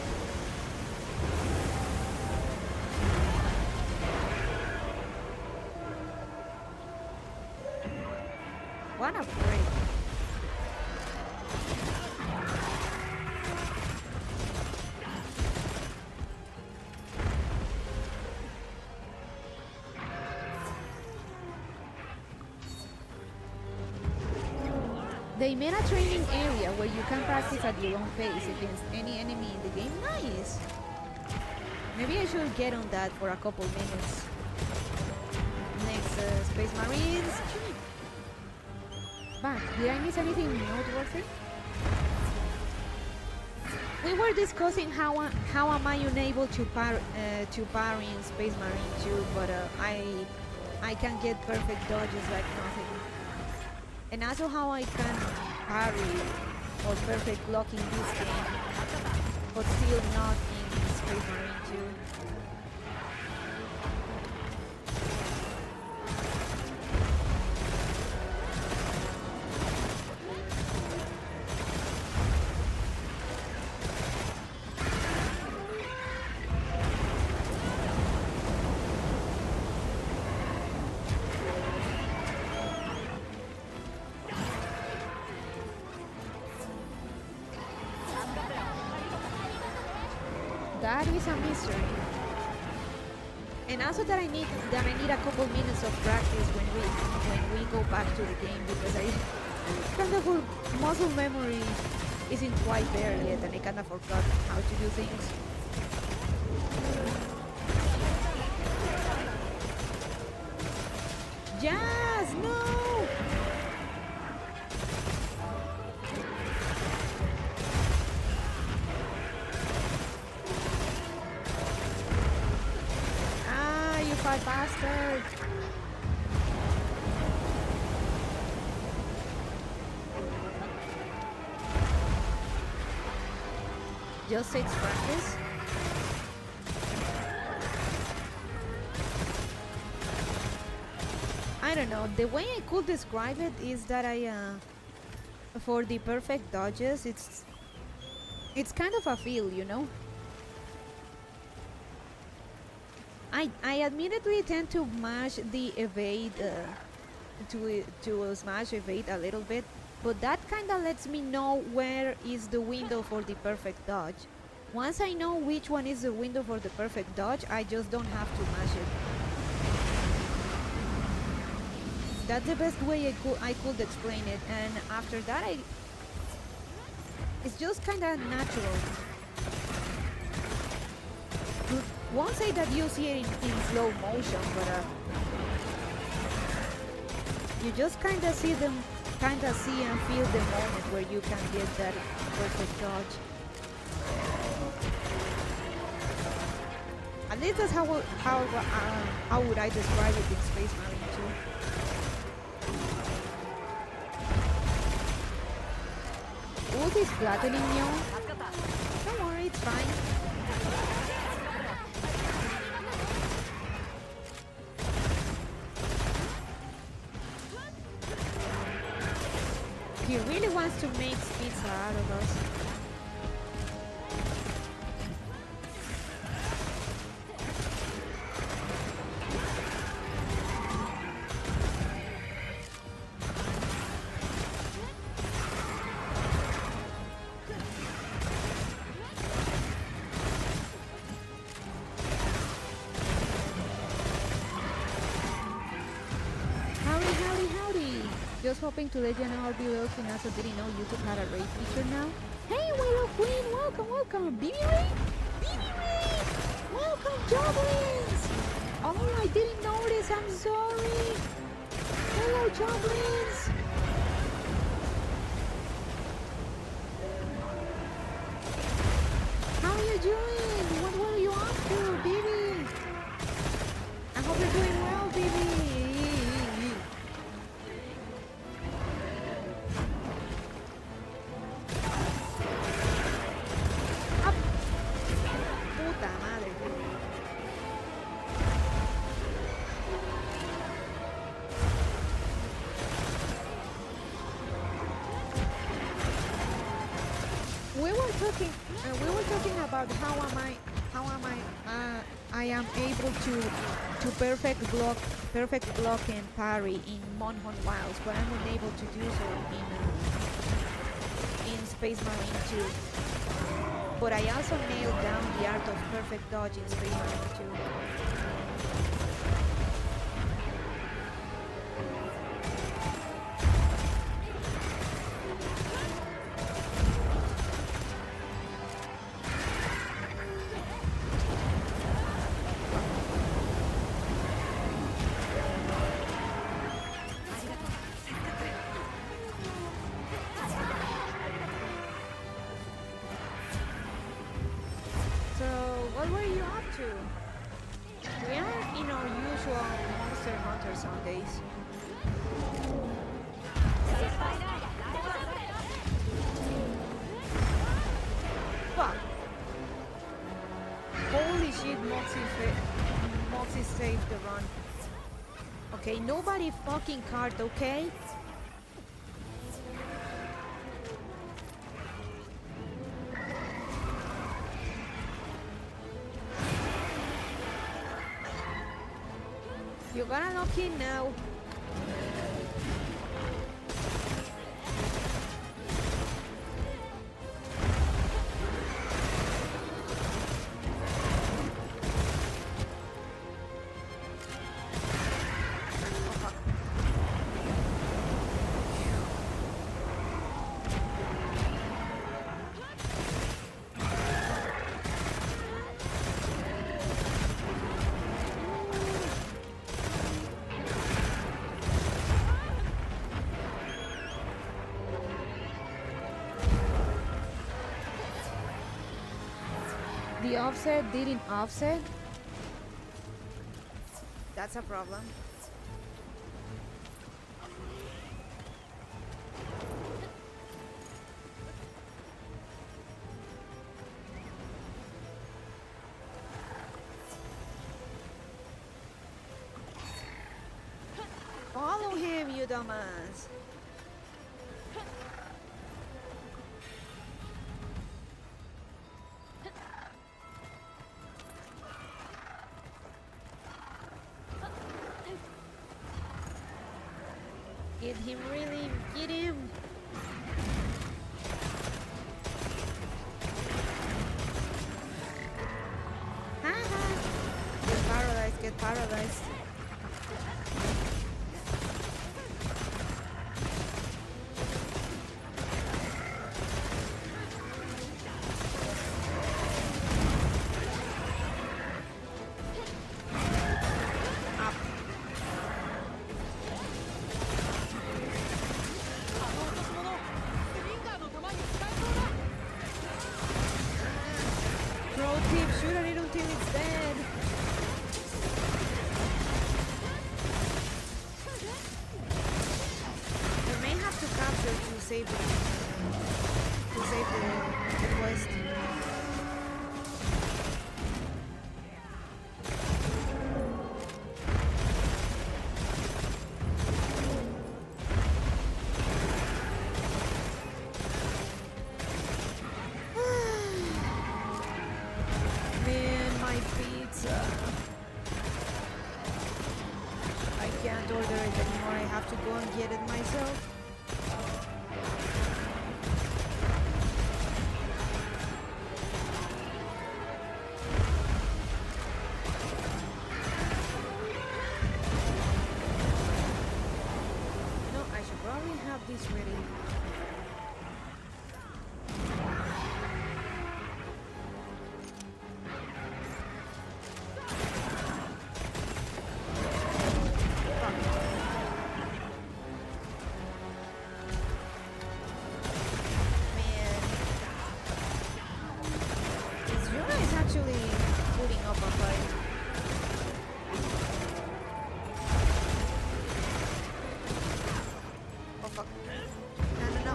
What a frick. They made a training area where you can practice at your own pace against any enemy in the game. Nice! Maybe I should get on that for a couple minutes. Next, Space Marines. But did I miss anything noteworthy? We were discussing how am I unable to parry in Space Marine 2, but I can get perfect dodges like nothing. And also how I can parry or perfect block in this game, but still not in Space Marine 2. That is a mystery. And also that I need a couple minutes of practice when we go back to the game, because I kind of muscle memory isn't quite there yet, and I kind of forgot how to do things. Jazz, no! Bastard! Just 6 practice. I don't know. The way I could describe it is that for the perfect dodges, it's kind of a feel, you know. I admittedly tend to mash the evade to smash evade a little bit, but that kind of lets me know where is the window for the perfect dodge. Once I know which one is the window for the perfect dodge, I just don't have to mash it. That's the best way I could explain it, and after that it's just kind of natural. Won't say that you see it in slow motion, but you just kind of see and feel the moment where you can get that perfect dodge. At least that's how would I describe it in Space Marine 2. Ult is flattening you. Don't worry, it's fine. He really wants to make pizza out of us. Just hoping to let you know I'll be looking. Also didn't know YouTube had a raid feature now. Hey Willow Queen, welcome. BB Raid? BB Raid! Welcome, Joblins! Oh, I didn't notice, I'm sorry. Hello, Joblins! How are you doing? What were you up to, BB? I hope you're doing well, BB. We were talking about how I am able to perfect block and parry in Monhon Wilds, but I'm unable to do so in Space Marine 2. But I also nailed down the art of perfect dodge in Space Marine 2. Okay, nobody fucking card, okay? You're gonna lock in now. The offset didn't offset? That's a problem. Follow him, you dumbass. Get him, really, get him. paradise. Pro tip, shoot at it until it's dead. We may have to capture to save the quest. Man, my pizza. I can't order it anymore. I have to go and get it myself. No, I should probably have this ready. Actually putting up a fight. Oh fuck. No.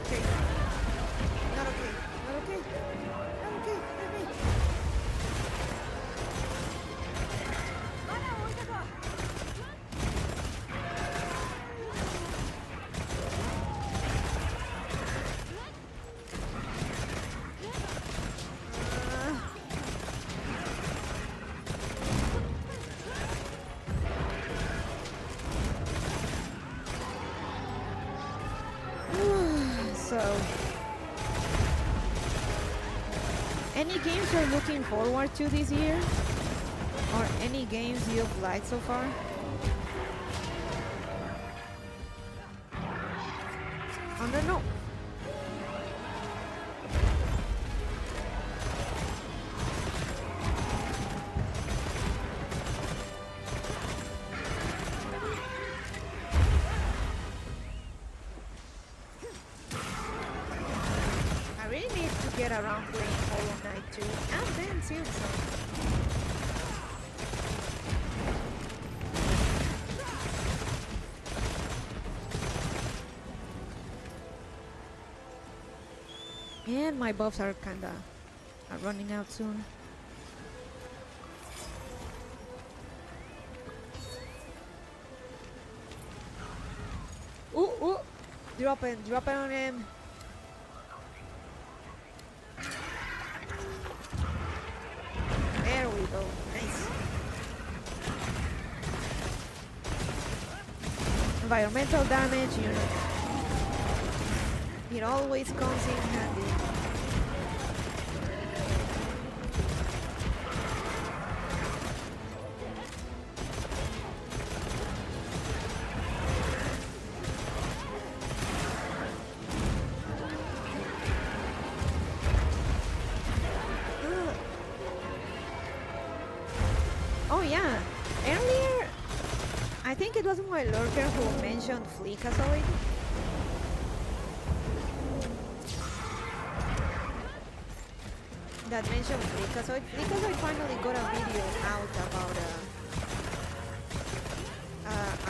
Okay. Not okay. So, any games you're looking forward to this year? Or any games you've liked so far? I don't know. I really need to get around playing Hollow Knight too, and then Silksong. And my buffs are running out soon. Ooh! Drop it on him. There we go. Nice. Environmental damage unit. It always comes in handy. Oh yeah, earlier I think it was my lurker who mentioned Fleekazoid. That mentioned Fleekazoid. Fleekazoid finally got a video out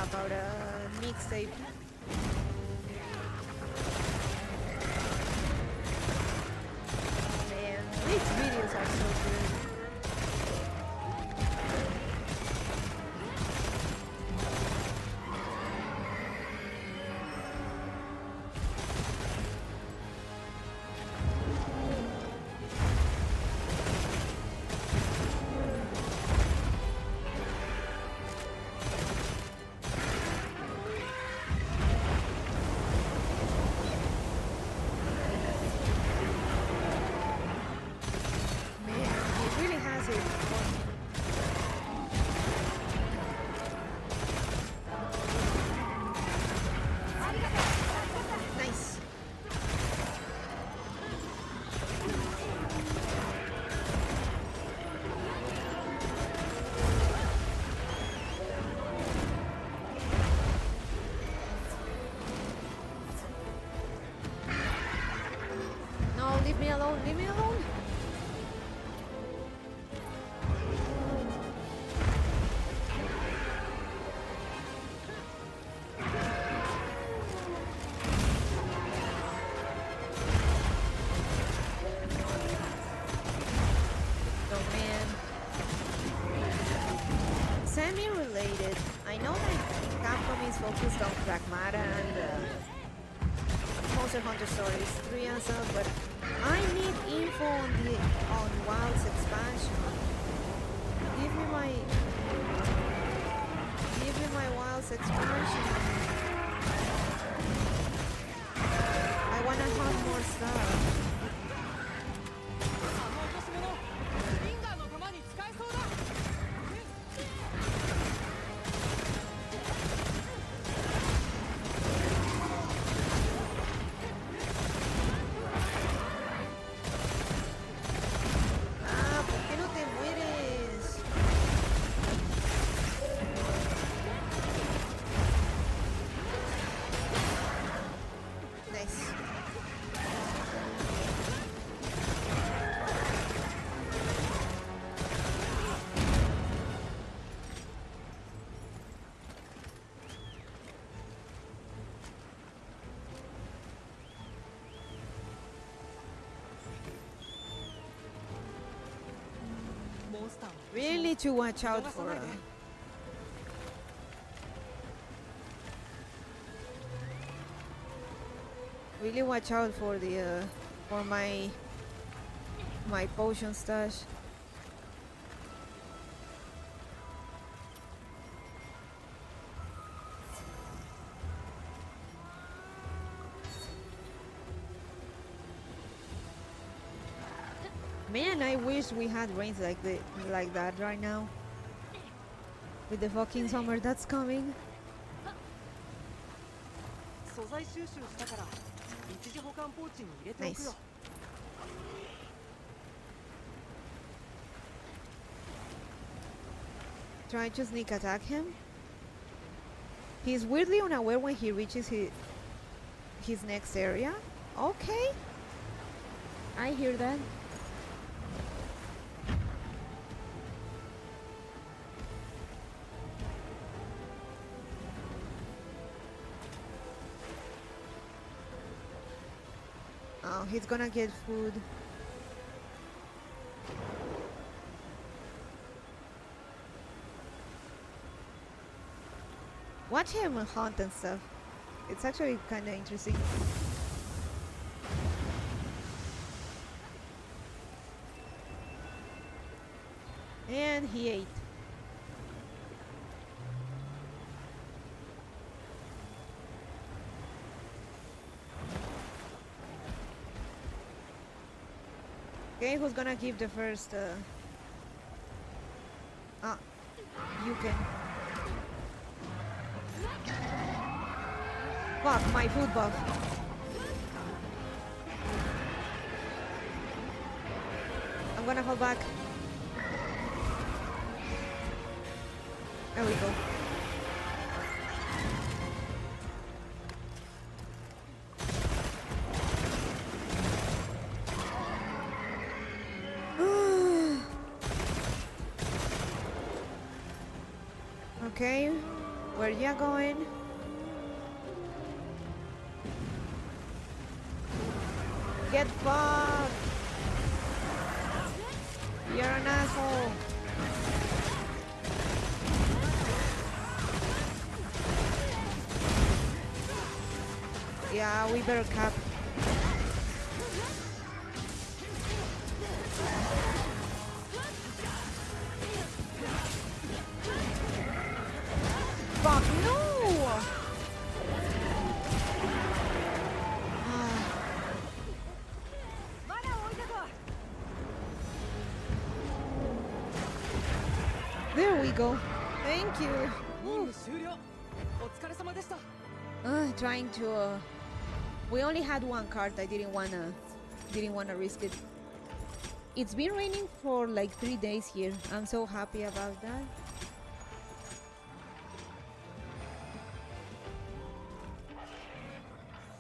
about a mixtape. Man, these videos are so good. Leave me alone, leave me alone. Oh man. Semi-related. I know that Capcom is focused on Pragmata and Monster Hunter Stories 3 and stuff, but I need info on WoW's expansion. Give me my WoW's expansion. I wanna have more stuff. Really need to watch out for really watch out for the for my potion stash. Man, I wish we had rains like that right now. With the fucking summer that's coming. Nice. Try to sneak attack him. He's weirdly unaware when he reaches his next area. Okay. I hear that. Oh, he's gonna get food. Watch him hunt and stuff. It's actually kind of interesting. And he ate. Okay, who's gonna give the first? You can. Fuck, my food buff. I'm gonna hold back. There we go. Okay, where you going? Get fucked! You're an asshole! Yeah, we better cap. Fuck, no! There we go. Thank you. Trying to. We only had one card. I didn't wanna risk it. It's been raining for like 3 days here. I'm so happy about that.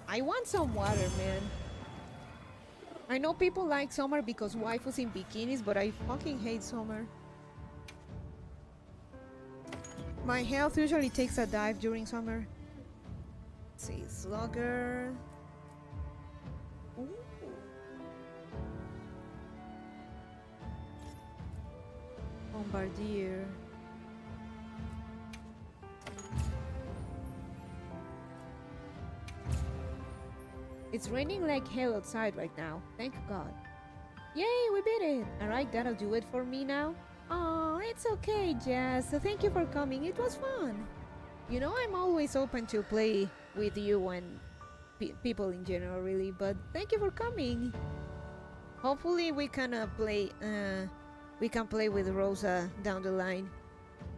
I want some water, man. I know people like summer because waifus in bikinis, but I fucking hate summer. My health usually takes a dive during summer. Let's see, slugger. Ooh. Bombardier. It's raining like hell outside right now. Thank God. Yay, we beat it! Alright, that'll do it for me now. Oh, it's okay, Jazz. So thank you for coming. It was fun. You know, I'm always open to play with you and people in general, really. But thank you for coming. Hopefully, we can play. We can play with Rosa down the line.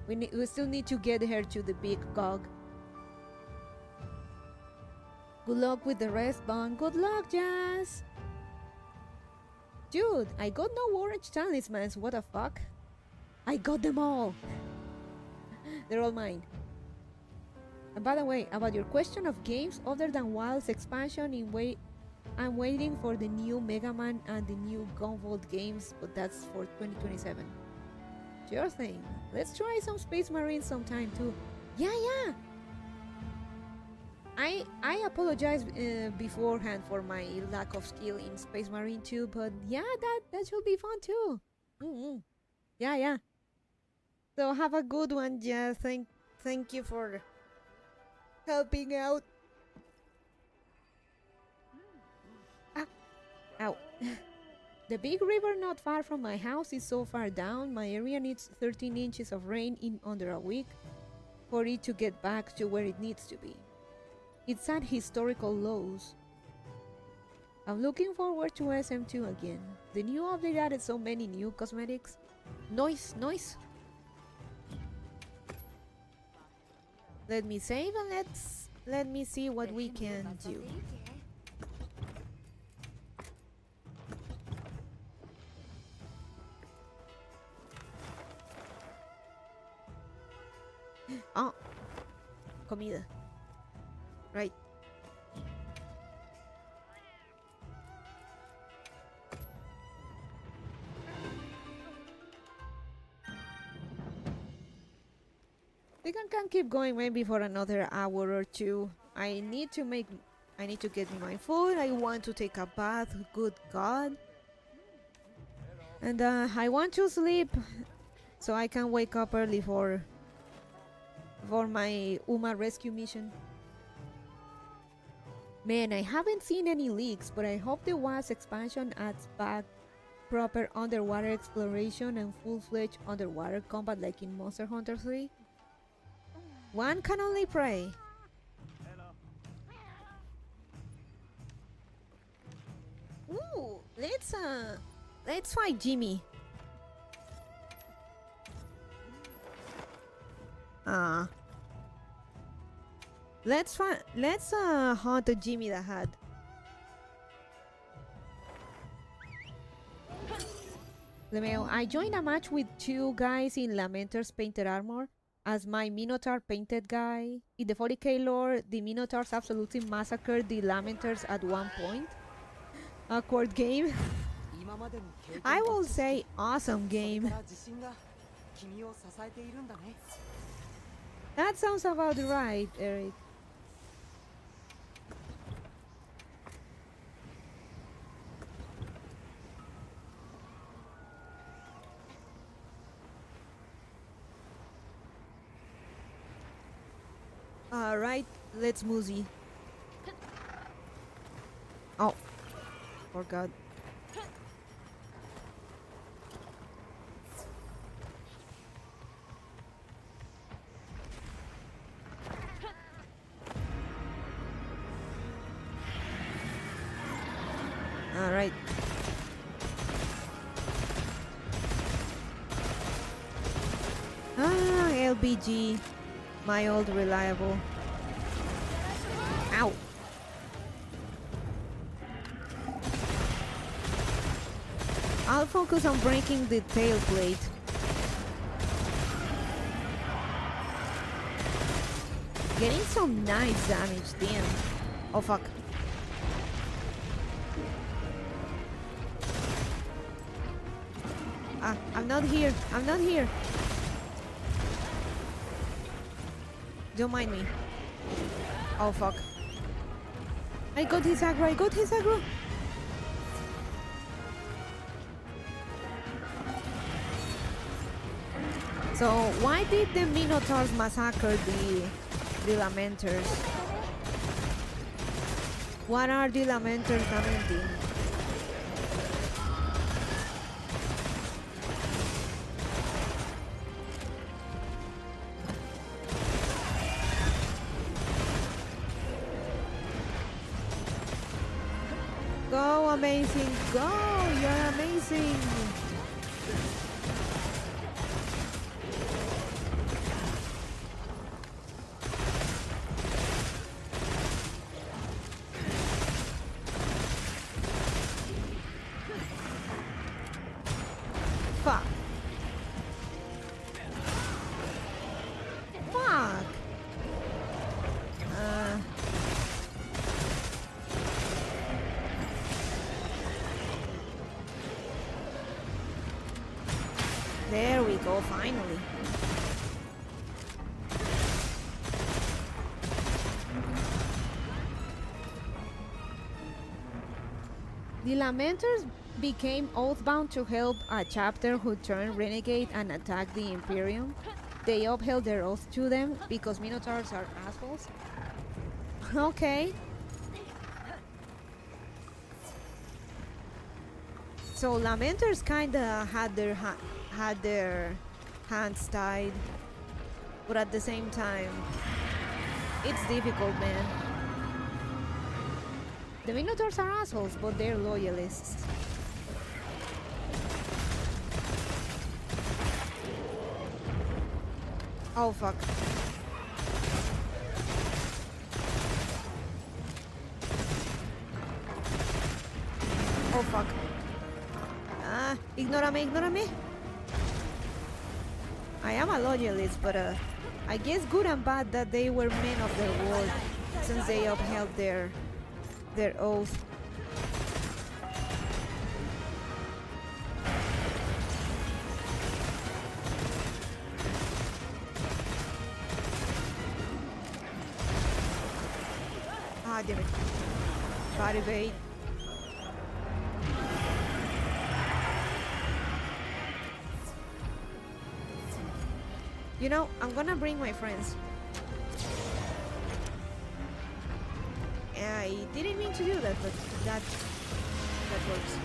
We still need to get her to the big GOG. Good luck with the rest, Bon. Good luck, Jazz. Dude, I got no orange talismans. What the fuck? I got them all. They're all mine. And by the way, about your question of games other than Wild's expansion, I'm waiting for the new Mega Man and the new Gunvolt games, but that's for 2027. Sure thing. Let's try some Space Marines sometime too. Yeah. I apologize beforehand for my lack of skill in Space Marine 2, but yeah, that should be fun too. Yeah. So have a good one, Jess. Thank you for helping out. Ow. The big river not far from my house is so far down, my area needs 13 inches of rain in under a week for it to get back to where it needs to be. It's at historical lows. I'm looking forward to SM2 again. The new update added so many new cosmetics. Noise. Let me save and let me see what we can do. Oh, comida. Right. We can keep going maybe for another hour or two. I need to get me my food. I want to take a bath. Good God. And I want to sleep so I can wake up early for my Uma rescue mission. Man, I haven't seen any leaks, but I hope the WAS expansion adds back proper underwater exploration and full-fledged underwater combat like in Monster Hunter 3. One can only pray. Ooh, let's fight Jimmy. Let's hunt the Jimmy the Hat. Lemeo, I joined a match with two guys in Lamenter's painted armor as my Minotaur painted guy. In the 40k lore, the Minotaurs absolutely massacred the Lamenters at one point. Awkward game. I will say awesome game. That sounds about right, Eric. Alright, let's mosey. Oh, poor God. Alright. LBG. My old reliable. Ow. I'll focus on breaking the tail plate. Getting some nice damage, damn. Oh fuck. I'm not here. I'm not here. Don't mind me. Oh, fuck. I got his aggro. I got his aggro. So, why did the Minotaurs massacre the Lamenters? What are the Lamenters lamenting? Go, amazing! Go! You're amazing! Fuck! Fuck! There we go, finally. The Lamenters became oathbound to help a chapter who turned renegade and attacked the Imperium. They upheld their oath to them because Minotaurs are assholes. Okay. So Lamenters kinda had their hands tied, but at the same time, it's difficult, man. The Minotaurs are assholes, but they're loyalists. Oh fuck. Oh fuck. Ignórame, ignórame. I am a loyalist, but I guess good and bad that they were men of their word since they upheld their oath. Ah, damn it. Body bait. You know, I'm gonna bring my friends. I didn't mean to do that, but that works.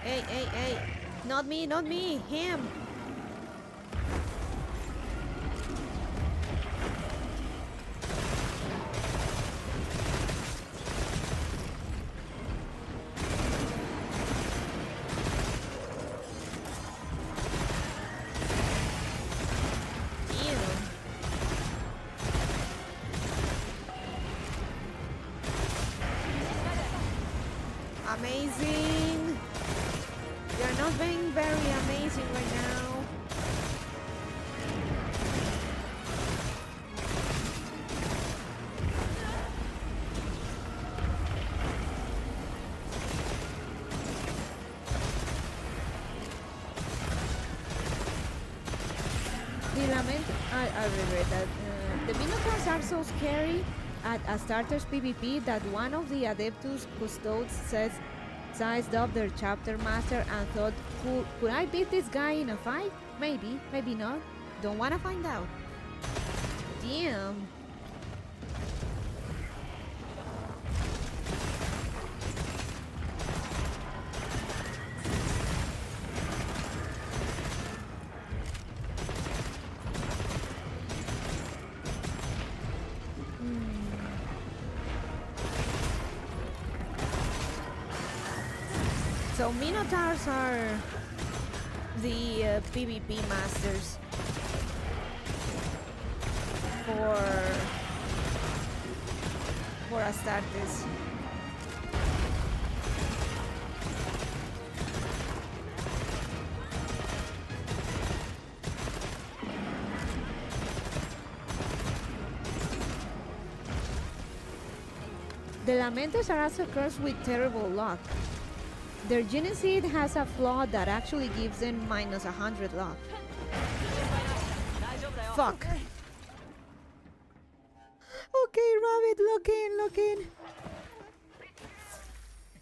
Hey, hey, hey! Not me, not me! Him! Amazing! You're not being very amazing right now. I regret that. The Minotaurs are so scary at a starter's PvP that one of the Adeptus Custodes sized up their chapter master and thought, could I beat this guy in a fight? Maybe, maybe not. Don't wanna find out. Damn. So Minotaurs are the PvP masters for Astartes. The Lamenters are also cursed with terrible luck. Their genocide has a flaw that actually gives them minus 100 luck. Fuck. Okay, rabbit, look in.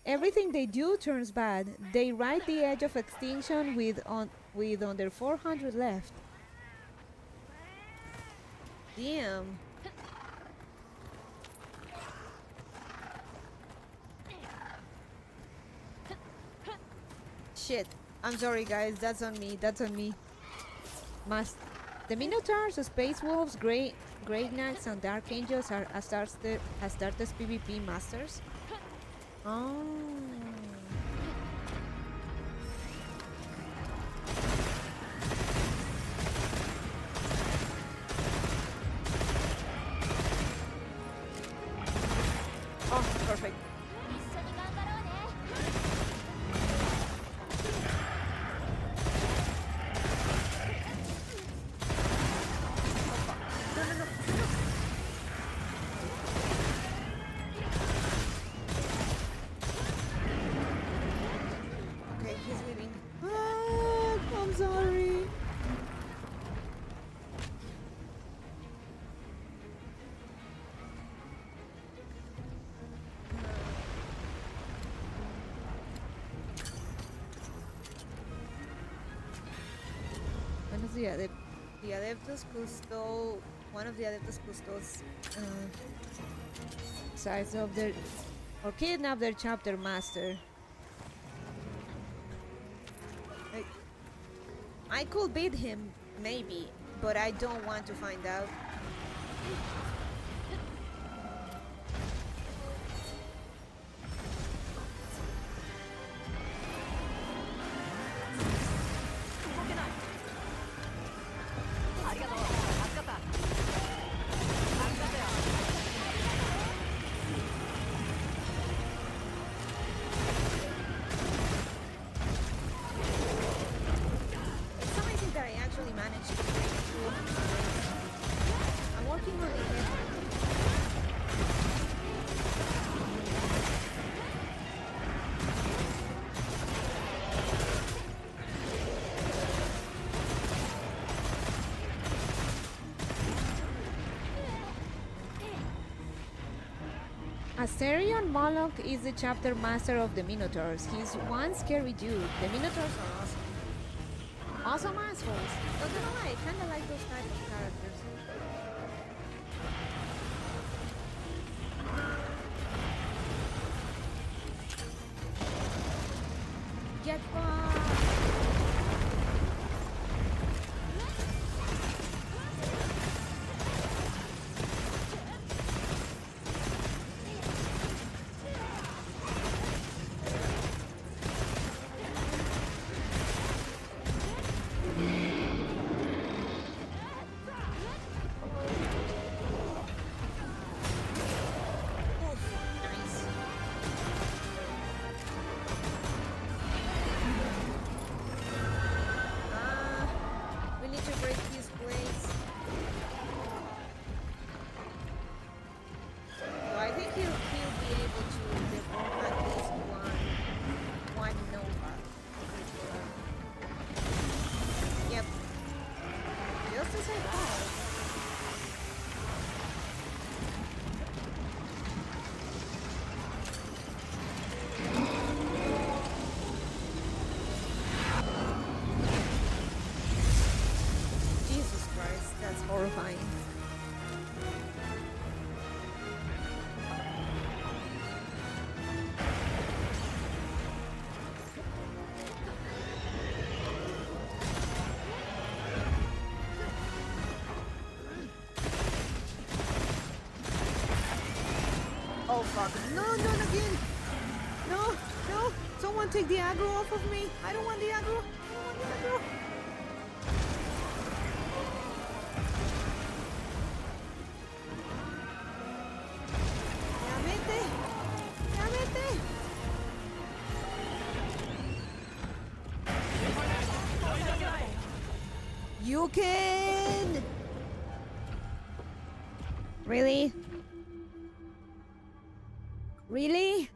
Everything they do turns bad. They ride the edge of extinction with under 400 left. Damn. Shit. I'm sorry guys, that's on me. The Minotaurs, Space Wolves, Grey Knights, and Dark Angels are Astartes PvP masters. Oh. Oh, perfect. The Adeptus Custo, one of the Adeptus Custos sides of their or kidnap their chapter master. I could beat him, maybe, but I don't want to find out. Asterion Moloch is the chapter master of the Minotaurs. He's one scary dude. The Minotaurs are awesome. Awesome assholes. Not gonna lie, I kinda like those type of characters. Get fucked! Horrifying. Oh fuck. No, not again. No. Someone take the aggro off of me. I don't want the aggro. You can! Really? Really?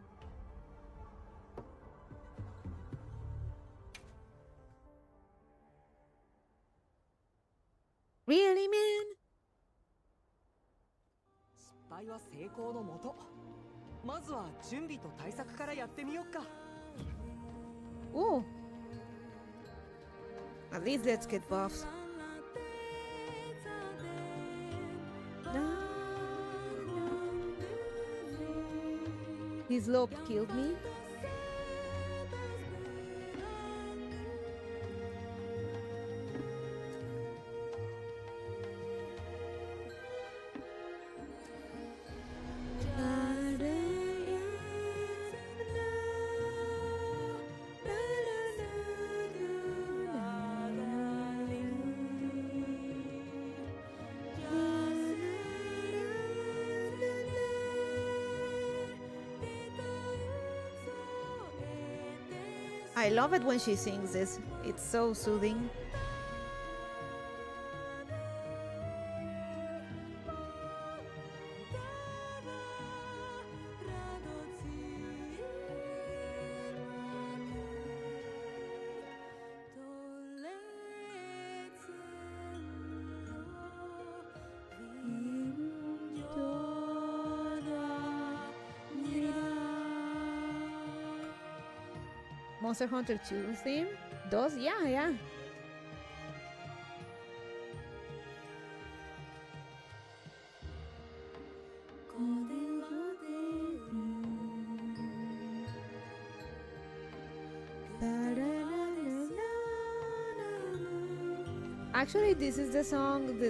Really, man? 失敗は成功のもと。まずは準備と対策からやってみよっか。 Ooh. At least let's get buffs. His lope killed me. I love it when she sings this. It's so soothing. Monster Hunter 2 theme? Does? Yeah. Actually, this is the song the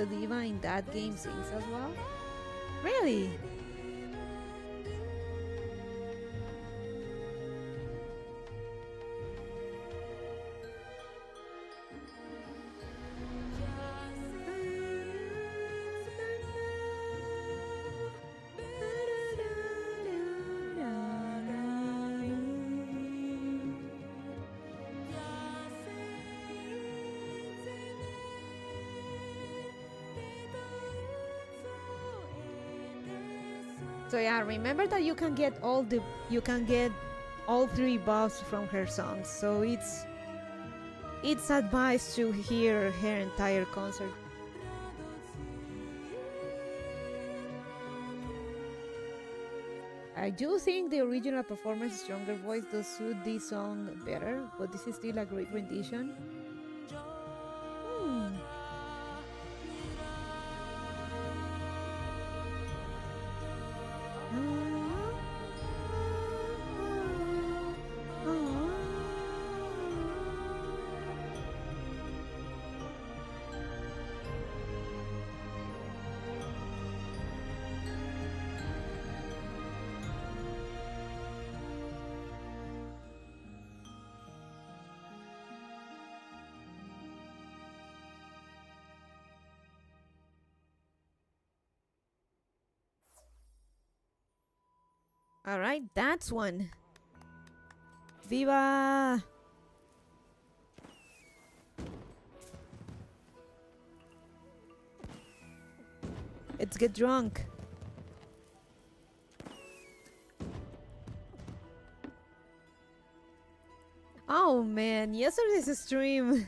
diva in that game sings as well. Really? So yeah, remember that you can get all three buffs from her songs. So it's advised to hear her entire concert. I do think the original performance's stronger voice does suit this song better, but this is still a great rendition. Alright, that's one. Viva! Let's get drunk. Oh man, yesterday's stream.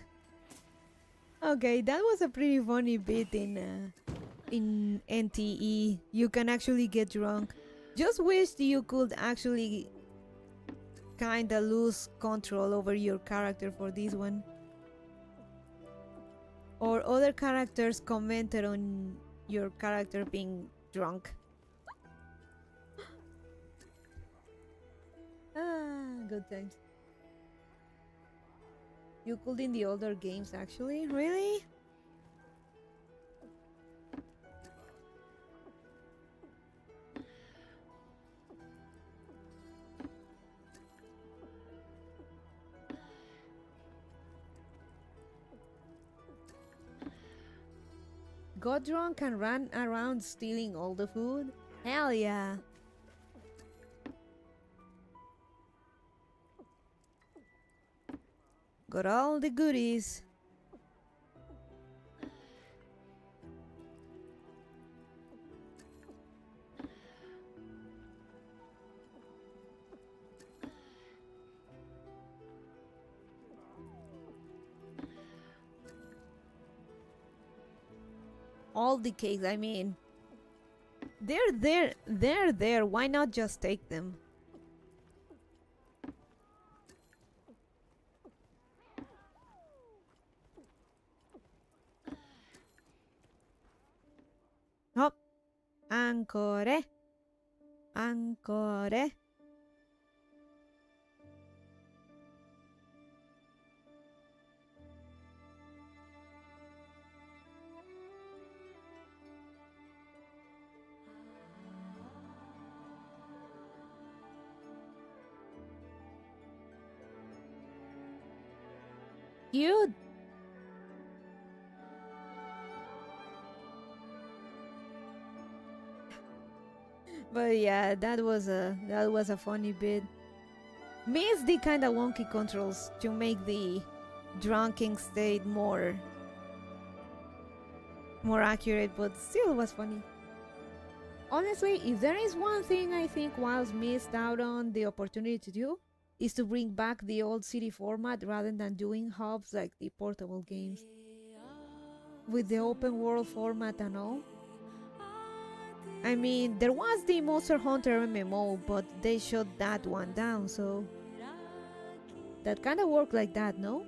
Okay, that was a pretty funny bit in NTE. You can actually get drunk. Just wish you could actually kinda lose control over your character for this one. Or other characters commented on your character being drunk. Good times. You could in the older games actually? Really? Got drunk and ran around stealing all the food? Hell yeah! Got all the goodies. all the cakes. I mean, they're there. Why not just take them? Hop, ancora, ancora. Cute. But yeah, that was a funny bit. Miss the kind of wonky controls to make the drunken state more accurate, but still was funny. Honestly, if there is one thing I think Wiles missed out on the opportunity to do, is to bring back the old city format rather than doing hubs like the portable games. With the open world format and all. I mean, there was the Monster Hunter MMO, but they shut that one down, so that kind of worked like that, no?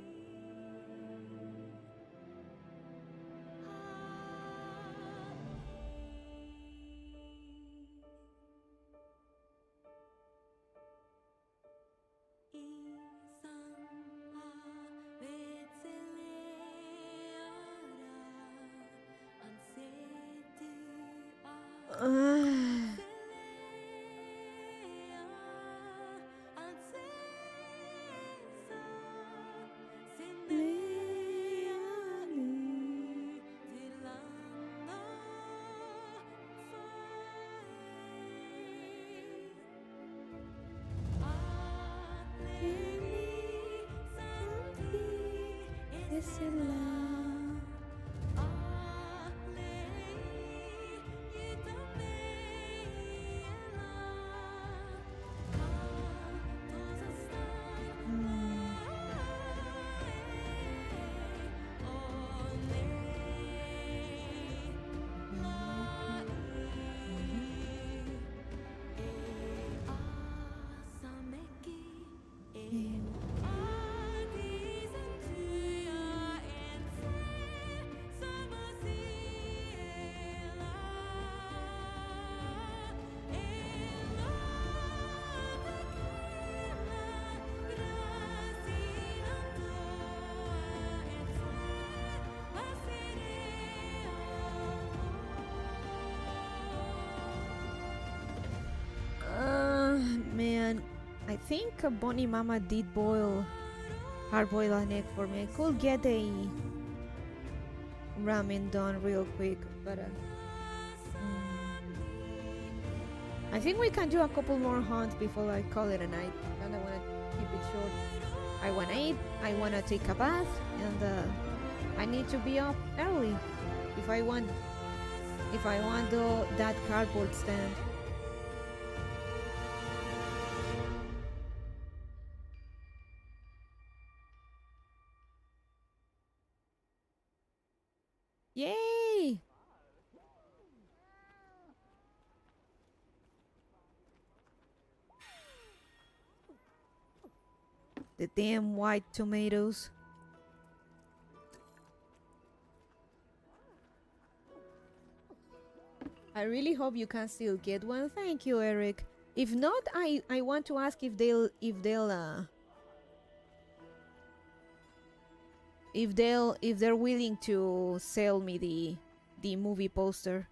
Man, I think Bonnie Mama did hard boil an egg for me. I could get a ramen done real quick, but I think we can do a couple more hunts before I call it a night. And I wanna keep it short. I wanna eat, I wanna take a bath, and I need to be up early if I want that cardboard stand. Yay! The damn white tomatoes. I really hope you can still get one. Thank you, Eric. If not, I want to ask if they're willing to sell me the movie poster.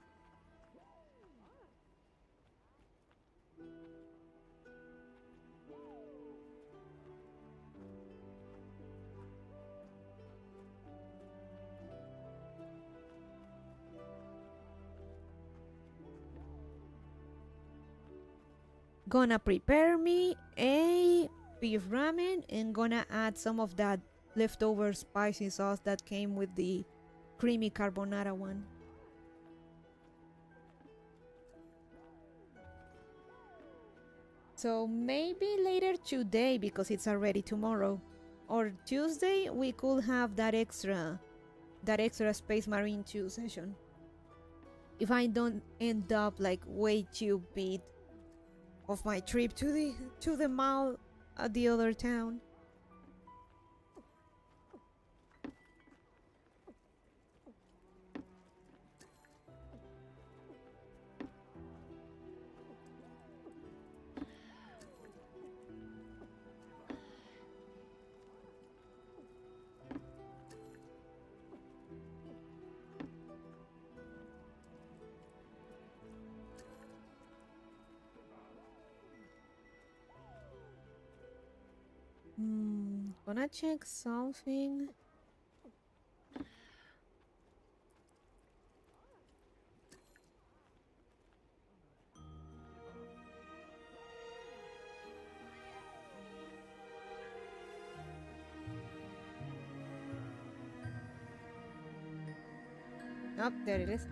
Gonna prepare me a beef ramen and gonna add some of that leftover spicy sauce that came with the creamy carbonara one. So maybe later today, because it's already tomorrow, or Tuesday, we could have that extra Space Marine 2 session. if I don't end up like way too beat of my trip to the mall at the other town. Gonna check something. Oh, there it is.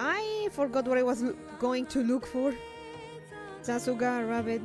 I forgot what I was going to look for. Sasuga rabbit.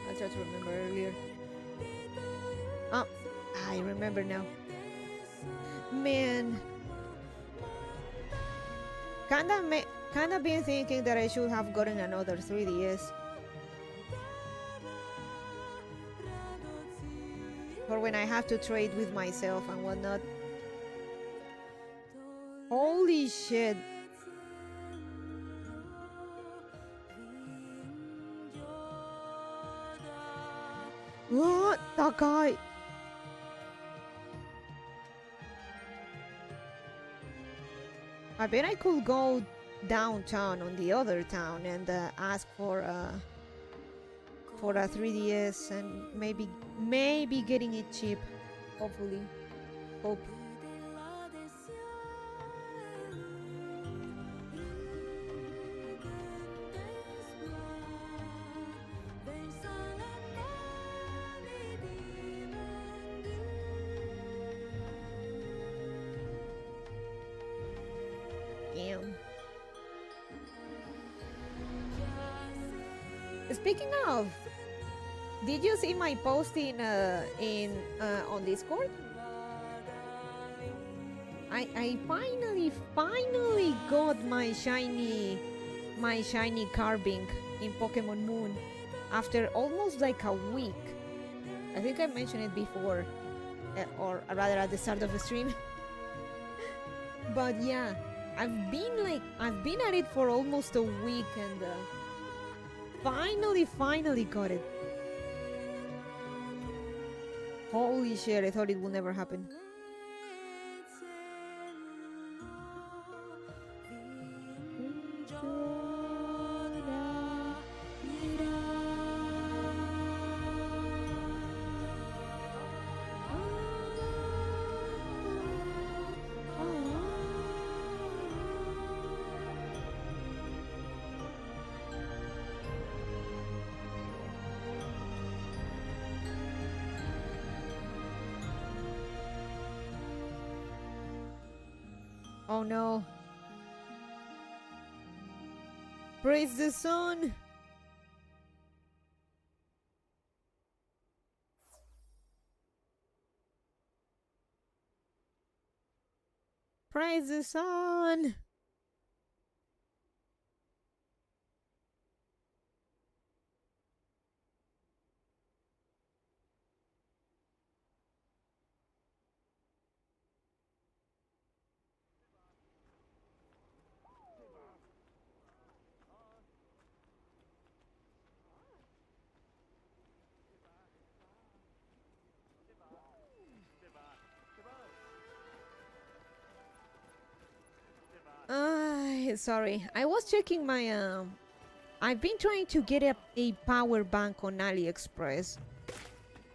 I tried to remember earlier. Oh, I remember now. Man, kinda been thinking that I should have gotten another 3DS for when I have to trade with myself and whatnot. Holy shit. What? That guy. I bet I could go downtown on the other town and ask for a 3DS and maybe getting it cheap. Hopefully. Hope. Speaking of, did you see my post on Discord? I finally got my shiny carving in Pokemon Moon after almost like a week. I think I mentioned it before, or rather at the start of the stream. But yeah, I've been at it for almost a week and finally got it. Holy shit, I thought it would never happen. Oh no. Praise the sun. Praise the sun. Sorry, I was checking my I've been trying to get a power bank on AliExpress,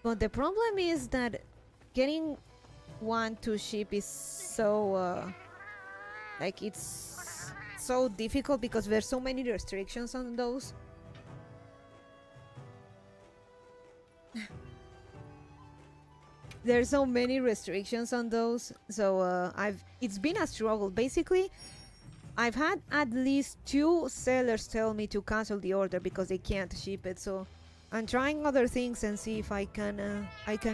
but the problem is that getting one to ship is so like it's so difficult because there's so many restrictions on those. There's so many restrictions on those, so it's been a struggle. Basically, I've had at least 2 sellers tell me to cancel the order because they can't ship it. So I'm trying other things and see if I can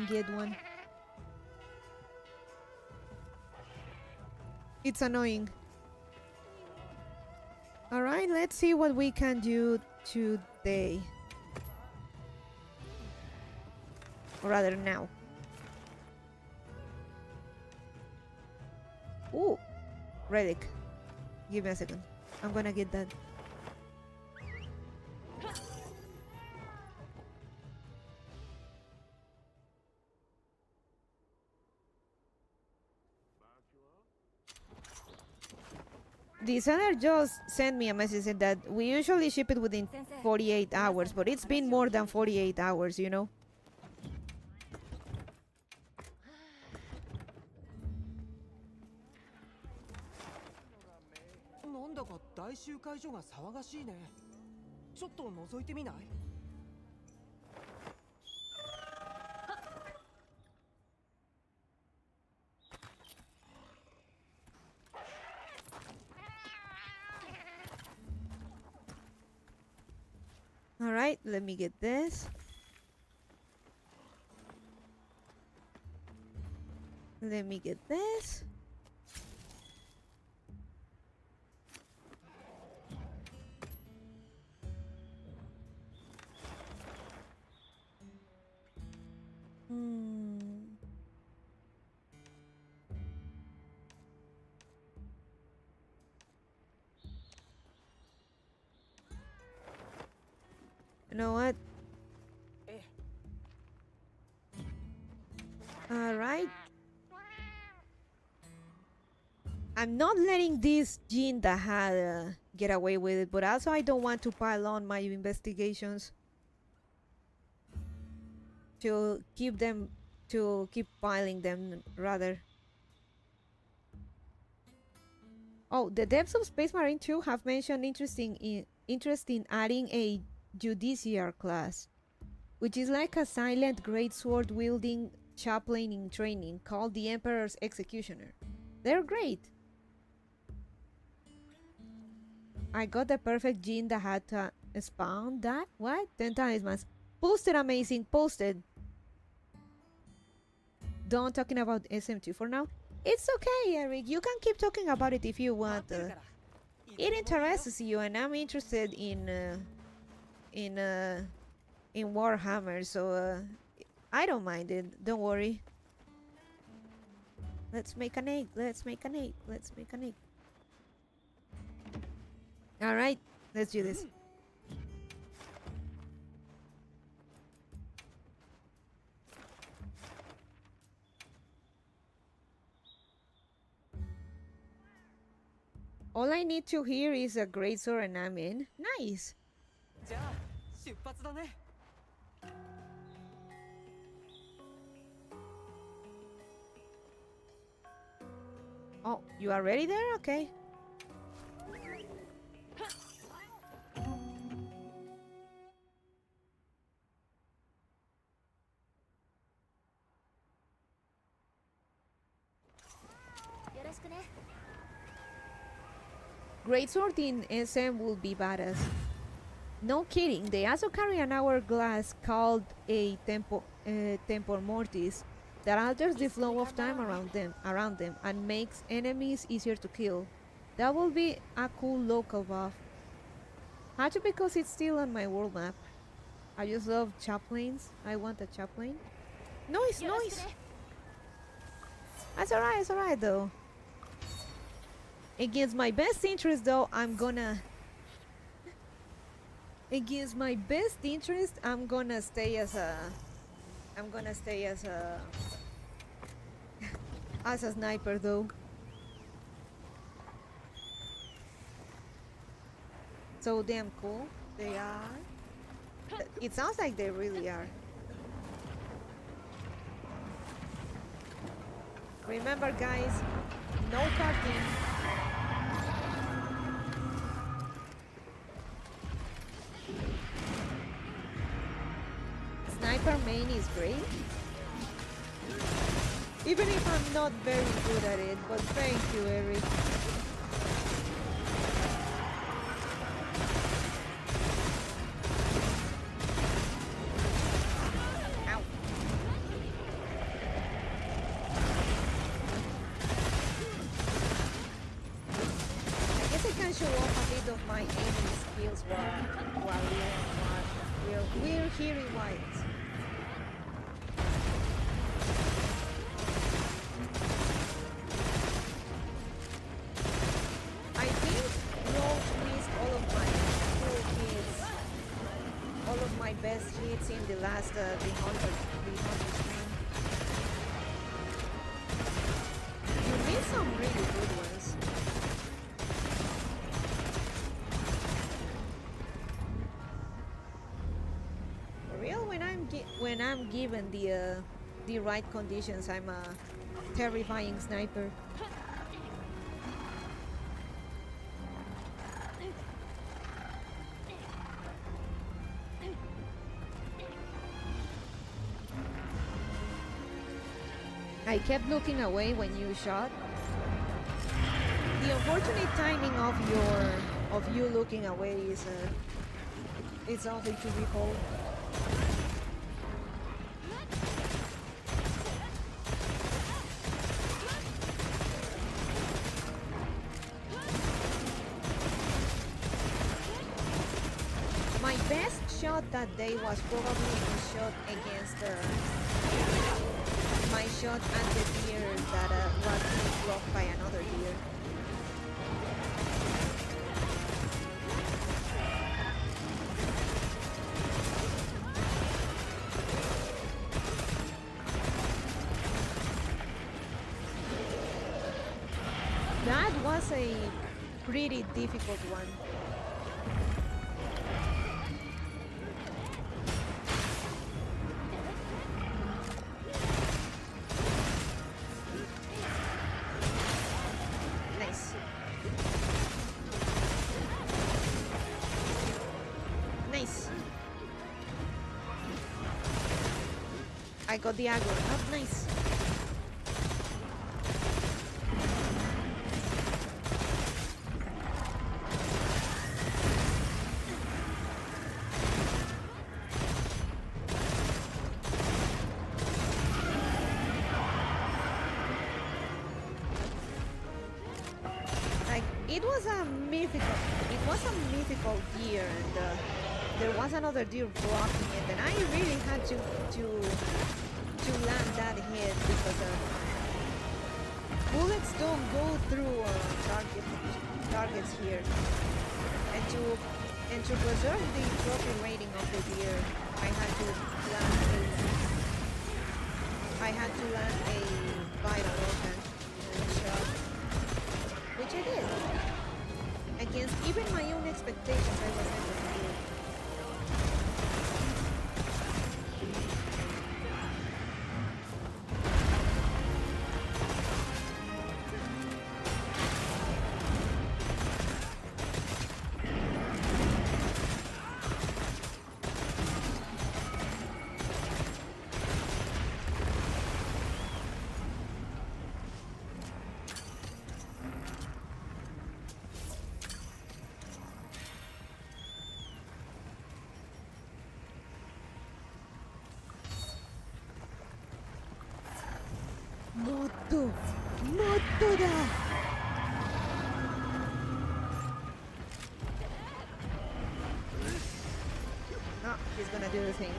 get one. It's annoying. All right, let's see what we can do today, or rather now. Ooh, relic. Give me a second. I'm gonna get that. The seller just sent me a message that we usually ship it within 48 hours, but it's been more than 48 hours, you know? All right, let me get this. Let me get this. You know what? All right. I'm not letting this Jean the Hat get away with it, but also I don't want to pile on my investigations to keep piling them rather. Oh, the devs of Space Marine 2 have mentioned interest in adding a judiciary class, which is like a silent greatsword wielding chaplain in training called the Emperor's Executioner. They're great. I got the perfect Jean that had to spawn that. What? 10 times. Posted, amazing. Posted. Done talking about SM2 for now. It's okay, Eric. You can keep talking about it if you want. It interests you, and I'm interested in Warhammer, so I don't mind it. Don't worry. Let's make an egg. Let's make an egg. Let's make an egg. All right, let's do this. All I need to hear is a greatsword and I'm in. Nice. Oh, you are ready there? Okay. Greatsword in SM will be badass. No kidding, they also carry an hourglass called a tempor mortis that alters the flow of time around them and makes enemies easier to kill. That will be a cool local buff. Actually, because it's still on my world map. I just love chaplains. I want a chaplain. Noise! That's alright though. Against my best interest though, I'm gonna stay as a as a sniper though. so damn cool. They are. It sounds like they really are. Remember, guys, no parking. Sniper main is great. Even if I'm not very good at it, but thank you, Eric. Ow. I guess I can show off a bit of my aiming skills while we're here in white. I think Rose missed all of my best hits in the last 300 stream. You missed some really good ones. For real, when I'm given the right conditions, I'm a terrifying sniper. I kept looking away when you shot. The unfortunate timing of you looking away is something to behold. My best shot that day was probably my shot against my shot at the deer that was being blocked by another deer. That was a pretty difficult one. I got the aggro. Oh, nice. Like, it was a mythical deer, and there was another deer blocking it, and I really had to land that hit because bullets don't go through targets here, and to preserve the trophy rating of the deer, I had to land a vital organ shot, which I did. Against even my own expectations, I was able to do it. Moto da! Oh, he's gonna do the thing.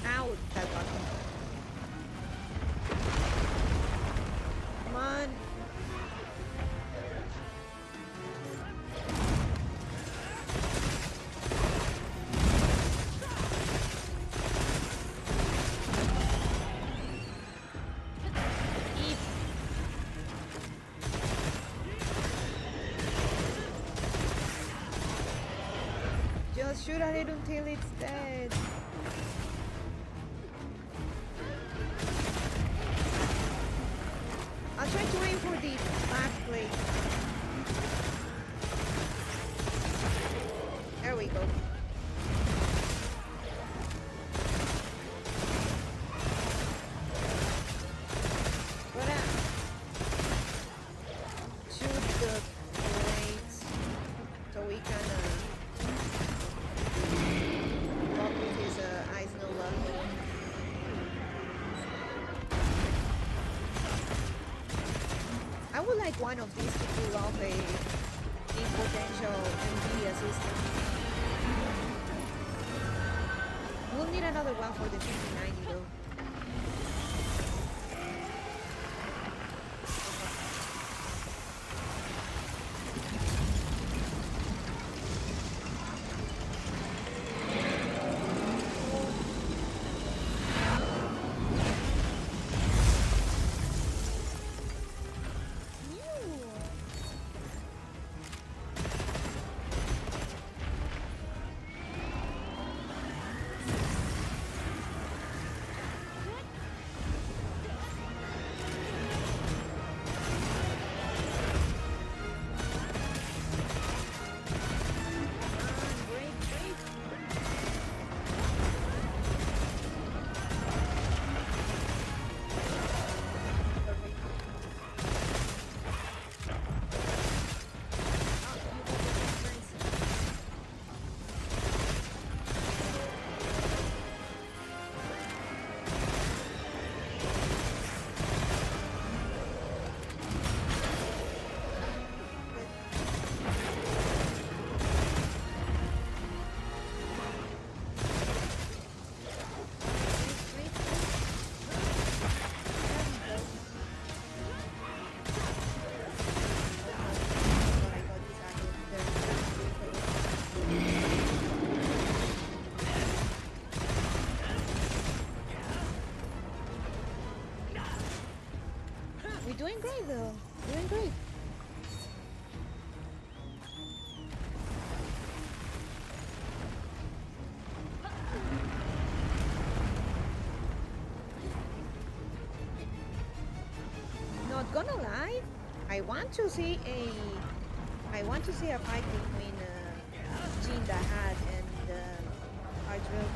Ow, that got him. Come on. Shoot at it until it's dead. I'll try to aim for the back plate. There we go. Shoot the plates so we can walk with his eyes no luck. I would like one of these to pull off a potential MD assistant. We'll need another one for the 5090 though. We're doing great though. Doing great. Not gonna lie, I want to see a fight between Jean the Hat and Archville.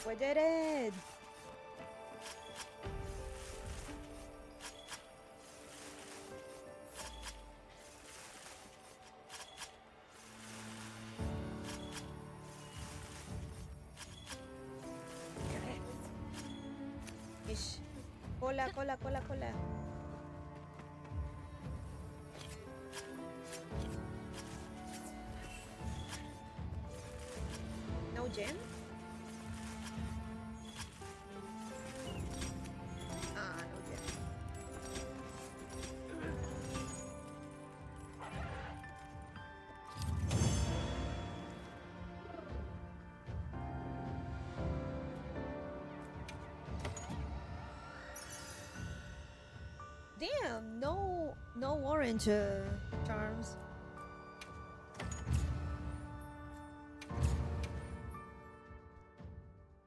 I did it! Ish. Cola, cola, cola, cola. No gem? Ah, no gem. Damn, no orange charms.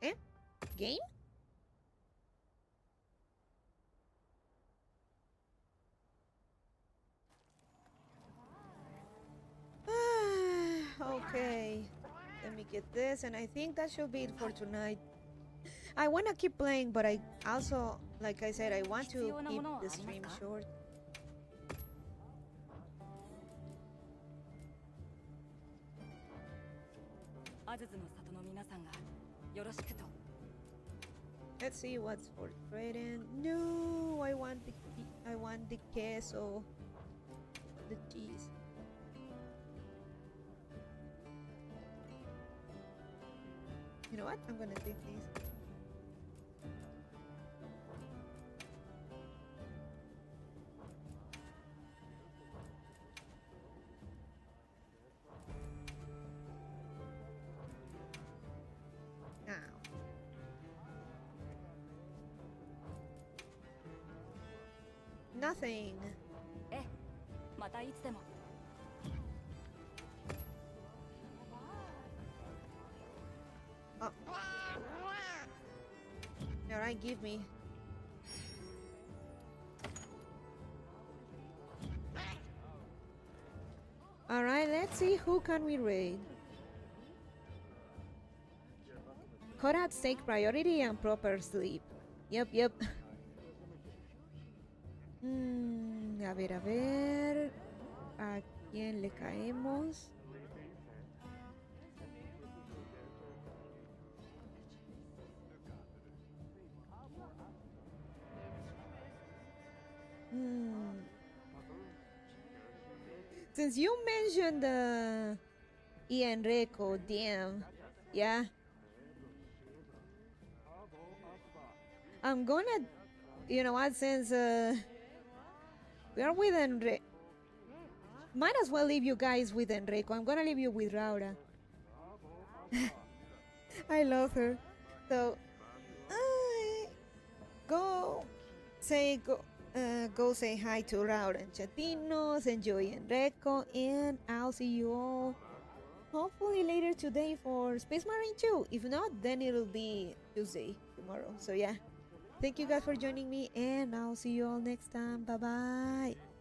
Eh? Game? Okay, let me get this, and I think that should be it for tonight. I want to keep playing, but I also, like I said, I want to keep the stream short. Let's see what's for trading. No, I want the queso, the cheese. You know what? I'm gonna take these. Nothing. Oh. Alright, give me. Alright, let's see who can we raid. Cutouts take priority and proper sleep. Yep. A ver. ¿A quién le caemos? Since you mentioned Ian Reco, damn. Yeah. I'm gonna, you know what, since we are with Enrico, might as well leave you guys with Enrico. I'm gonna leave you with Raura. I love her. So, go say hi to Raura and Chatinos, enjoy Enrico, and I'll see you all hopefully later today for Space Marine 2. If not, then it'll be Tuesday, tomorrow. So yeah, thank you guys for joining me, and I'll see you all next time. Bye bye.